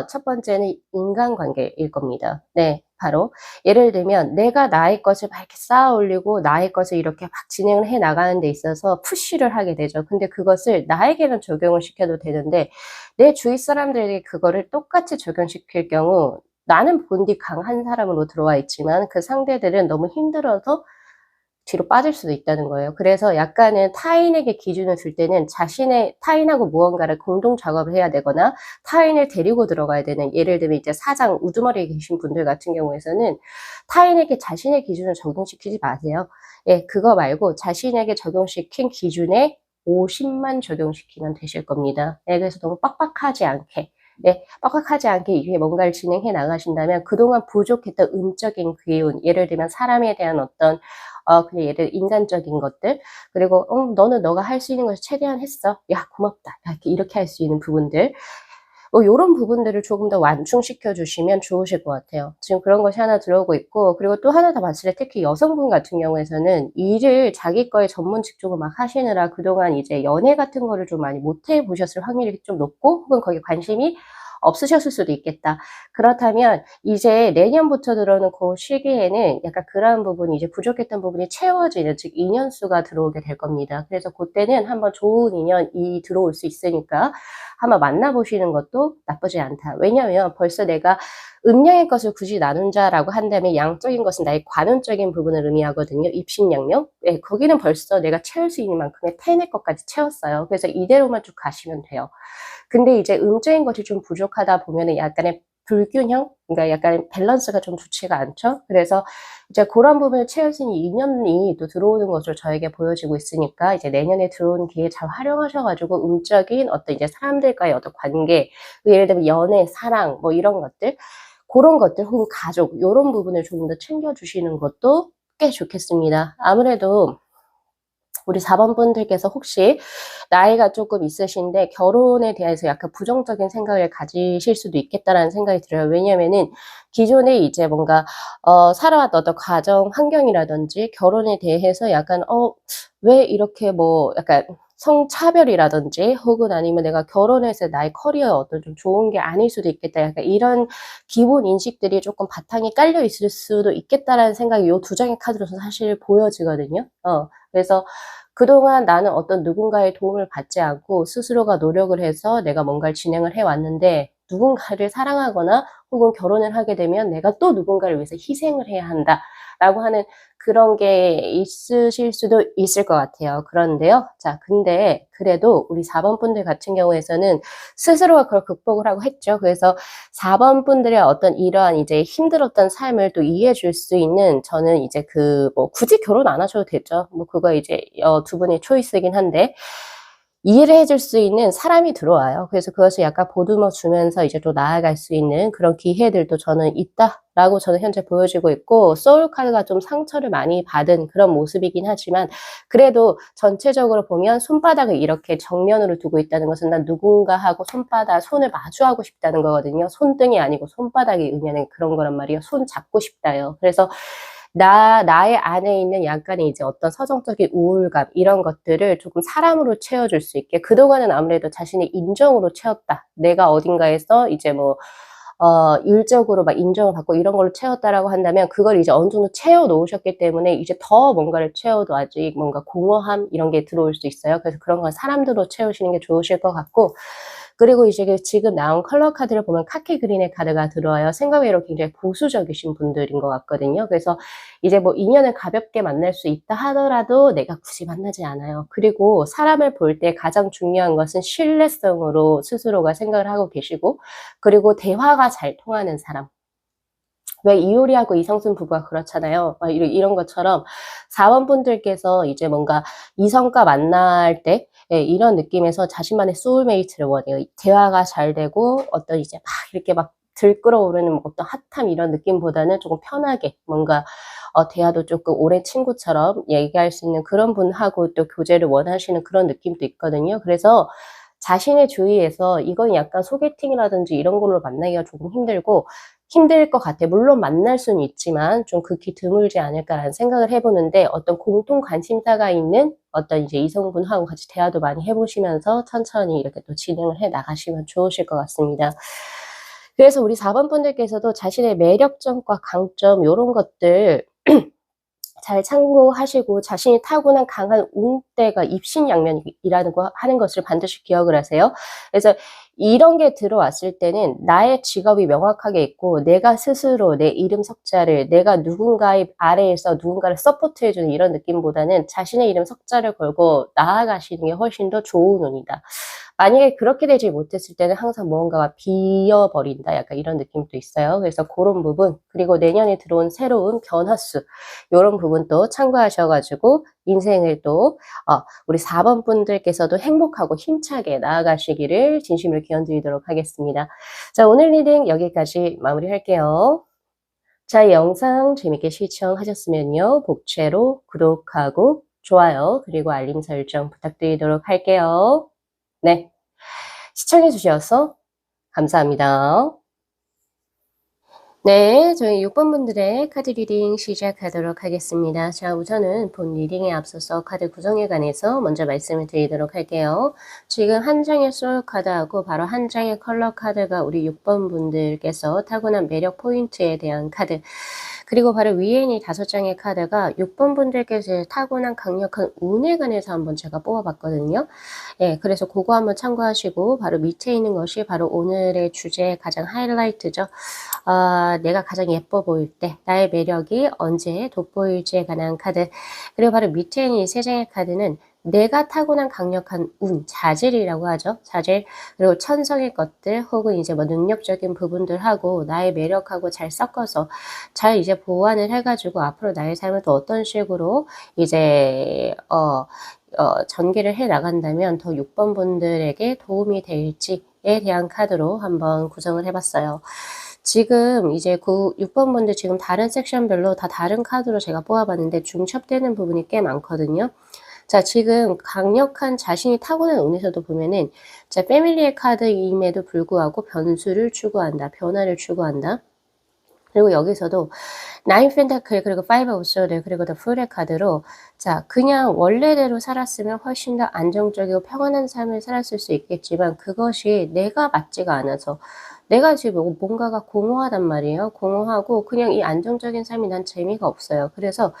첫 번째는 인간관계일 겁니다. 네, 바로 예를 들면 내가 나의 것을 막 이렇게 쌓아 올리고 나의 것을 이렇게 막 진행을 해 나가는 데 있어서 푸시를 하게 되죠. 근데 그것을 나에게는 적용을 시켜도 되는데, 내 주위 사람들에게 그거를 똑같이 적용시킬 경우 나는 본디 강한 사람으로 들어와 있지만 그 상대들은 너무 힘들어서 뒤로 빠질 수도 있다는 거예요. 그래서 약간은 타인에게 기준을 줄 때는 타인하고 무언가를 공동 작업을 해야 되거나 타인을 데리고 들어가야 되는, 예를 들면 이제 사장, 우두머리에 계신 분들 같은 경우에서는 타인에게 자신의 기준을 적용시키지 마세요. 예, 그거 말고 자신에게 적용시킨 기준에 50만 적용시키면 되실 겁니다. 예, 그래서 너무 빡빡하지 않게. 네, 빡빡하지 않게 이게 뭔가를 진행해 나가신다면 그동안 부족했던 음적인 기운, 예를 들면 사람에 대한 어떤 그냥 예를 들어 인간적인 것들, 그리고 너는 너가 할 수 있는 것을 최대한 했어. 야, 고맙다. 이렇게 할 수 있는 부분들. 요런 부분들을 조금 더 완충시켜 주시면 좋으실 것 같아요. 지금 그런 것이 하나 들어오고 있고, 그리고 또 하나 더 봤을 때 특히 여성분 같은 경우에서는 일을 자기 거의 전문 직종을 막 하시느라 그동안 이제 연애 같은 거를 좀 많이 못 해보셨을 확률이 좀 높고, 혹은 거기에 관심이 없으셨을 수도 있겠다. 그렇다면 이제 내년부터 들어오는 그 시기에는 약간 그러한 부분이, 이제 부족했던 부분이 채워지는, 즉 인연수가 들어오게 될 겁니다. 그래서 그때는 한번 좋은 인연이 들어올 수 있으니까 한번 만나보시는 것도 나쁘지 않다. 왜냐하면 벌써 내가 음양의 것을 굳이 나눈 자라고 한다면 양적인 것은 나의 관운적인 부분을 의미하거든요. 입신양명. 예, 거기는 벌써 내가 채울 수 있는 만큼의 텐의 것까지 채웠어요. 그래서 이대로만 쭉 가시면 돼요. 근데 이제 음적인 것이 좀 부족하다 보면은 약간의 불균형? 그러니까 약간 밸런스가 좀 좋지가 않죠. 그래서 이제 그런 부분을 채울 수 있는 인연이 또 들어오는 것으로 저에게 보여지고 있으니까 이제 내년에 들어오는 기회 잘 활용하셔 가지고 음적인 어떤 이제 사람들과의 어떤 관계, 예를 들면 연애, 사랑 뭐 이런 것들, 고런 것들 혹은 가족 요런 부분을 조금 더 챙겨 주시는 것도 꽤 좋겠습니다. 아무래도 우리 4번 분들께서 혹시 나이가 조금 있으신데 결혼에 대해서 약간 부정적인 생각을 가지실 수도 있겠다라는 생각이 들어요. 왜냐면은 기존에 이제 뭔가 살아왔던 어떤 가정 환경이라든지 결혼에 대해서 약간 왜 이렇게 뭐 약간 성차별이라든지 혹은 아니면 '내가 결혼해서 나의 커리어에 어떤 좀 좋은 게 아닐 수도 있겠다.' 약간 이런 기본 인식들이 쪼끔 바탕에 깔려 있을 수도 있겠다라는 생각이 요 두 장의 카드로서 사실 보여지거든요. 그래서 그동안 나는 어떤 누군가의 도움을 받지 않고 스스로가 노력을 해서 내가 뭔가를 진행을 해 왔는데 누군가를 사랑하거나 혹은 결혼을 하게 되면 '내가 또 누군가를 위해서 희생을 해야 한다.'라고 하는 그런 게 있으실 수도 있을 것 같아요. 그런데요. 자, 근데 그래도 우리 4번 분들 같은 경우에서는 스스로가 그걸 극복을 하고 했죠. 그래서 4번 분들의 어떤 이러한 이제 힘들었던 삶을 또 이해해 줄 수 있는 저는 이제 뭐 굳이 결혼 안 하셔도 되죠. 뭐 그거 이제 두 분의 초이스이긴 한데 이해를 해줄 수 있는 사람이 들어와요. 그래서 그것을 약간 보듬어 주면서 이제 또 나아갈 수 있는 그런 기회들도 저는 있다라고 저는 현재 보여지고 있고 소울 카드가 좀 상처를 많이 받은 그런 모습이긴 하지만 그래도 전체적으로 보면 손바닥을 이렇게 정면으로 두고 있다는 것은 난 누군가하고 손을 마주하고 싶다는 거거든요. 손등이 아니고 손바닥이 의미하는 그런 거란 말이에요. 손 잡고 싶다예요. 그래서 나의 안에 있는 약간의 이제 어떤 서정적인 우울감 이런 것들을 조금 사람으로 채워줄 수 있게 그동안은 아무래도 자신의 인정으로 채웠다. 내가 어딘가에서 이제 뭐 일적으로 막 인정을 받고 이런 걸로 채웠다라고 한다면 그걸 이제 어느 정도 채워 놓으셨기 때문에 이제 더 뭔가를 채워도 아직 뭔가 공허함 이런 게 들어올 수 있어요. 그래서 그런 건 사람들로 채우시는 게 좋으실 것 같고 그리고 이제 지금 나온 컬러 카드를 보면 카키 그린의 카드가 들어와요. 생각 외로 굉장히 보수적이신 분들인 것 같거든요. 그래서 이제 뭐 인연을 가볍게 만날 수 있다 하더라도 내가 굳이 만나지 않아요. 그리고 사람을 볼 때 가장 중요한 것은 신뢰성으로 스스로가 생각을 하고 계시고 그리고 대화가 잘 통하는 사람. 왜 이효리하고 이성순 부부가 그렇잖아요. 이런 것처럼 4번 분들께서 이제 뭔가 이성과 만날 때 이런 느낌에서 자신만의 소울메이트를 원해요. 대화가 잘 되고 어떤 이제 막 이렇게 막 들끓어오르는 어떤 핫함 이런 느낌보다는 조금 편하게 뭔가 대화도 조금 오랜 친구처럼 얘기할 수 있는 그런 분하고 또 교제를 원하시는 그런 느낌도 있거든요. 그래서 자신의 주위에서 이건 약간 소개팅이라든지 이런 걸로 만나기가 조금 힘들 것 같아요. 물론 만날 수는 있지만 좀 극히 드물지 않을까라는 생각을 해 보는데 어떤 공통 관심사가 있는 어떤 이제 이성분하고 같이 대화도 많이 해 보시면서 천천히 이렇게 또 진행을 해 나가시면 좋으실 것 같습니다. 그래서 우리 4번 분들께서도 자신의 매력점과 강점 요런 것들 잘 참고하시고 자신이 타고난 강한 운대가 입신양면이라는 거 하는 것을 반드시 기억을 하세요. 그래서 이런 게 들어왔을 때는 나의 직업이 명확하게 있고 내가 스스로 내 이름 석자를 내가 누군가의 아래에서 누군가를 서포트해 주는 이런 느낌보다는 자신의 이름 석자를 걸고 나아가시는 게 훨씬 더 좋은 운이다. 만약에 그렇게 되지 못했을 때는 항상 무언가가 비어버린다. 약간 이런 느낌도 있어요. 그래서 고런 부분 그리고 내년에 들어온 새로운 변화수 요런 부분도 참고하셔 가지고 인생을 또 우리 4번 분들께서도 행복하고 힘차게 나아가시기를 진심으로 기원드리도록 하겠습니다. 자, 오늘 리딩 여기까지 마무리할게요. 자, 이 영상 재밌게 시청하셨으면요. 복채로 구독하고 좋아요 그리고 알림 설정 부탁드리도록 할게요. 네. 시청해 주셔서 감사합니다. 네, 저희 6번 분들의 카드 리딩 시작하도록 하겠습니다. 자, 우선은 본 리딩에 앞서서 카드 구성에 관해서 먼저 말씀을 드리도록 할게요. 지금 한 장의 소울 카드하고 바로 한 장의 컬러 카드가 우리 6번 분들께서 타고난 매력 포인트에 대한 카드 그리고 바로 위에 있는 5장의 카드가 6번 분들께서 타고난 강력한 운에 관해서 한번 제가 뽑아봤거든요. 예, 그래서 그거 한번 참고하시고 바로 밑에 있는 것이 바로 오늘의 주제의 가장 하이라이트죠. 내가 가장 예뻐 보일 때 나의 매력이 언제 돋보일지에 관한 카드 그리고 바로 밑에 있는 이 3장의 카드는 내가 타고난 강력한 운, 자질이라고 하죠. 자질, 그리고 천성의 것들 혹은 이제 뭐 능력적인 부분들하고 나의 매력하고 잘 섞어서 잘 이제 보완을 해 가지고 앞으로 나의 삶을 또 어떤 식으로 이제 전개를 해 나간다면 더 6번 분들에게 도움이 될지에 대한 카드로 한번 구성을 해 봤어요. 지금 이제 6번 분들 지금 다른 섹션별로 다 다른 카드로 제가 뽑아 봤는데 중첩되는 부분이 꽤 많거든요. 자, 지금 강력한 자신이 타고난 운에서도 보면은 자, 패밀리의 카드임에도 불구하고 변수를 추구한다. 변화를 추구한다. 그리고 여기서도 나인 펜타클 그리고 파이브 오브 소드 그리고 더 풀의 카드로 자, 그냥 원래대로 살았으면 훨씬 더 안정적이고 평안한 삶을 살았을 수 있겠지만 그것이 내가 맞지가 않아서 내가 지금 뭔가가 공허하단 말이에요. 공허하고 그냥 이 안정적인 삶이 난 재미가 없어요. 그래서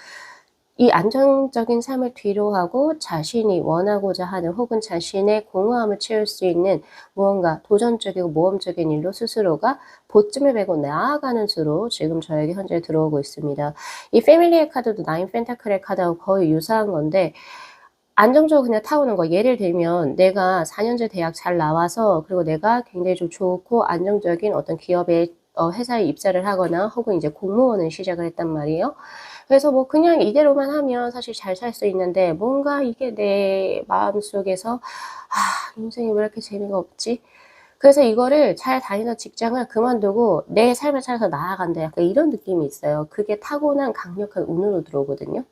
이 안정적인 삶을 뒤로하고 자신이 원하고자 하는 혹은 자신의 공허함을 채울 수 있는 무언가 도전적이고 모험적인 일로 스스로가 보쯤을 메고 나아가는 수로 지금 저에게 현재 들어오고 있습니다. 이 패밀리의 카드도 나인 펜타클의 카드하고 거의 유사한 건데 안정적으로 그냥 타오는 거. 예를 들면 내가 4년제 대학 잘 나와서 그리고 내가 굉장히 좀 좋고 안정적인 어떤 기업에 회사에 입사를 하거나 혹은 이제 공무원을 시작을 했단 말이에요. 그래서 뭐 그냥 이대로만 하면 사실 잘 살 수 있는데 뭔가 이게 내 마음속에서 '아 인생이 왜 이렇게 재미가 없지?' 그래서 이거를 잘 다니던 직장을 그만두고 '내 삶을 찾아서 나아간다.' 약간 이런 느낌이 있어요. 그게 타고난 강력한 운으로 들어오거든요.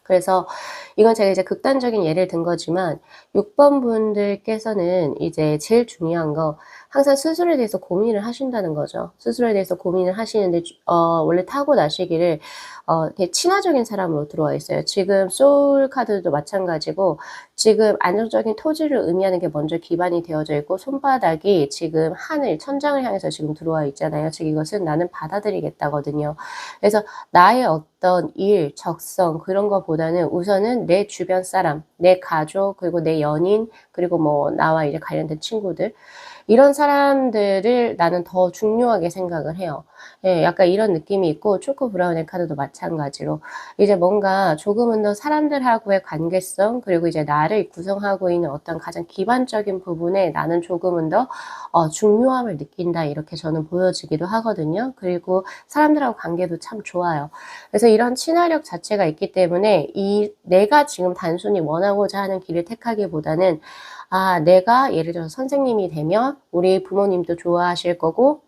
그래서 이건 제가 이제 극단적인 예를 든 거지만 6번 분들께서는 이제 제일 중요한 거 항상 스스로에 대해서 고민을 하신다는 거죠. 스스로에 대해서 고민을 하시는데 원래 타고나시기를 되게 친화적인 사람으로 들어와 있어요. 지금 소울 카드도 마찬가지고 지금 안정적인 토지를 의미하는 게 먼저 기반이 되어져 있고 손바닥이 지금 하늘, 천장을 향해서 지금 들어와 있잖아요. 즉 이것은 나는 받아들이겠다거든요. 그래서 나의 어떤 일, 적성 그런 것보다는 우선은 내 주변 사람, 내 가족, 그리고 내 연인, 그리고 뭐 나와 이제 관련된 친구들 이런 사람들을 나는 더 중요하게 생각을 해요. 예, 약간 이런 느낌이 있고 초코 브라운의 카드도 마찬가지로 이제 뭔가 조금은 더 사람들하고의 관계성 그리고 이제 나를 구성하고 있는 어떤 가장 기반적인 부분에 나는 조금은 더 중요함을 느낀다 이렇게 저는 보여지기도 하거든요. 그리고 사람들하고 관계도 참 좋아요. 그래서 이런 친화력 자체가 있기 때문에 이 내가 지금 단순히 원하고자 하는 길을 택하기보다는 내가 예를 들어서 선생님이 되면 우리 부모님도 좋아하실 거고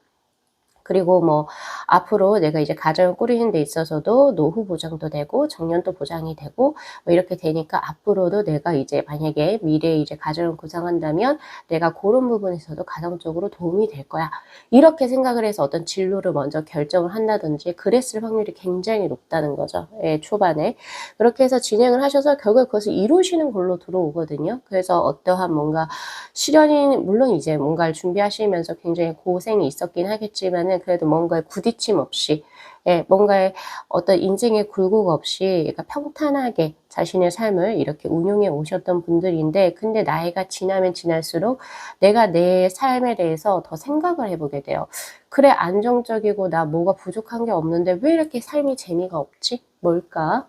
그리고 뭐 앞으로 내가 이제 가정을 꾸리는 데 있어서도 노후 보장도 되고 정년도 보장이 되고 뭐 이렇게 되니까 앞으로도 내가 이제 만약에 미래에 이제 가정을 구성한다면 내가 고런 부분에서도 가정적으로 도움이 될 거야. 이렇게 생각을 해서 어떤 진로를 먼저 결정을 한다든지 그랬을 확률이 굉장히 높다는 거죠. 예, 초반에. 그렇게 해서 진행을 하셔서 결국 그것을 이루시는 걸로 들어오거든요. 그래서 어떠한 뭔가 시련이 물론 이제 뭔가를 준비하시면서 굉장히 고생이 있었긴 하겠지만은 그래도 뭔가에 부딪힘 없이 예, 뭔가에 어떤 인생의 굴곡 없이 그러니까 평탄하게 자신의 삶을 이렇게 운용해 오셨던 분들인데 근데 나이가 지나면 지날수록 내가 내 삶에 대해서 더 생각을 해보게 돼요. 그래 안정적이고 나 뭐가 부족한 게 없는데 왜 이렇게 삶이 재미가 없지? 뭘까?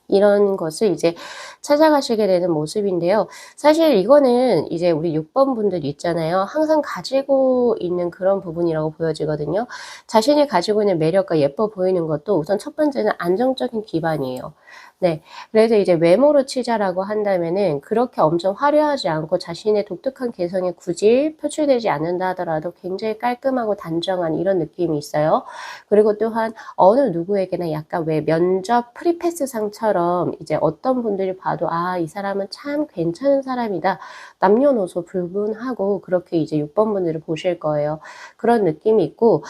이런 것을 이제 찾아가시게 되는 모습인데요. 사실 이거는 이제 우리 6번 분들 있잖아요. 항상 가지고 있는 그런 부분이라고 보여지거든요. 자신이 가지고 있는 매력과 예뻐 보이는 것도 우선 첫 번째는 안정적인 기반이에요. 네. 그래서 이제 외모로 치자라고 한다면은 그렇게 엄청 화려하지 않고 자신의 독특한 개성이 굳이 표출되지 않는다 하더라도 굉장히 깔끔하고 단정한 이런 느낌이 있어요. 그리고 또한 어느 누구에게나 약간 왜 면접 프리패스상처럼 이제 어떤 분들이 봐도 이 사람은 참 괜찮은 사람이다. 남녀노소 불문하고 그렇게 이제 6번 분들을 보실 거예요. 그런 느낌이 있고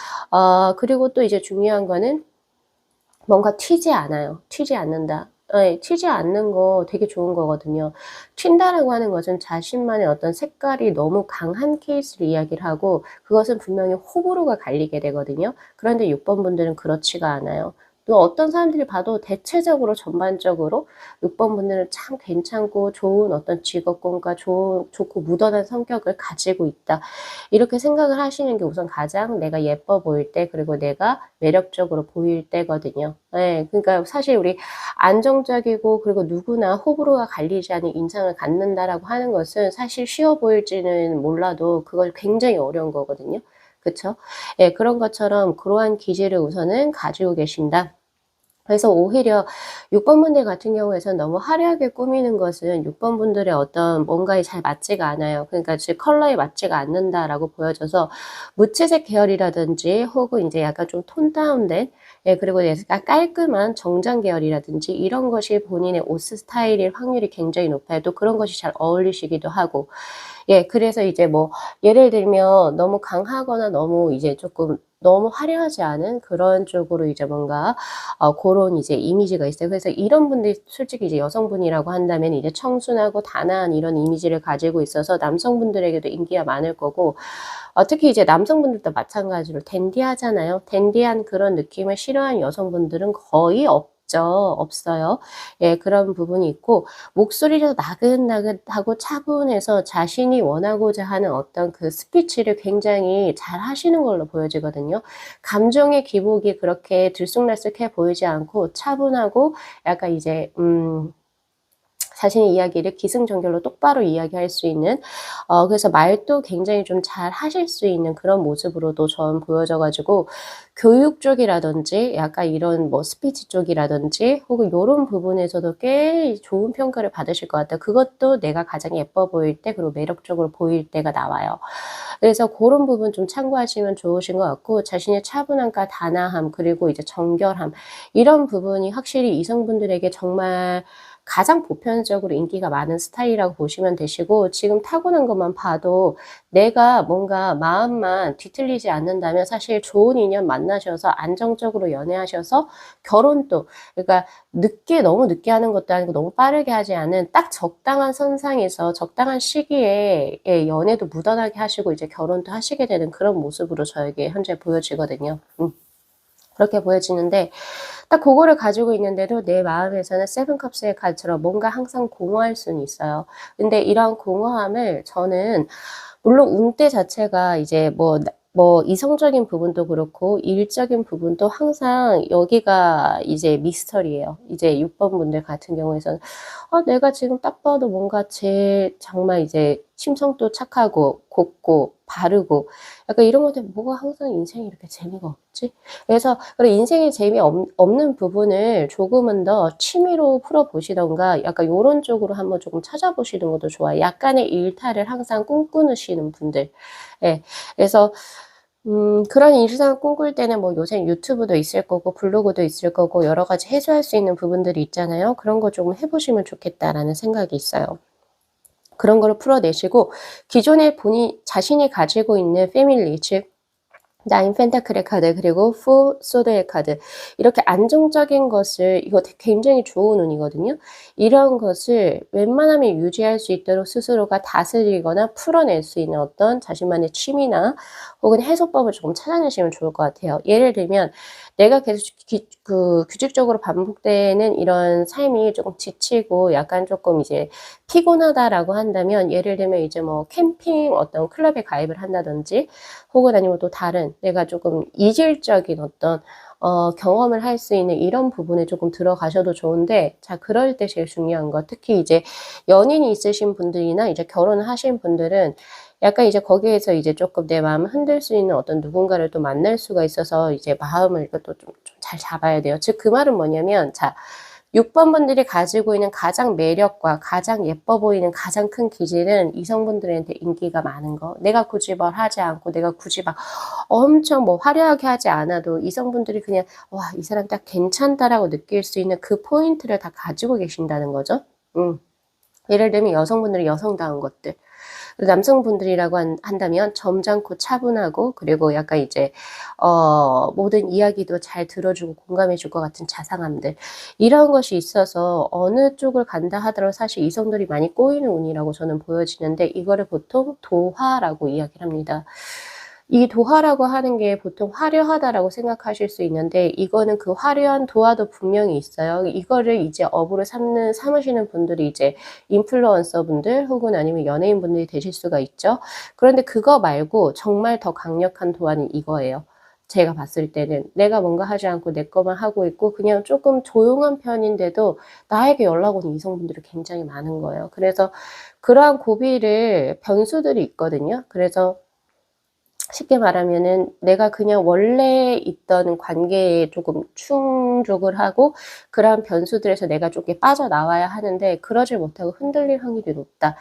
그리고 또 이제 중요한 거는 뭔가 튀지 않아요. 튀지 않는다. 예, 튀지 않는 거 되게 좋은 거거든요. 튄다라고 하는 것은 자신만의 어떤 색깔이 너무 강한 케이스를 이야기를 하고 그것은 분명히 호불호가 갈리게 되거든요. 그런데 6번 분들은 그렇지가 않아요. 또 어떤 사람들이 봐도 대체적으로 전반적으로 6번 분들은 참 괜찮고 좋은 어떤 직업군과 좋고 무던한 성격을 가지고 있다. 이렇게 생각을 하시는 게 우선 가장 내가 예뻐 보일 때, 그리고 내가 매력적으로 보일 때거든요. 예, 그러니까 사실 우리 안정적이고 그리고 누구나 호불호가 갈리지 않는 인상을 갖는다라고 하는 것은 사실 쉬워 보일지는 몰라도 그걸 굉장히 어려운 거거든요. 그쵸? 예, 그런 것처럼 그러한 기질을 우선은 가지고 계신다. 그래서 오히려 6번 분들 같은 경우에는 너무 화려하게 꾸미는 것은 6번 분들의 어떤 뭔가에 잘 맞지가 않아요. 그러니까 즉 컬러에 맞지가 않는다라고 보여져서 무채색 계열이라든지 혹은 이제 약간 좀 톤 다운된, 예, 그리고 약간 깔끔한 정장 계열이라든지 이런 것이 본인의 옷 스타일일 확률이 굉장히 높아요. 또 그런 것이 잘 어울리시기도 하고. 예, 그래서 이제 뭐 예를 들면 너무 강하거나 너무 이제 조금 너무 화려하지 않은 그런 쪽으로 이제 뭔가 고런 이제 이미지가 있어요. 그래서 이런 분들이 솔직히 이제 여성분이라고 한다면 이제 청순하고 단아한 이런 이미지를 가지고 있어서 남성분들에게도 인기가 많을 거고, 특히 이제 남성분들도 마찬가지로 댄디하잖아요. 댄디한 그런 느낌을 싫어하는 여성분들은 거의 없어요. 예, 그런 부분이 있고, 목소리도 나긋나긋하고 차분해서 자신이 원하고자 하는 어떤 그 스피치를 굉장히 잘 하시는 걸로 보여지거든요. 감정의 기복이 그렇게 들쑥날쑥해 보이지 않고 차분하고 약간 이제 자신의 이야기를 기승전결로 똑바로 이야기할 수 있는, 그래서 말도 굉장히 좀 잘 하실 수 있는 그런 모습으로도 전 보여져 가지고, 교육 쪽이라든지 약간 이런 뭐 스피치 쪽이라든지 혹은 요런 부분에서도 꽤 좋은 평가를 받으실 것 같아요. 그것도 내가 가장 예뻐 보일 때, 그리고 매력적으로 보일 때가 나와요. 그래서 고런 부분 좀 참고하시면 좋으신 것 같고, 자신의 차분함과 단아함 그리고 이제 정결함, 이런 부분이 확실히 이성분들에게 정말 가장 보편적으로 인기가 많은 스타일이라고 보시면 되시고, 지금 타고난 것만 봐도 내가 뭔가 마음만 뒤틀리지 않는다면 사실 좋은 인연 만나셔서 안정적으로 연애하셔서 결혼도, 그러니까 너무 늦게 하는 것도 아니고 너무 빠르게 하지 않은 딱 적당한 선상에서 적당한 시기에, 예, 연애도 무던하게 하시고 이제 결혼도 하시게 되는 그런 모습으로 저에게 현재 보여지거든요. 그렇게 보여지는데, 딱 그거를 가지고 있는데도 내 마음에서는 세븐컵스의 카드처럼 뭔가 항상 공허할 수는 있어요. 근데 이런 공허함을 저는, 물론 운대 자체가 이제 뭐 이성적인 부분도 그렇고 일적인 부분도 항상 여기가 이제 미스터리예요. 이제 6번 분들 같은 경우에는 내가 지금 딱 봐도 뭔가 정말 이제 심성도 착하고 곱고 바르고 약간 이런 것들 뭐가 항상 인생이 이렇게 재미가 없지? 그래서 그런 인생에 재미없는 부분을 조금은 더 취미로 풀어보시던가 약간 요런 쪽으로 한번 조금 찾아보시는 것도 좋아요. 약간의 일탈을 항상 꿈꾸시는 분들. 예. 그래서 그런 일상을 꿈꿀 때는 뭐 요새 유튜브도 있을 거고 블로그도 있을 거고 여러 가지 해소할 수 있는 부분들이 있잖아요. 그런 거 좀 해보시면 좋겠다라는 생각이 있어요. 그런 거를 풀어내시고 기존에 자신이 가지고 있는 패밀리, 즉 나인 펜타클의 카드 그리고 푸 소드의 카드, 이렇게 안정적인 것을, 이거 굉장히 좋은 운이거든요. 이런 것을 웬만하면 유지할 수 있도록 스스로가 다스리거나 풀어낼 수 있는 어떤 자신만의 취미나 혹은 해소법을 조금 찾아내시면 좋을 것 같아요. 예를 들면 내가 계속 규칙적으로 반복되는 이런 삶이 조금 지치고 약간 조금 이제 피곤하다라고 한다면, 예를 들면 이제 뭐 캠핑 어떤 클럽에 가입을 한다든지 혹은 아니면 또 다른 내가 조금 이질적인 어떤 경험을 할 수 있는 이런 부분에 조금 들어가셔도 좋은데, 자, 그럴 때 제일 중요한 거, 특히 이제 연인이 있으신 분들이나 이제 결혼을 하신 분들은 약간 이제 거기에서 이제 조금 내 마음을 흔들 수 있는 어떤 누군가를 또 만날 수가 있어서 이제 마음을 이것도 좀 잘 잡아야 돼요. 즉, 그 말은 뭐냐면, 자, 6번 분들이 가지고 있는 가장 매력과 가장 예뻐 보이는 가장 큰 기질은 이성분들한테 인기가 많은 거. 내가 굳이 뭘 하지 않고 내가 굳이 막 엄청 뭐 화려하게 하지 않아도 이성분들이 그냥 와, 이 사람 딱 괜찮다라고 느낄 수 있는 그 포인트를 다 가지고 계신다는 거죠. 예를 들면 여성분들이 여성다운 것들. 남성분들이라고 한다면 점잖고 차분하고 그리고 약간 이제 모든 이야기도 잘 들어주고 공감해 줄 것 같은 자상함들, 이런 것이 있어서 어느 쪽을 간다 하더라도 사실 이성들이 많이 꼬이는 운이라고 저는 보여지는데, 이거를 보통 도화라고 이야기를 합니다. 이 도화라고 하는 게 보통 화려하다라고 생각하실 수 있는데 이거는 그 화려한 도화도 분명히 있어요. 이거를 이제 업으로 삼으시는 분들이 이제 인플루언서 분들 혹은 아니면 연예인 분들이 되실 수가 있죠. 그런데 그거 말고 정말 더 강력한 도화는 이거예요. 제가 봤을 때는 내가 뭔가 하지 않고 내 것만 하고 있고 그냥 조금 조용한 편인데도 나에게 연락 오는 이성분들이 굉장히 많은 거예요. 그래서 그러한 고비를 변수들이 있거든요. 그래서 쉽게 말하면은 내가 그냥 원래 있던 관계에 조금 충족을 하고 그러한 변수들에서 내가 조금 빠져나와야 하는데 그러질 못하고 흔들릴 확률이 높다.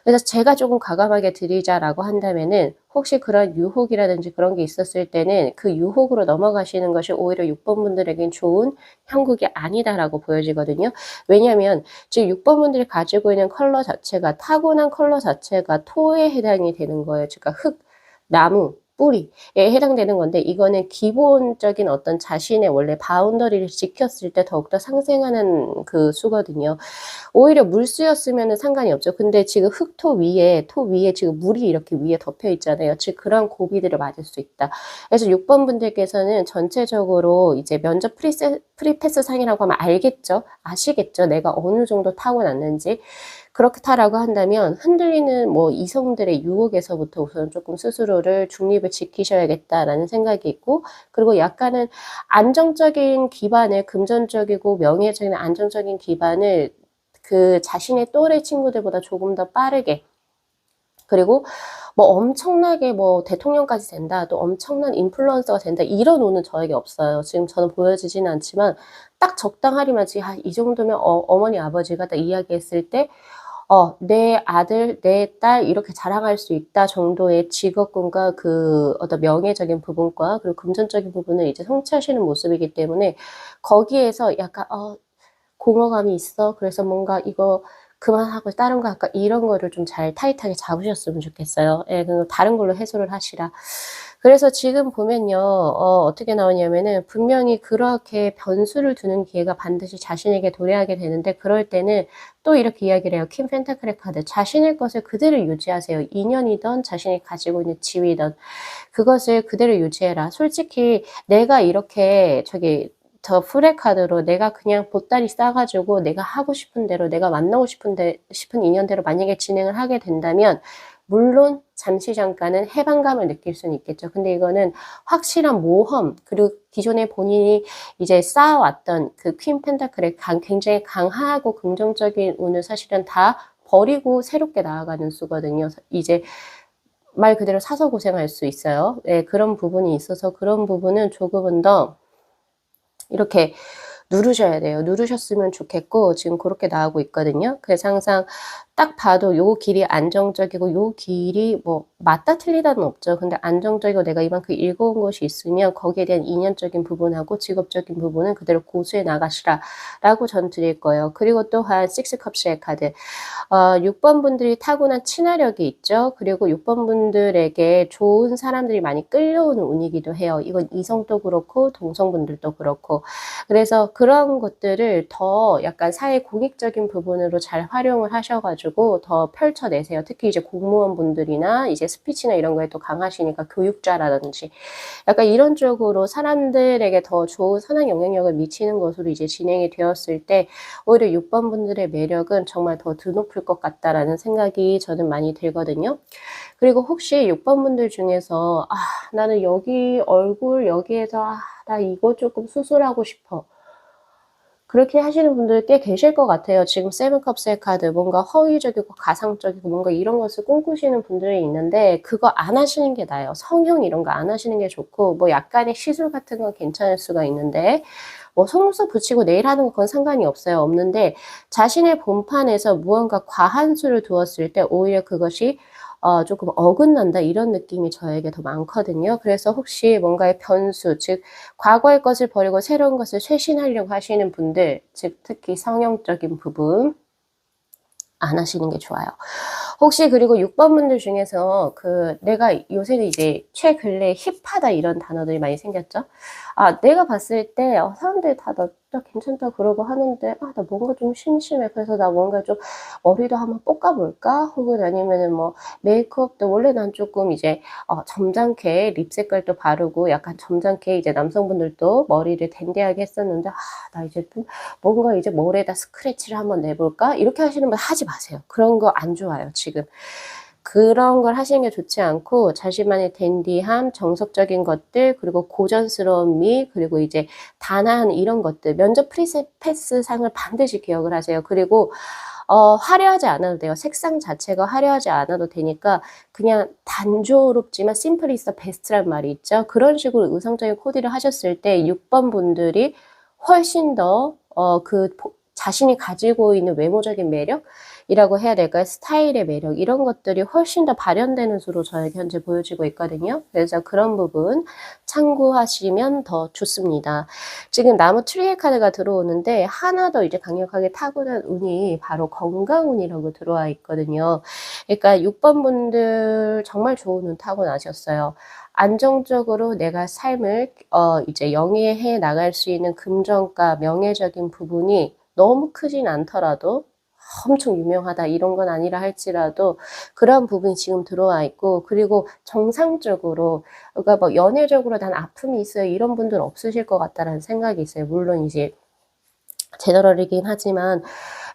그래서 제가 조금 과감하게 드리자라고 한다면은 혹시 그런 유혹이라든지 그런 게 있었을 때는 그 유혹으로 넘어가시는 것이 오히려 6번 분들에겐 좋은 형국이 아니다라고 보여지거든요. 왜냐하면 지금 6번 분들이 가지고 있는 컬러 자체가 타고난 컬러 자체가 토에 해당이 되는 거예요. 그러니까 흙, 나무, 뿌리에 해당되는 건데 이거는 기본적인 어떤 자신의 원래 바운더리를 지켰을 때 더욱더 상생하는 그 수거든요. 오히려 물수였으면 상관이 없죠. 근데 지금 토 위에 지금 물이 이렇게 위에 덮여 있잖아요. 즉 그런 고비들을 맞을 수 있다. 그래서 6번 분들께서는 전체적으로 이제 면접 프리패스 상이라고 하면 알겠죠? 아시겠죠? 내가 어느 정도 타고났는지. 그렇다라고 한다면 흔들리는 뭐 이성들의 유혹에서부터 우선 조금 스스로를 중립을 지키셔야겠다라는 생각이 있고 그리고 약간은 안정적인 기반을 금전적이고 명예적인 안정적인 기반을 그 자신의 또래 친구들보다 조금 더 빠르게 그리고 뭐 엄청나게 뭐 대통령까지 된다, 또 엄청난 인플루언서가 된다 이런 운은 저에게 없어요. 지금 저는 보여지지는 않지만 딱 적당하리만 지금 이 정도면 어머니 아버지가 딱 이야기했을 때 내 아들, 내 딸 이렇게 자랑할 수 있다 정도의 직업군과 그 어떤 명예적인 부분과 그리고 금전적인 부분을 이제 성취하시는 모습이기 때문에 거기에서 약간 공허감이 있어. 그래서 뭔가 이거 그만하고 다른 거 할까? 이런 거를 좀 잘 타이트하게 잡으셨으면 좋겠어요. 예, 그 다른 걸로 해소를 하시라. 그래서 지금 보면요, 어떻게 나오냐면은 분명히 그렇게 변수를 두는 기회가 반드시 자신에게 도래하게 되는데 그럴 때는 또 이렇게 이야기를 해요. 퀸 펜타클의 카드. 자신의 것을 그대로 유지하세요. 인연이든 자신이 가지고 있는 지위든 그것을 그대로 유지해라. 솔직히 내가 이렇게 더 프레 카드로 내가 그냥 보따리 싸가지고 내가 하고 싶은 대로 내가 만나고 싶은 인연대로 만약에 진행을 하게 된다면 물론 잠시 잠깐은 해방감을 느낄 수는 있겠죠. 근데 이거는 확실한 모험 그리고 기존에 본인이 이제 쌓아왔던 그 퀸 펜타클의 굉장히 강하고 긍정적인 운을 사실은 다 버리고 새롭게 나아가는 수거든요. 이제 말 그대로 사서 고생할 수 있어요. 네, 그런 부분이 있어서 그런 부분은 조금은 더 이렇게 누르셔야 돼요. 누르셨으면 좋겠고 지금 그렇게 나오고 있거든요. 그래서 항상 딱 봐도 요 길이 안정적이고 요 길이 뭐 맞다 틀리다는 없죠. 근데 안정적이고 내가 이만큼 읽어온 것이 있으면 거기에 대한 인연적인 부분하고 직업적인 부분은 그대로 고수해 나가시라 라고 전 드릴 거예요. 그리고 또한 식스컵스의 카드 6번 분들이 타고난 친화력이 있죠. 그리고 6번 분들에게 좋은 사람들이 많이 끌려오는 운이기도 해요. 이건 이성도 그렇고 동성분들도 그렇고 그래서 그런 것들을 더 약간 사회 공익적인 부분으로 잘 활용을 하셔가지고 더 펼쳐내세요. 특히 이제 공무원분들이나 이제 스피치나 이런 거에 또 강하시니까 교육자라든지 약간 이런 쪽으로 사람들에게 더 좋은 선한 영향력을 미치는 것으로 이제 진행이 되었을 때 오히려 6번 분들의 매력은 정말 더 드높을 것 같다라는 생각이 저는 많이 들거든요. 그리고 혹시 6번 분들 중에서 나는 여기 얼굴 여기에서 나 이거 조금 수술하고 싶어. 그렇게 하시는 분들 꽤 계실 것 같아요. 지금 세븐컵스의 카드 뭔가 허위적이고 가상적이고 뭔가 이런 것을 꿈꾸시는 분들이 있는데 그거 안 하시는 게 나아요. 성형 이런 거 안 하시는 게 좋고 뭐 약간의 시술 같은 건 괜찮을 수가 있는데 뭐 속눈썹 붙이고 네일 하는 건 상관이 없어요. 없는데 자신의 본판에서 무언가 과한 수를 두었을 때 오히려 그것이 조금 어긋난다 이런 느낌이 저에게 더 많거든요. 그래서 혹시 뭔가의 변수, 즉 과거의 것을 버리고 새로운 것을 쇄신하려고 하시는 분들, 즉 특히 성형적인 부분 안 하시는 게 좋아요. 혹시 그리고 6번 분들 중에서 내가 요새는 이제 최근래 힙하다 이런 단어들이 많이 생겼죠? 내가 봤을 때 사람들이 다 나 괜찮다 그러고 하는데 나 뭔가 좀 심심해. 그래서 나 뭔가 좀 머리도 한번 볶아 볼까? 혹은 아니면은 뭐 메이크업도 원래 난 조금 이제 점잖게 립 색깔도 바르고 약간 점잖게 이제 남성분들도 머리를 댄디하게 했었는데 나 이제 좀 뭔가 이제 머리에다 스크래치를 한번 내볼까? 이렇게 하시는 분 하지 마세요. 그런 거 안 좋아요, 지금. 그런 걸 하시는 게 좋지 않고 자신만의 댄디함, 정석적인 것들, 그리고 고전스러운 미, 그리고 이제 단아한 이런 것들, 면접 프리패스 상을 반드시 기억을 하세요. 그리고 화려하지 않아도 돼요. 색상 자체가 화려하지 않아도 되니까 그냥 단조롭지만 심플 is the best란 말이 있죠. 그런 식으로 의성적인 코디를 하셨을 때 6번 분들이 훨씬 더 자신이 가지고 있는 외모적인 매력이라고 해야 될까요? 스타일의 매력 이런 것들이 훨씬 더 발현되는 수로 저에게 현재 보여지고 있거든요. 그래서 그런 부분 참고하시면 더 좋습니다. 지금 나무 트리의 카드가 들어오는데 하나 더 이제 강력하게 타고난 운이 바로 건강운이라고 들어와 있거든요. 그러니까 6번 분들 정말 좋은 운 타고나셨어요. 안정적으로 내가 삶을 이제 영위해 나갈 수 있는 금전과 명예적인 부분이 너무 크진 않더라도 엄청 유명하다 이런 건 아니라 할지라도 그런 부분이 지금 들어와 있고 그리고 정상적으로 그러니까 뭐 연애적으로 난 아픔이 있어요 이런 분들 없으실 것 같다라는 생각이 있어요. 물론 이제 제너럴이긴 하지만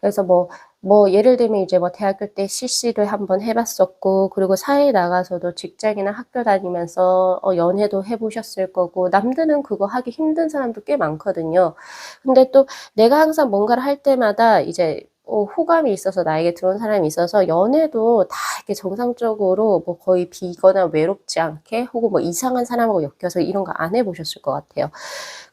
그래서 뭐 예를 들면 이제 뭐 대학교 때 CC를 한번 해봤었고 그리고 사회에 나가서도 직장이나 학교 다니면서 연애도 해보셨을 거고 남들은 그거 하기 힘든 사람도 꽤 많거든요. 근데 또 내가 항상 뭔가를 할 때마다 이제 호감이 있어서 나에게 들어온 사람이 있어서 연애도 다 이렇게 정상적으로 뭐 거의 비거나 외롭지 않게 혹은 뭐 이상한 사람하고 엮여서 이런 거 안 해보셨을 것 같아요.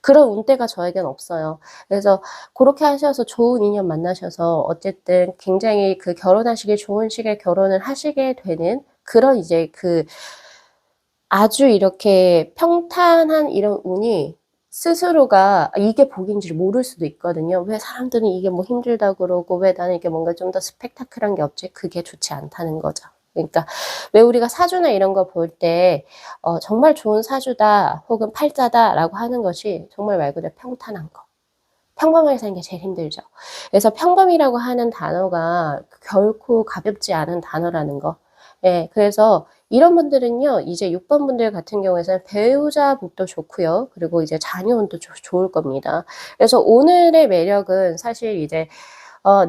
그런 운대가 저에겐 없어요. 그래서 그렇게 하셔서 좋은 인연 만나셔서 어쨌든 굉장히 결혼하시기 좋은 시기에 결혼을 하시게 되는 그런 이제 아주 이렇게 평탄한 이런 운이 스스로가 이게 복인지를 모를 수도 있거든요. 왜 사람들은 이게 뭐 힘들다 그러고 왜 나는 이게 뭔가 좀 더 스펙타클한 게 없지? 그게 좋지 않다는 거죠. 그러니까 왜 우리가 사주나 이런 거 볼 때 정말 좋은 사주다 혹은 팔자다라고 하는 것이 정말 말 그대로 평탄한 거. 평범하게 사는 게 제일 힘들죠. 그래서 평범이라고 하는 단어가 결코 가볍지 않은 단어라는 거. 예, 그래서 이런 분들은요, 이제 6번 분들 같은 경우에는 배우자 복도 좋고요. 그리고 이제 자녀운도 좋을 겁니다. 그래서 오늘의 매력은 사실 이제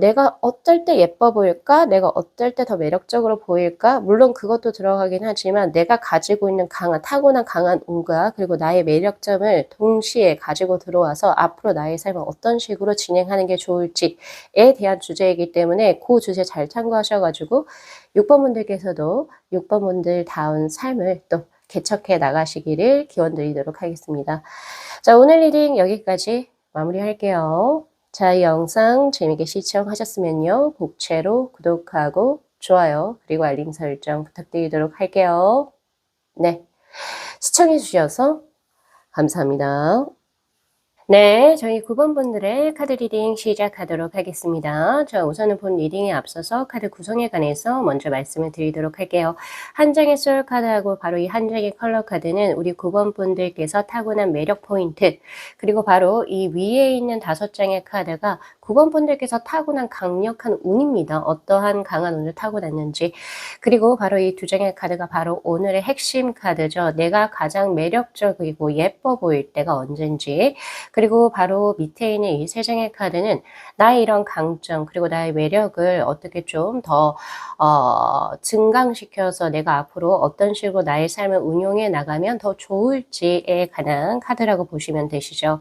내가 어떨 때 예뻐 보일까? 내가 어떨 때 더 매력적으로 보일까? 물론 그것도 들어가긴 하지만 내가 가지고 있는 타고난 강한 운과 그리고 나의 매력점을 동시에 가지고 들어와서 앞으로 나의 삶을 어떤 식으로 진행하는 게 좋을지에 대한 주제이기 때문에 그 주제 잘 참고하셔가지고 6번 분들께서도 6번 분들다운 삶을 또 개척해 나가시기를 기원드리도록 하겠습니다. 자, 오늘 리딩 여기까지 마무리할게요. 자, 이 영상 재미있게 시청하셨으면요. 복채로 구독하고 좋아요 그리고 알림 설정 부탁드리도록 할게요. 네, 시청해 주셔서 감사합니다. 네, 저희 9번 분들의 카드 리딩 시작하도록 하겠습니다. 자, 우선은 본 리딩에 앞서서 카드 구성에 관해서 먼저 말씀을 드리도록 할게요. 한 장의 소울 카드하고 바로 이 한 장의 컬러 카드는 우리 9번 분들께서 타고난 매력 포인트, 그리고 바로 이 위에 있는 5장의 카드가 9번 분들께서 타고난 강력한 운입니다. 어떠한 강한 운을 타고났는지. 그리고 바로 이 2장의 카드가 바로 오늘의 핵심 카드죠. 내가 가장 매력적이고 예뻐 보일 때가 언젠지. 그리고 바로 밑에 있는 이 3장의 카드는 나의 이런 강점 그리고 나의 매력을 어떻게 좀 더 증강시켜서 내가 앞으로 어떤 식으로 나의 삶을 운용해 나가면 더 좋을지에 관한 카드라고 보시면 되시죠.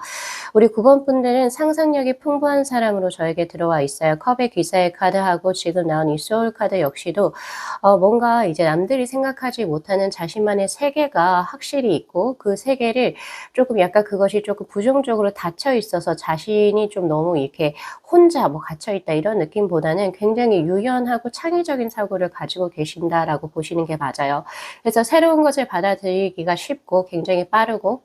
우리 9번 분들은 상상력이 풍부한 사람으로 저에게 들어와 있어요. 컵의 기사의 카드하고 지금 나온 이 소울 카드 역시도 뭔가 이제 남들이 생각하지 못하는 자신만의 세계가 확실히 있고 그 세계를 조금 약간 그것이 조금 부정적으로 닫혀 있어서 자신이 좀 너무 이렇게 혼자 뭐 갇혀 있다 이런 느낌보다는 굉장히 유연하고 창의적인 사고를 가지고 계신다라고 보시는 게 맞아요. 그래서 새로운 것을 받아들이기가 쉽고 굉장히 빠르고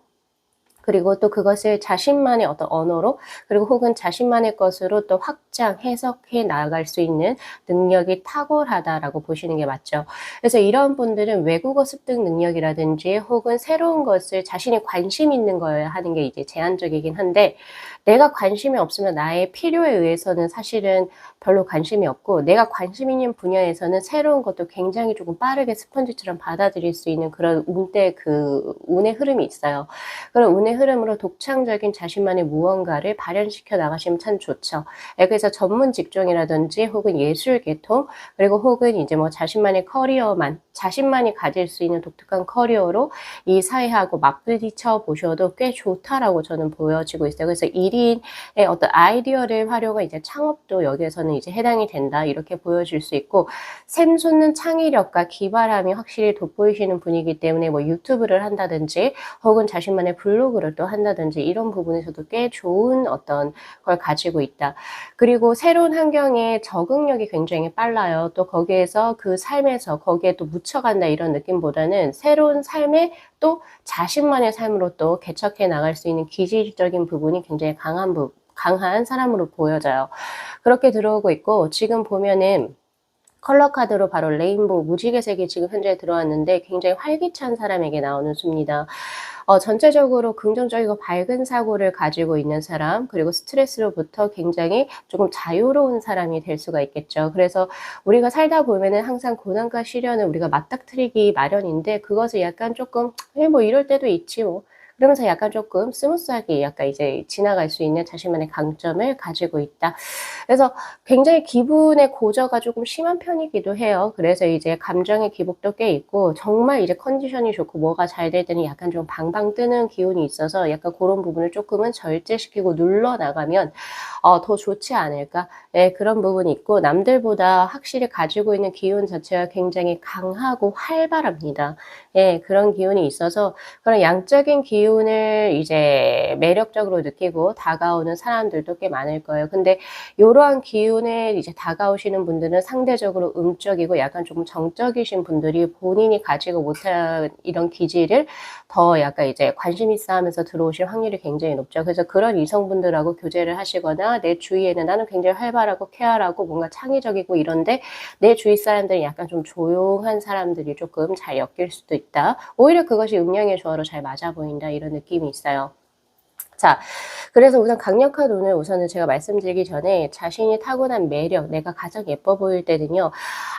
그리고 또 그것을 자신만의 어떤 언어로 그리고 혹은 자신만의 것으로 또 확장, 해석해 나갈 수 있는 능력이 탁월하다라고 보시는 게 맞죠. 그래서 이런 분들은 외국어 습득 능력이라든지 혹은 새로운 것을 자신이 관심 있는 걸 하는 게 이제 제한적이긴 한데 내가 관심이 없으면 나의 필요에 의해서는 사실은 별로 관심이 없고 내가 관심 있는 분야에서는 새로운 것도 굉장히 조금 빠르게 스펀지처럼 받아들일 수 있는 그런 운의 흐름이 있어요. 그런 운의 흐름으로 독창적인 자신만의 무언가를 발현시켜 나가시면 참 좋죠. 예, 그래서 전문 직종이라든지 혹은 예술 계통 그리고 혹은 이제 뭐 자신만의 커리어만 자신만이 가질 수 있는 독특한 커리어로 이 사회하고 맞부딪혀 보셔도 꽤 좋다라고 저는 보여지고 있어요. 그래서 1인의 어떤 아이디어를 활용한 이제 창업도 여기에서는 이제 해당이 된다 이렇게 보여질 수 있고 샘솟는 창의력과 기발함이 확실히 돋보이시는 분이기 때문에 뭐 유튜브를 한다든지 혹은 자신만의 블로그를 또 한다든지 이런 부분에서도 꽤 좋은 어떤 걸 가지고 있다. 그리고 새로운 환경에 적응력이 굉장히 빨라요. 또 거기에서 그 삶에서 거기에 또 묻혀간다 이런 느낌보다는 새로운 삶에 또 자신만의 삶으로 또 개척해 나갈 수 있는 기질적인 부분이 굉장히 강한 사람으로 보여져요. 그렇게 들어오고 있고 지금 보면은 컬러 카드로 바로 레인보우 무지개색이 지금 현재 들어왔는데 굉장히 활기찬 사람에게 나오는 수입니다. 전체적으로 긍정적이고 밝은 사고를 가지고 있는 사람 그리고 스트레스로부터 굉장히 조금 자유로운 사람이 될 수가 있겠죠. 그래서 우리가 살다 보면은 항상 고난과 시련을 우리가 맞닥뜨리기 마련인데 그것을 약간 조금 뭐 이럴 때도 있지 뭐. 그러면서 약간 조금 스무스하게 약간 이제 지나갈 수 있는 자신만의 강점을 가지고 있다. 그래서 굉장히 기분의 고저가 조금 심한 편이기도 해요. 그래서 이제 감정의 기복도 꽤 있고 정말 이제 컨디션이 좋고 뭐가 잘 될 때는 약간 좀 방방 뜨는 기운이 있어서 약간 고런 부분을 조금은 절제시키고 눌러 나가면 더 좋지 않을까? 예, 그런 부분이 있고 남들보다 확실히 가지고 있는 기운 자체가 굉장히 강하고 활발합니다. 예, 그런 기운이 있어서 그런 양적인 기운을 이제 매력적으로 느끼고 다가오는 사람들도 꽤 많을 거예요. 근데 요러한 기운에 이제 다가오시는 분들은 상대적으로 음적이고 약간 조금 정적이신 분들이 본인이 가지고 못한 이런 기질을 더 약간 이제 관심 있어 하면서 들어오실 확률이 굉장히 높죠. 그래서 그런 이성분들하고 교제를 하시거나 내 주위에는 나는 굉장히 활발하고 쾌활하고 뭔가 창의적이고 이런데 내 주위 사람들이 약간 좀 조용한 사람들이 조금 잘 엮일 수도 있다. 오히려 그것이 음양의 조화로 잘 맞아 보인다 이런 느낌이 있어요. 자, 그래서 우선 강력한 운을 우선은 제가 말씀드리기 전에 자신이 타고난 매력, 내가 가장 예뻐 보일 때는요.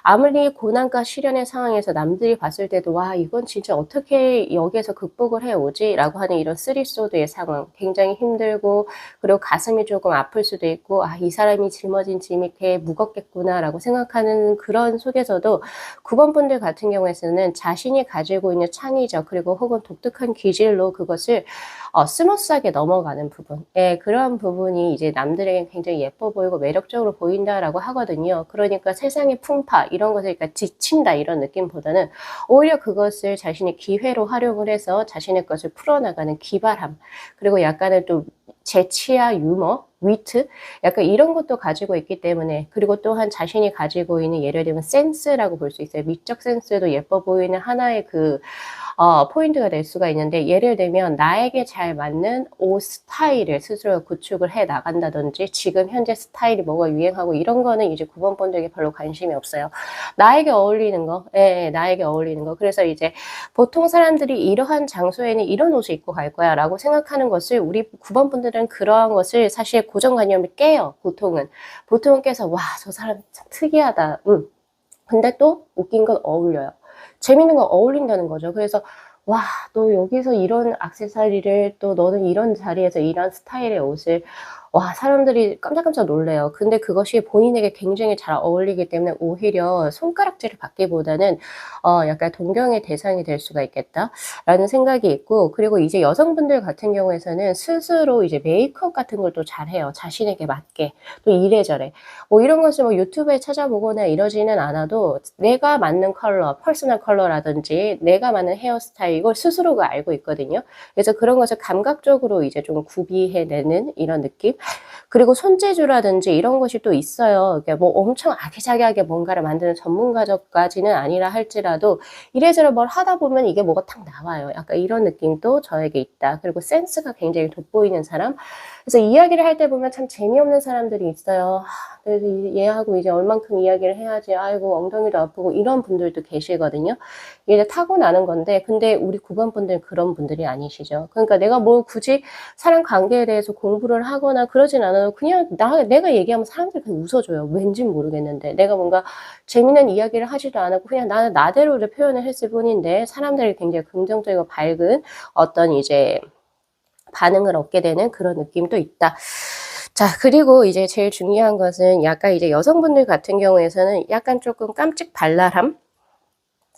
아무리 고난과 시련의 상황에서 남들이 봤을 때도 '와 이건 진짜 어떻게 여기에서 극복을 해 오지?'라고 하는 이런 쓰리소드의 상황 굉장히 힘들고 그리고 가슴이 조금 아플 수도 있고 '아 이 사람이 짊어진 짐이 꽤 무겁겠구나.'라고 생각하는 그런 속에서도 9번 분들 같은 경우에는 자신이 가지고 있는 창의적 그리고 혹은 독특한 기질로 그것을 스무스하게 넘어가는 부분. 예, 그런 부분이 이제 남들에게 굉장히 예뻐 보이고 매력적으로 보인다라고 하거든요. 그러니까 세상의 풍파 이런 것을 그러니까 지친다 이런 느낌보다는 오히려 그것을 자신의 기회로 활용을 해서 자신의 것을 풀어나가는 기발함 그리고 약간의 또 재치와 유머, 위트 약간 이런 것도 가지고 있기 때문에 그리고 또한 자신이 가지고 있는 예를 들면 센스라고 볼 수 있어요. 미적 센스도 예뻐 보이는 하나의 포인트가 될 수가 있는데 예를 들면 나에게 잘 맞는 옷 스타일을 스스로 구축을 해 나간다든지 지금 현재 스타일이 뭐가 유행하고 이런 거는 이제 9번 분들에게 별로 관심이 없어요. 나에게 어울리는 거, 예, 나에게 어울리는 거. 그래서 이제 보통 사람들이 이러한 장소에는 이런 옷을 입고 갈 거야 라고 생각하는 것을 우리 9번 분들은 그러한 것을 사실 고정관념을 깨요, 보통은. 보통은 깨서, 와, 저 사람 참 특이하다. 근데 또 웃긴 건 어울려요. 재밌는 건 어울린다는 거죠. 그래서 와, 너 여기서 이런 액세서리를 또 너는 이런 자리에서 이런 스타일의 옷을 와, 사람들이 깜짝깜짝 놀래요. 근데 그것이 본인에게 굉장히 잘 어울리기 때문에 오히려 손가락질을 받기보다는 약간 동경의 대상이 될 수가 있겠다라는 생각이 있고 그리고 이제 여성분들 같은 경우에는 스스로 이제 메이크업 같은 걸 또 잘해요. 자신에게 맞게. 또 이래저래. 뭐 이런 것을 뭐 유튜브에 찾아보거나 이러지는 않아도 내가 맞는 컬러, 퍼스널 컬러라든지 내가 맞는 헤어스타일 이걸 스스로가 알고 있거든요. 그래서 그런 것을 감각적으로 이제 좀 구비해내는 이런 느낌? 그리고 손재주라든지 이런 것이 또 있어요. 그러니까 뭐 엄청 아기자기하게 뭔가를 만드는 전문가적까지는 아니라 할지라도 이래저래 뭘 하다 보면 이게 뭐가 탁 나와요. 약간 이런 느낌도 저에게 있다. 그리고 센스가 굉장히 돋보이는 사람. 그래서 이야기를 할 때 보면 참 재미없는 사람들이 있어요. 그래서 얘하고 이제 얼만큼 이야기를 해야지 아이고 엉덩이도 아프고 이런 분들도 계시거든요. 이게 타고나는 건데 근데 우리 9번 분들은 그런 분들이 아니시죠. 그러니까 내가 뭘 굳이 사람 관계에 대해서 공부를 하거나 그러진 않아요. 그냥 내가 얘기하면 사람들이 그냥 웃어줘요. 왠진 모르겠는데. 내가 뭔가 재미있는 이야기를 하지도 않았고 그냥 나는 나대로 표현을 했을 뿐인데 사람들이 굉장히 긍정적이고 밝은 어떤 이제 반응을 얻게 되는 그런 느낌도 있다. 자, 그리고 이제 제일 중요한 것은 약간 이제 여성분들 같은 경우에서는 약간 조금 깜찍발랄함?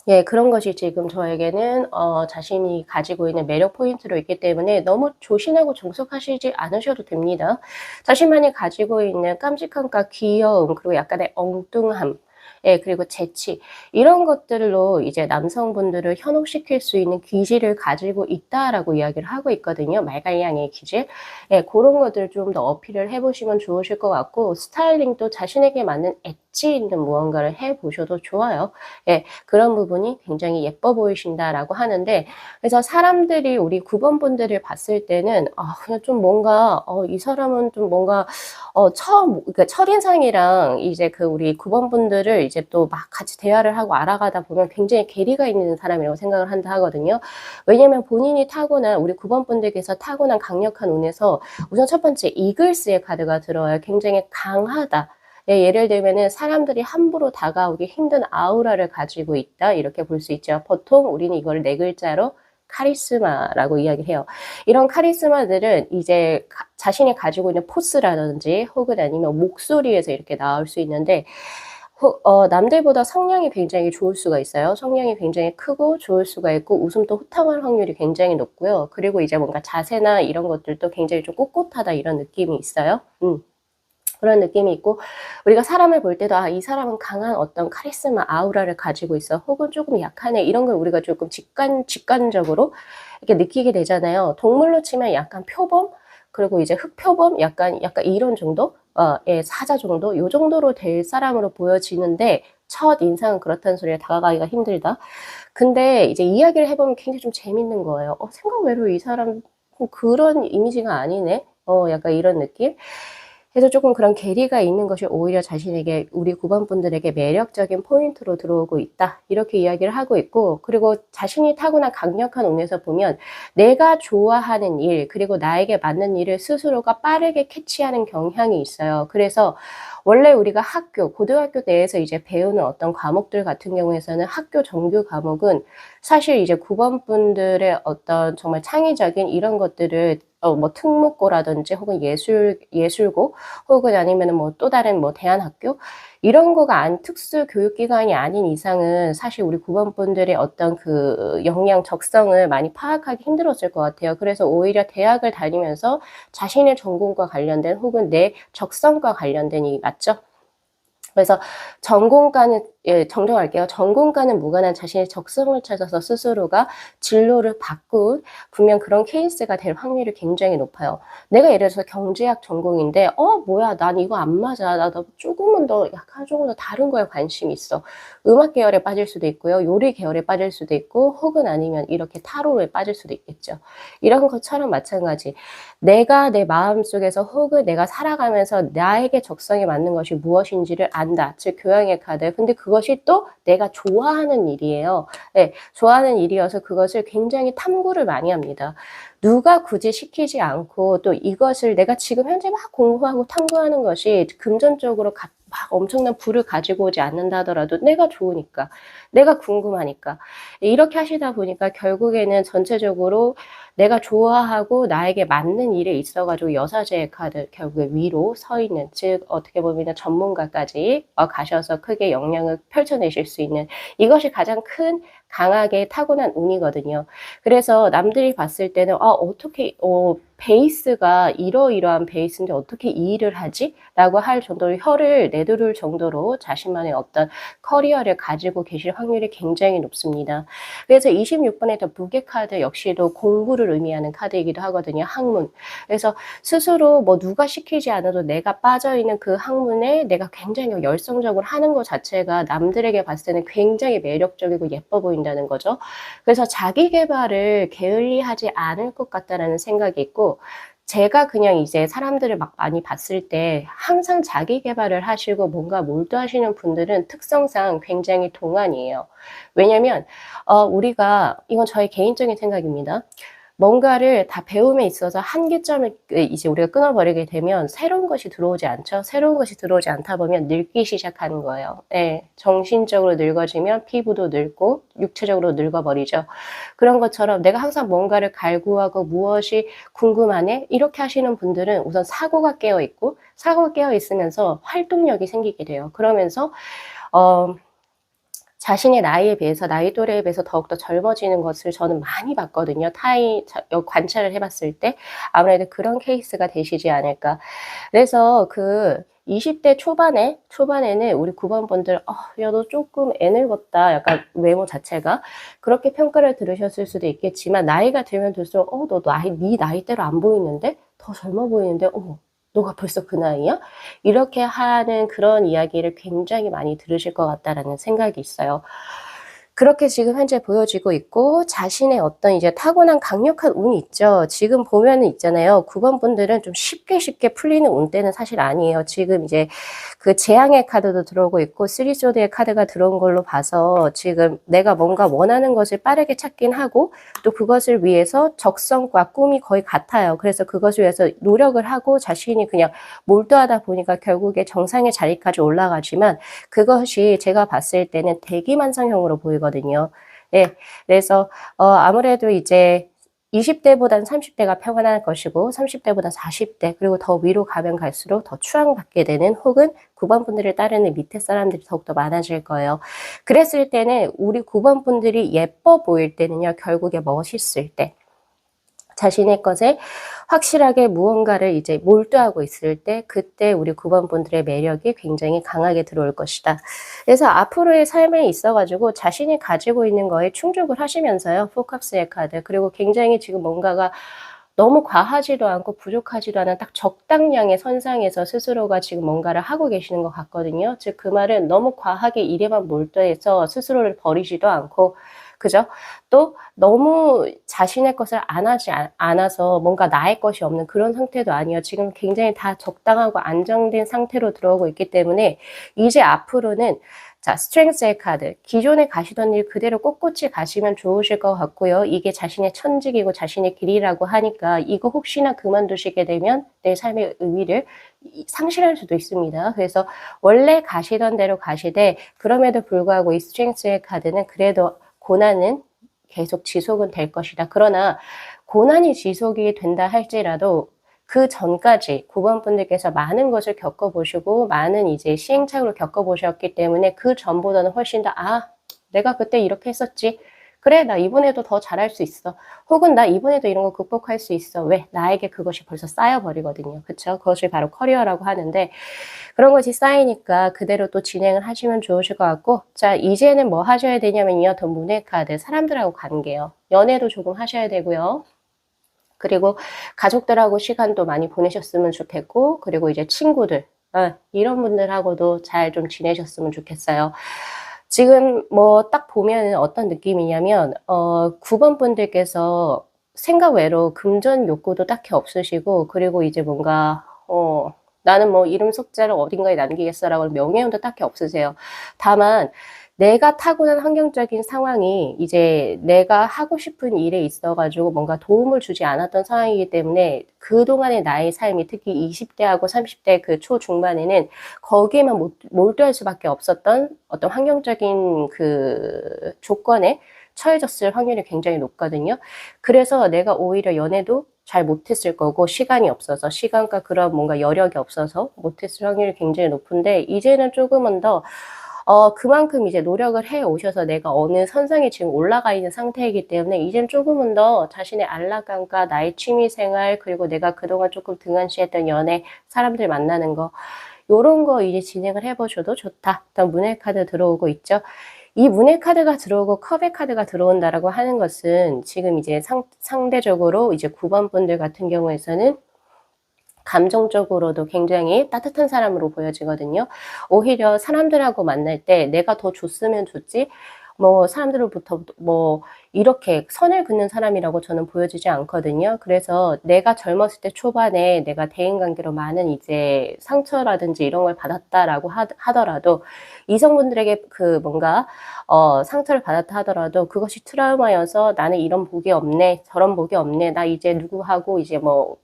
예, 그런 것이 지금 저에게는 자신이 가지고 있는 매력 포인트로 있기 때문에 너무 조신하고 정숙하시지 않으셔도 됩니다. 자신만이 가지고 있는 깜찍함과 귀여움 그리고 약간의 엉뚱함 예, 그리고 재치 이런 것들로 이제 남성분들을 현혹시킬 수 있는 기질을 가지고 있다라고 이야기를 하고 있거든요. 말갈량의 기질. 예, 그런 것들을 좀 더 어필을 해보시면 좋으실 것 같고 스타일링도 자신에게 맞는 엣지 있는 무언가를 해보셔도 좋아요. 예, 그런 부분이 굉장히 예뻐 보이신다라고 하는데 그래서 사람들이 우리 9번 분들을 봤을 때는 그냥 좀 뭔가 이 사람은 좀 뭔가 그러니까 첫인상이랑 이제 그 우리 9번 분들을 이제 또 막 같이 대화를 하고 알아가다 보면 굉장히 괴리가 있는 사람이라고 생각을 한다 하거든요. 왜냐면 본인이 타고난 우리 9번 분들께서 타고난 강력한 운에서 우선 첫 번째 이글스의 카드가 들어와요. 굉장히 강하다. 예, 예를 들면은 사람들이 함부로 다가오기 힘든 아우라를 가지고 있다. 이렇게 볼 수 있죠. 보통 우리는 이걸 네 글자로 카리스마라고 이야기를 해요. 이런 카리스마들은 이제 자신이 가지고 있는 포스라든지 혹은 아니면 목소리에서 이렇게 나올 수 있는데 남들보다 성량이 굉장히 좋을 수가 있어요. 성량이 굉장히 크고 좋을 수가 있고 웃음도 호탕할 확률이 굉장히 높고요. 그리고 이제 뭔가 자세나 이런 것들도 굉장히 좀 꼿꼿하다 이런 느낌이 있어요. 그런 느낌이 있고 우리가 사람을 볼 때도 이 사람은 강한 어떤 카리스마 아우라를 가지고 있어 혹은 조금 약하네 이런 걸 우리가 조금 직관적으로 이렇게 느끼게 되잖아요. 동물로 치면 약간 표범 그리고 이제 흑표범 약간 이런 정도 예, 사자 정도 요 정도로 될 사람으로 보여지는데 첫 인상은 그렇다는 소리에 다가가기가 힘들다. 근데 이제 이야기를 해보면 굉장히 좀 재밌는 거예요. 생각외로 이 사람 그런 이미지가 아니네. 약간 이런 느낌. 그래서 조금 그런 괴리가 있는 것이 오히려 자신에게 우리 9번 분들에게 매력적인 포인트로 들어오고 있다. 이렇게 이야기를 하고 있고 그리고 자신이 타고난 강력한 운에서 보면 내가 좋아하는 일 그리고 나에게 맞는 일을 스스로가 빠르게 캐치하는 경향이 있어요. 그래서 원래 우리가 고등학교 내에서 이제 배우는 어떤 과목들 같은 경우에서는 학교 정규 과목은 사실 이제 9번 분들의 어떤 정말 창의적인 이런 것들을 뭐 특목고라든지 혹은 예술고 혹은 아니면은 뭐 또 다른 뭐 대안학교 이런 거가 특수 교육기관이 아닌 이상은 사실 우리 9번 분들의 어떤 그 역량 적성을 많이 파악하기 힘들었을 것 같아요. 그래서 오히려 대학을 다니면서 자신의 전공과 관련된 혹은 내 적성과 관련된 이 맞죠? 그래서 전공과는 정정할게요. 전공과는 무관한 자신의 적성을 찾아서 스스로가 진로를 바꾼 분명 그런 케이스가 될 확률이 굉장히 높아요. 내가 예를 들어서 경제학 전공인데 뭐야 난 이거 안 맞아. 나 조금은 더 약간 조금 더 다른 거에 관심이 있어. 음악 계열에 빠질 수도 있고요. 요리 계열에 빠질 수도 있고 혹은 아니면 이렇게 타로에 빠질 수도 있겠죠. 이런 것처럼 마찬가지. 내가 내 마음속에서 혹은 내가 살아가면서 나에게 적성에 맞는 것이 무엇인지를 안다. 즉 교양의 카드. 근데 그것이 또 내가 좋아하는 일이에요. 네, 좋아하는 일이어서 그것을 굉장히 탐구를 많이 합니다. 누가 굳이 시키지 않고 또 이것을 내가 지금 현재 막 공부하고 탐구하는 것이 금전적으로 막 엄청난 부를 가지고 오지 않는다 하더라도 내가 좋으니까, 내가 궁금하니까. 이렇게 하시다 보니까 결국에는 전체적으로 내가 좋아하고 나에게 맞는 일에 있어가지고 여사제의 카드 결국에 위로 서 있는 즉 어떻게 보면 전문가까지 가셔서 크게 영향을 펼쳐내실 수 있는 이것이 가장 큰 강하게 타고난 운이거든요. 그래서 남들이 봤을 때는 어떻게 베이스가 이러이러한 베이스인데 어떻게 이 일을 하지? 라고 할 정도로 혀를 내두를 정도로 자신만의 어떤 커리어를 가지고 계실 확률이 굉장히 높습니다. 그래서 26번의 더 무게 카드 역시도 공부를 학문을 의미하는 카드이기도 하거든요. 학문. 그래서 스스로 뭐 누가 시키지 않아도 내가 빠져있는 그 학문에 내가 굉장히 열성적으로 하는 것 자체가 남들에게 봤을 때는 굉장히 매력적이고 예뻐 보인다는 거죠. 그래서 자기 개발을 게을리하지 않을 것 같다라는 생각이 있고, 제가 그냥 이제 사람들을 막 많이 봤을 때 항상 자기 개발을 하시고 뭔가 몰두하시는 분들은 특성상 굉장히 동안이에요. 왜냐면 우리가, 이건 저의 개인적인 생각입니다. 뭔가를 다 배움에 있어서 한계점을 이제 우리가 끊어버리게 되면 새로운 것이 들어오지 않죠. 새로운 것이 들어오지 않다 보면 늙기 시작하는 거예요. 네, 정신적으로 늙어지면 피부도 늙고 육체적으로 늙어버리죠. 그런 것처럼 내가 항상 뭔가를 갈구하고 무엇이 궁금하네? 이렇게 하시는 분들은 우선 사고가 깨어있고, 사고가 깨어있으면서 활동력이 생기게 돼요. 그러면서 자신의 나이에 비해서, 나이 또래에 비해서 더욱더 젊어지는 것을 저는 많이 봤거든요. 관찰을 해봤을 때 아무래도 그런 케이스가 되시지 않을까. 그래서 그 20대 초반에는 우리 9번 분들, 야, 너 조금 애 늙었다. 약간 외모 자체가. 그렇게 평가를 들으셨을 수도 있겠지만, 나이가 들면 들수록, 네 나이대로 안 보이는데? 더 젊어 보이는데? 어머, 너가 벌써 그 나이야? 이렇게 하는 그런 이야기를 굉장히 많이 들으실 것 같다라는 생각이 있어요. 그렇게 지금 현재 보여지고 있고, 자신의 어떤 이제 타고난 강력한 운이 있죠. 지금 보면은 있잖아요. 9번 분들은 좀 쉽게 풀리는 운대는 사실 아니에요. 지금 이제 그 재앙의 카드도 들어오고 있고, 쓰리소드의 카드가 들어온 걸로 봐서 지금 내가 뭔가 원하는 것을 빠르게 찾긴 하고, 또 그것을 위해서 적성과 꿈이 거의 같아요. 그래서 그것을 위해서 노력을 하고 자신이 그냥 몰두하다 보니까 결국에 정상의 자리까지 올라가지만, 그것이 제가 봤을 때는 대기만성형으로 보이거든요. 예, 그래서 아무래도 이제 20대보다는 30대가 평안할 것이고 30대보다 40대 그리고 더 위로 가면 갈수록 더 추앙받게 되는, 혹은 9번 분들을 따르는 밑에 사람들이 더욱더 많아질 거예요. 그랬을 때는 우리 9번 분들이 예뻐 보일 때는요, 결국에 멋있을 때, 자신의 것에 확실하게 무언가를 이제 몰두하고 있을 때, 그때 우리 9번 분들의 매력이 굉장히 강하게 들어올 것이다. 그래서 앞으로의 삶에 있어가지고 자신이 가지고 있는 거에 충족을 하시면서요, 포캅스의 카드, 그리고 굉장히 지금 뭔가가 너무 과하지도 않고 부족하지도 않은 딱 적당량의 선상에서 스스로가 지금 뭔가를 하고 계시는 것 같거든요. 즉 그 말은 너무 과하게 일에만 몰두해서 스스로를 버리지도 않고, 그죠? 또 너무 자신의 것을 안 하지 않아서 뭔가 나의 것이 없는 그런 상태도 아니에요. 지금 굉장히 다 적당하고 안정된 상태로 들어오고 있기 때문에 이제 앞으로는, 자, 스트렝스의 카드. 기존에 가시던 일 그대로 꼿꼿이 가시면 좋으실 것 같고요. 이게 자신의 천직이고 자신의 길이라고 하니까 이거 혹시나 그만두시게 되면 내 삶의 의미를 상실할 수도 있습니다. 그래서 원래 가시던 대로 가시되, 그럼에도 불구하고 이 스트렝스의 카드는 그래도 고난은 계속 지속은 될 것이다. 그러나 고난이 지속이 된다 할지라도 그 전까지 9번 분들께서 많은 것을 겪어보시고 많은 이제 시행착오를 겪어보셨기 때문에 그 전보다는 훨씬 더, 내가 그때 이렇게 했었지. 그래, 나 이번에도 더 잘할 수 있어. 혹은 나 이번에도 이런 거 극복할 수 있어. 왜? 나에게 그것이 벌써 쌓여버리거든요. 그쵸? 그것이 바로 커리어라고 하는데, 그런 것이 쌓이니까 그대로 또 진행을 하시면 좋으실 것 같고, 자, 이제는 뭐 하셔야 되냐면요. 더 문의 카드, 사람들하고 관계요. 연애도 조금 하셔야 되고요. 그리고 가족들하고 시간도 많이 보내셨으면 좋겠고, 그리고 이제 친구들, 이런 분들하고도 잘 좀 지내셨으면 좋겠어요. 지금 뭐 딱 보면 어떤 느낌이냐면, 9번 분들께서 생각 외로 금전 욕구도 딱히 없으시고, 그리고 이제 뭔가, 나는 뭐 이름 석자를 어딘가에 남기겠어라고 명예욕도 딱히 없으세요. 다만, 내가 타고난 환경적인 상황이 이제 내가 하고 싶은 일에 있어가지고 뭔가 도움을 주지 않았던 상황이기 때문에 그동안의 나의 삶이, 특히 20대하고 30대 그 초중반에는 거기에만 몰두할 수밖에 없었던 어떤 환경적인 그 조건에 처해졌을 확률이 굉장히 높거든요. 그래서 내가 오히려 연애도 잘 못했을 거고, 시간이 없어서, 시간과 그런 뭔가 여력이 없어서 못했을 확률이 굉장히 높은데, 이제는 조금은 더 그만큼 이제 노력을 해 오셔서 내가 어느 선상에 지금 올라가 있는 상태이기 때문에 이젠 조금은 더 자신의 안락감과 나의 취미생활, 그리고 내가 그동안 조금 등한시했던 연애, 사람들 만나는 거, 요런 거 이제 진행을 해보셔도 좋다. 일단 문의 카드 들어오고 있죠. 이 문의 카드가 들어오고 컵의 카드가 들어온다라고 하는 것은 지금 이제 상대적으로 이제 9번 분들 같은 경우에서는 감정적으로도 굉장히 따뜻한 사람으로 보여지거든요. 오히려 사람들하고 만날 때 내가 더 줬으면 좋지 뭐 사람들로부터 뭐 이렇게 선을 긋는 사람이라고 저는 보여지지 않거든요. 그래서 내가 젊었을 때 초반에 내가 대인관계로 많은 이제 상처라든지 이런 걸 받았다라고 하더라도 이성분들에게 그 뭔가 상처를 받았다 하더라도 그것이 트라우마여서 '나는 이런 복이 없네. 저런 복이 없네. 나 이제 누구하고 이제 뭐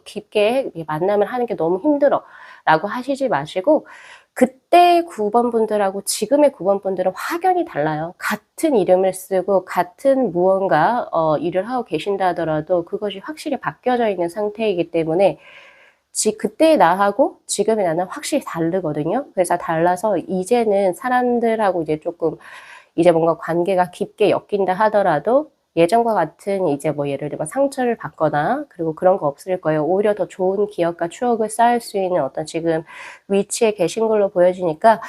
깊게 만남을 하는 게 너무 힘들어.'라고 하시지 마시고 그때 9번 분들하고 지금의 9번 분들은 확연히 달라요. 같은 이름을 쓰고 같은 무언가 일을 하고 계신다 하더라도 그것이 확실히 바뀌어져 있는 상태이기 때문에 그때의 나하고 지금의 나는 확실히 다르거든요. 그래서 달라서 이제는 사람들하고 이제 조금 이제 뭔가 관계가 깊게 엮인다 하더라도 예전과 같은 이제 뭐 예를 들면 상처를 받거나 그리고 그런 거 없을 거예요. 오히려 더 좋은 기억과 추억을 쌓을 수 있는 어떤 지금 위치에 계신 걸로 보여지니까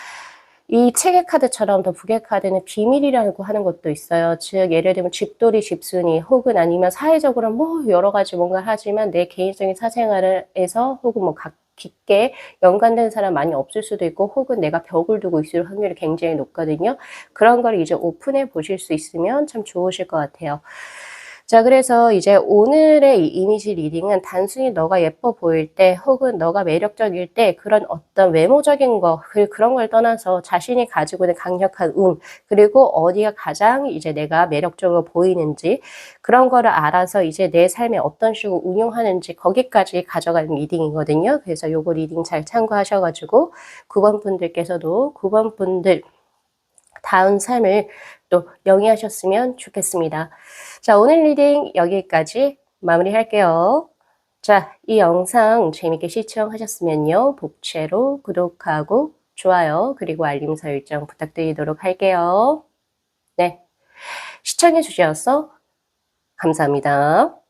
이 책의 카드처럼 더 북의 카드는 비밀이라고 하는 것도 있어요. 즉 예를 들면 집돌이, 집순이 혹은 아니면 사회적으로 뭐 여러 가지 뭔가 하지만 내 개인적인 사생활에서 혹은 뭐 깊게 연관된 사람 많이 없을 수도 있고 혹은 내가 벽을 두고 있을 확률이 굉장히 높거든요. 그런 걸 이제 오픈해 보실 수 있으면 참 좋으실 것 같아요. 자, 그래서 이제 오늘의 이 이미지 리딩은 단순히 너가 예뻐 보일 때 혹은 너가 매력적일 때 그런 어떤 외모적인 거, 그런 걸 떠나서 자신이 가지고 있는 강력한 그리고 어디가 가장 이제 내가 매력적으로 보이는지 그런 거를 알아서 이제 내 삶에 어떤 식으로 운용하는지 거기까지 가져가는 리딩이거든요. 그래서 요거 리딩 잘 참고하셔가지고 9번 분들께서도 9번 분들 다음 삶을 또 영위하셨으면 좋겠습니다. 자, 오늘 리딩 여기까지 마무리할게요. 자, 이 영상 재밌게 시청하셨으면요. 복채로 구독하고 좋아요 그리고 알림 설정 부탁드리도록 할게요. 네, 시청해 주셔서 감사합니다.